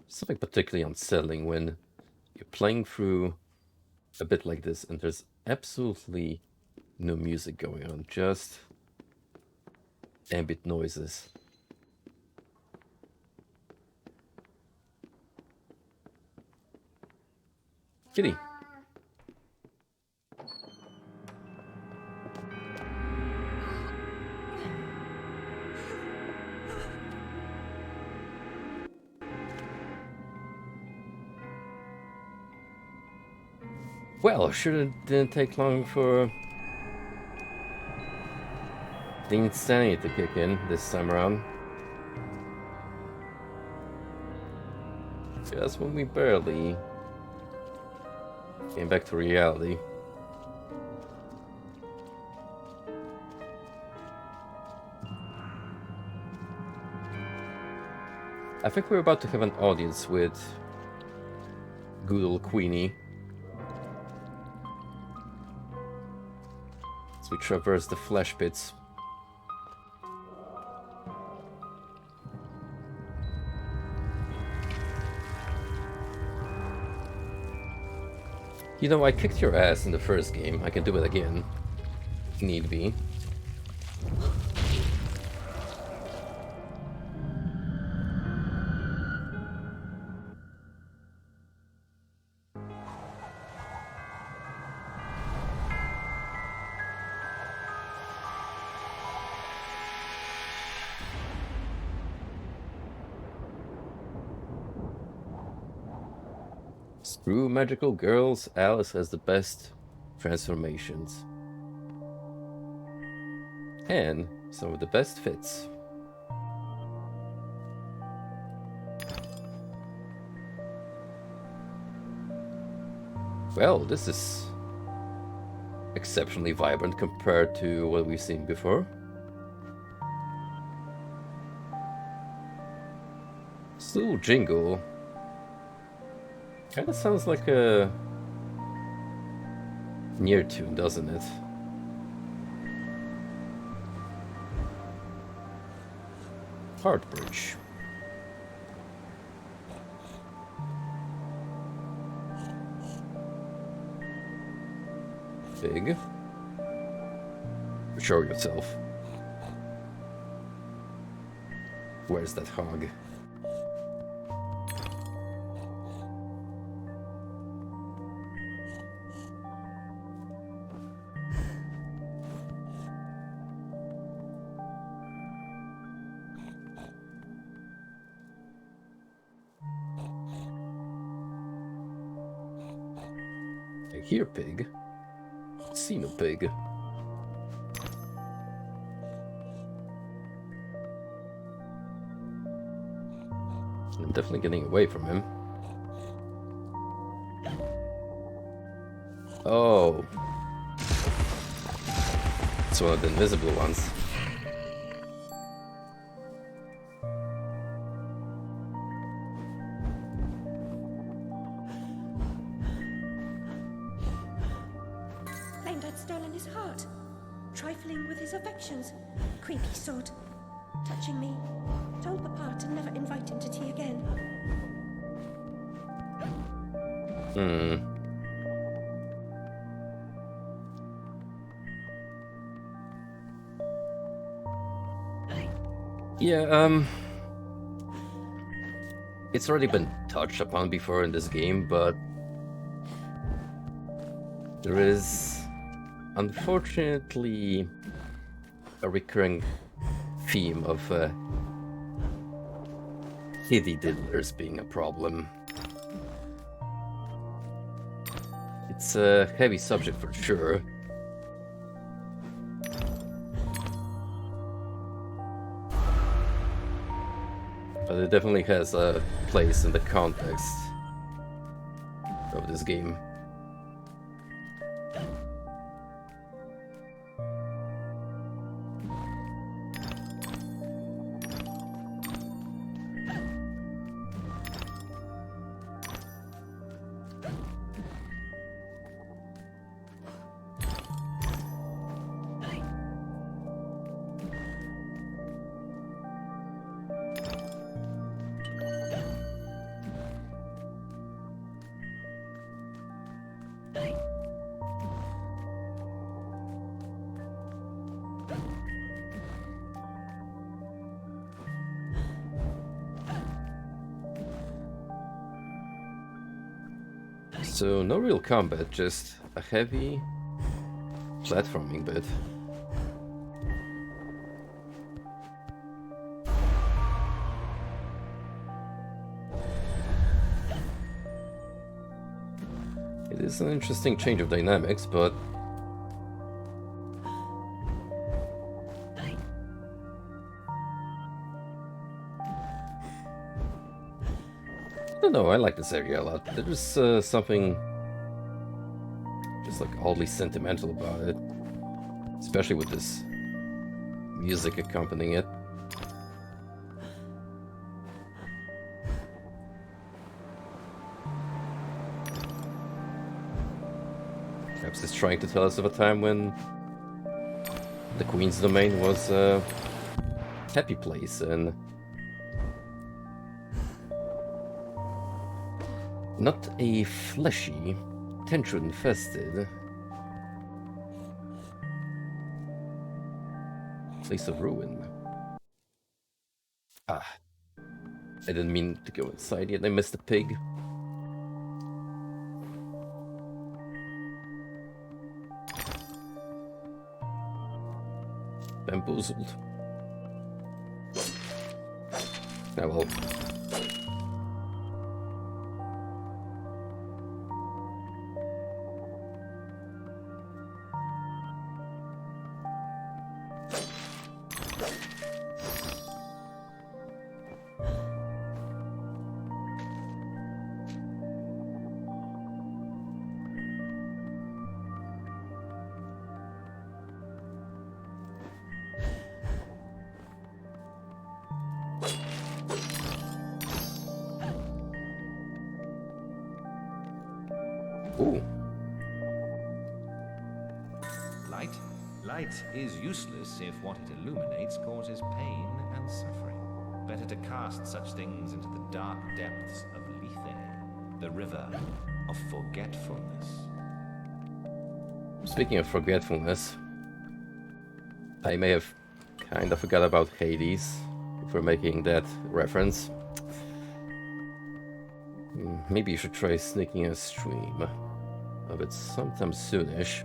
Something particularly unsettling when you're playing through a bit like this, and there's absolutely no music going on, just ambient noises. Kitty. Well, didn't take long for the insanity to kick in this time around. Just when we barely came back to reality. I think we're about to have an audience with good old Queenie. As we traverse the flesh pits. You know, I kicked your ass in the first game. I can do it again. Need be. Screw magical girls, Alice has the best transformations. And some of the best fits. Well, this is exceptionally vibrant compared to what we've seen before. Still jingle. Kinda sounds like a Nier tune, doesn't it? Heartbridge. Big. Show yourself. Where's that hog? Here, pig. See no pig. I'm definitely getting away from him. Oh. It's one of the invisible ones. Trifling with his affections. Creepy sod. Touching me. Told Papa to never invite him to tea again. Yeah, it's already been touched upon before in this game, but there is unfortunately a recurring theme of kitty diddlers being a problem. It's a heavy subject for sure. But it definitely has a place in the context of this game. So no real combat, just a heavy platforming bit. It is an interesting change of dynamics, but I don't know, I like this area a lot. There's something just like oddly sentimental about it, especially with this music accompanying it. Perhaps it's trying to tell us of a time when the Queen's Domain was a happy place and not a fleshy, tension-infested place of ruin. Ah, I didn't mean to go inside yet. I missed the pig. Bamboozled. Now well. Ooh. Light is useless if what it illuminates causes pain and suffering. Better to cast such things into the dark depths of Lethe, the river of forgetfulness. Speaking of forgetfulness, I may have kind of forgot about Hades for making that reference. Maybe you should try sneaking a stream of it sometime soonish.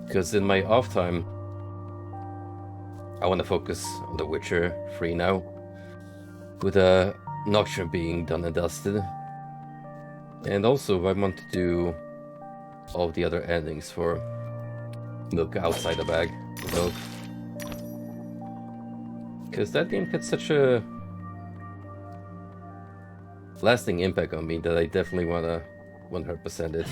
Because in my off time, I want to focus on The Witcher 3 now, with Nocturne being done and dusted. And also I want to do all the other endings for Milk Outside the Bag, Milk. Because that game had such a lasting impact on me that I definitely wanna 100% it.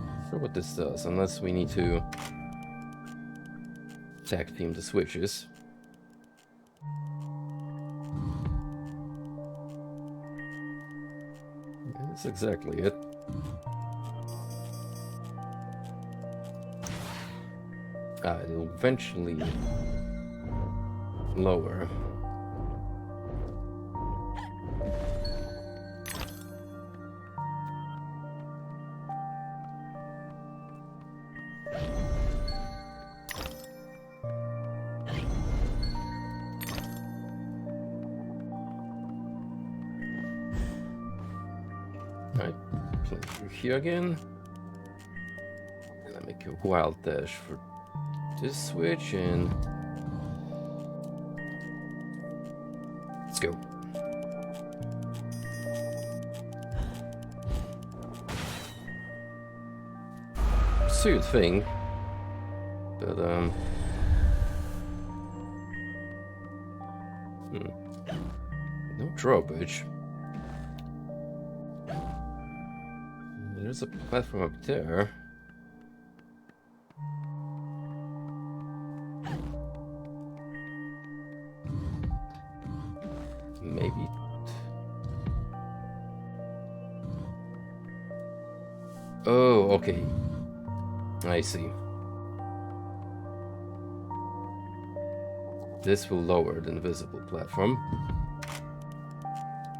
Not sure what this does, unless we need to tag team the switches. That's exactly it. It'll eventually lower. Right, play through here again. And I make a wild dash for this switch and let's go. So you'd think, but no drawbridge. There's a platform up there. Maybe. Oh, okay. I see. This will lower the invisible platform.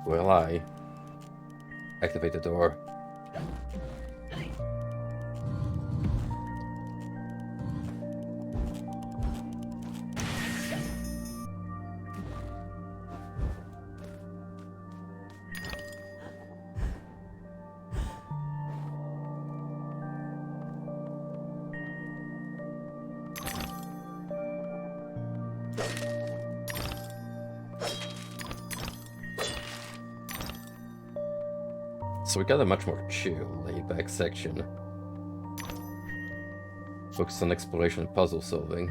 Will I activate the door? So we got a much more chill, laid-back section. Focused on exploration and puzzle solving.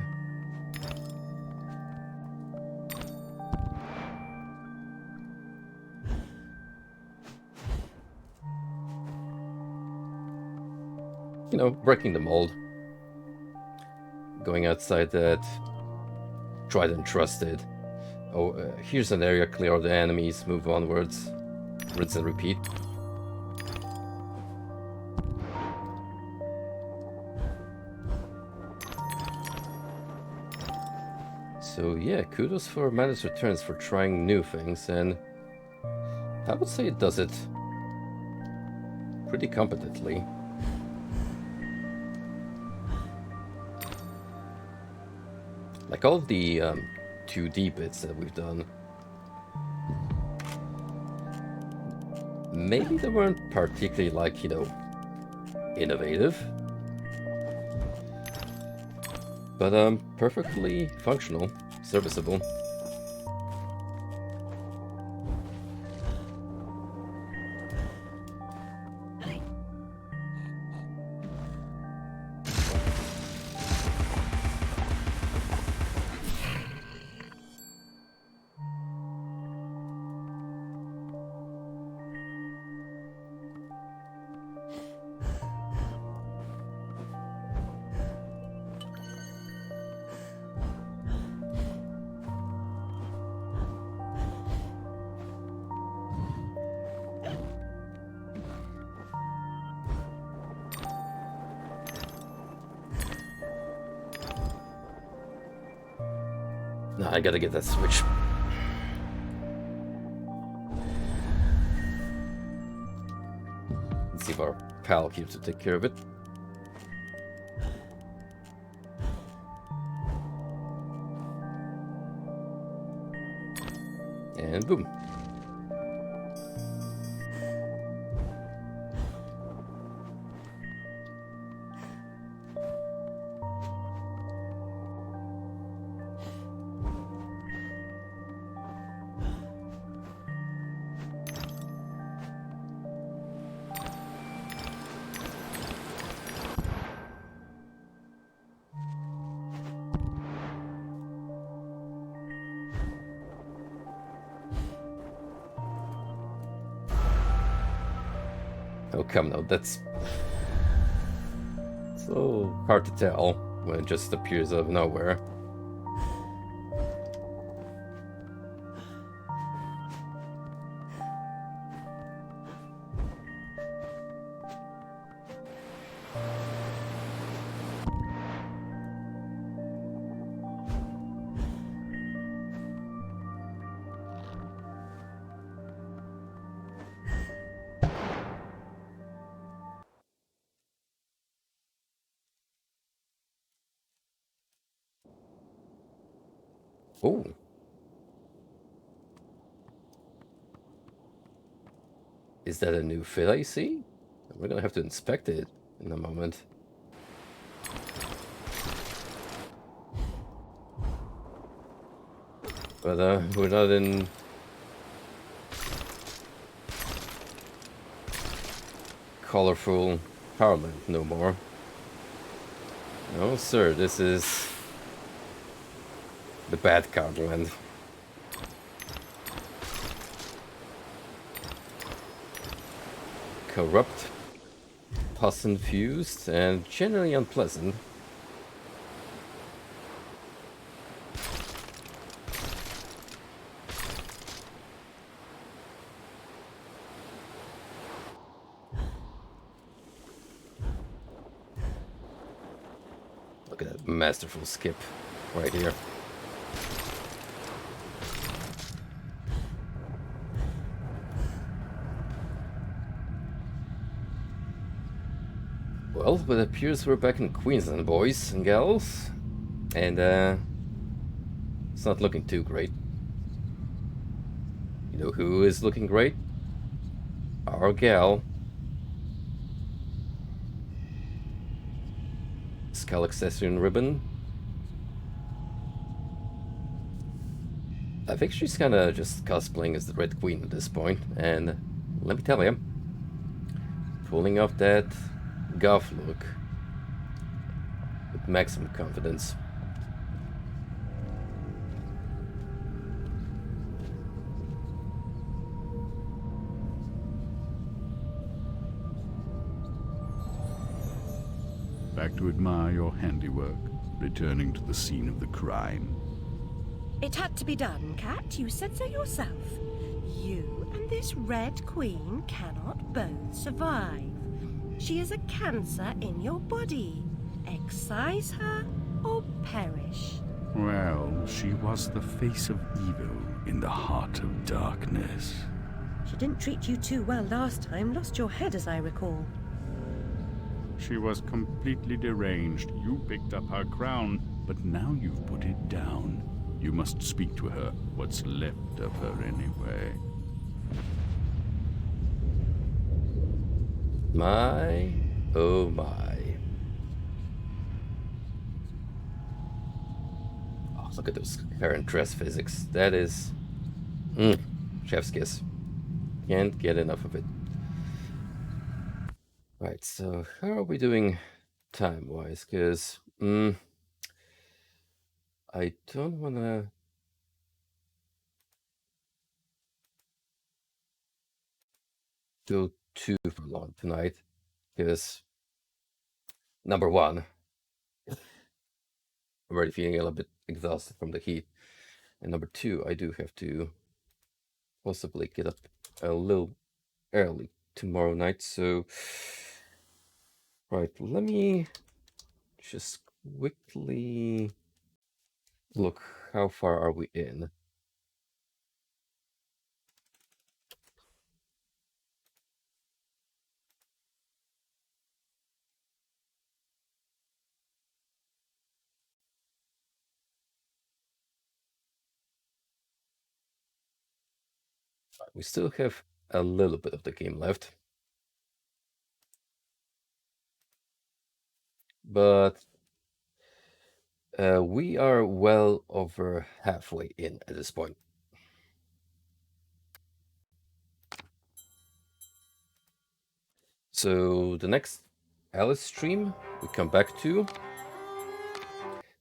You know, breaking the mold. Going outside that tried and trusted. Oh, here's an area, clear all the enemies, move onwards. Rinse and repeat. So yeah, kudos for Madness Returns for trying new things, and I would say it does it pretty competently. Like all of the 2D bits that we've done, maybe they weren't particularly, like, you know, innovative, but perfectly functional, serviceable. Nah, I gotta get that switch. Let's see if our pal here to take care of it. And boom. Oh, come now, that's so hard to tell when it just appears out of nowhere. Oh. Is that a new fit I see? We're gonna have to inspect it in a moment. But we're not in colorful Harland no more. No, sir, this is the bad cardland. Corrupt, pus-infused, and generally unpleasant. Look at that masterful skip right here. Well, it appears we're back in Queensland, boys and gals. And, it's not looking too great. You know who is looking great? Our gal. Skull Accessory Ribbon. I think she's kinda just cosplaying as the Red Queen at this point, and let me tell you, pulling off that goth look with maximum confidence. Back to admire your handiwork, returning to the scene of the crime. It had to be done, Cat. You said so yourself. You and this Red Queen cannot both survive. She is a cancer in your body. Excise her or perish. Well, she was the face of evil in the heart of darkness. She didn't treat you too well last time. Lost your head, as I recall. She was completely deranged. You picked up her crown, but now you've put it down. You must speak to her. What's left of her, anyway? My, oh my. Oh, look at those current dress physics. That is... chef's kiss. Can't get enough of it. Right, so how are we doing time-wise? Because, I don't want to go too for long tonight, because number one, I'm already feeling a little bit exhausted from the heat, and number two, I do have to possibly get up a little early tomorrow night, so right, let me just quickly look, how far are we in? We still have a little bit of the game left. But we are well over halfway in at this point. So the next Alice stream we come back to,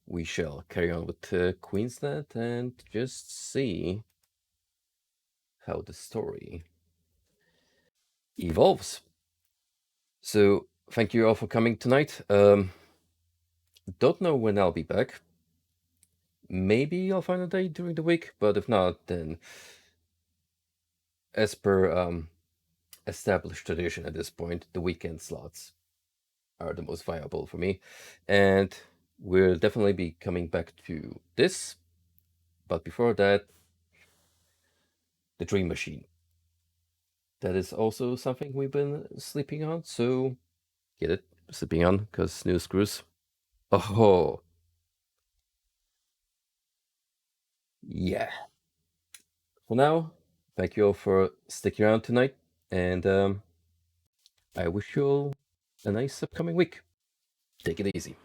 we shall carry on with Queensland and just see how the story evolves. So thank you all for coming tonight. Don't know when I'll be back. Maybe I'll find a day during the week, but if not, then as per established tradition at this point, the weekend slots are the most viable for me. And we'll definitely be coming back to this. But before that, the Dream Machine. That is also something we've been sleeping on, so get it? Sleeping on, because snooze screws. Oh, yeah. For now, thank you all for sticking around tonight, and I wish you all a nice upcoming week. Take it easy.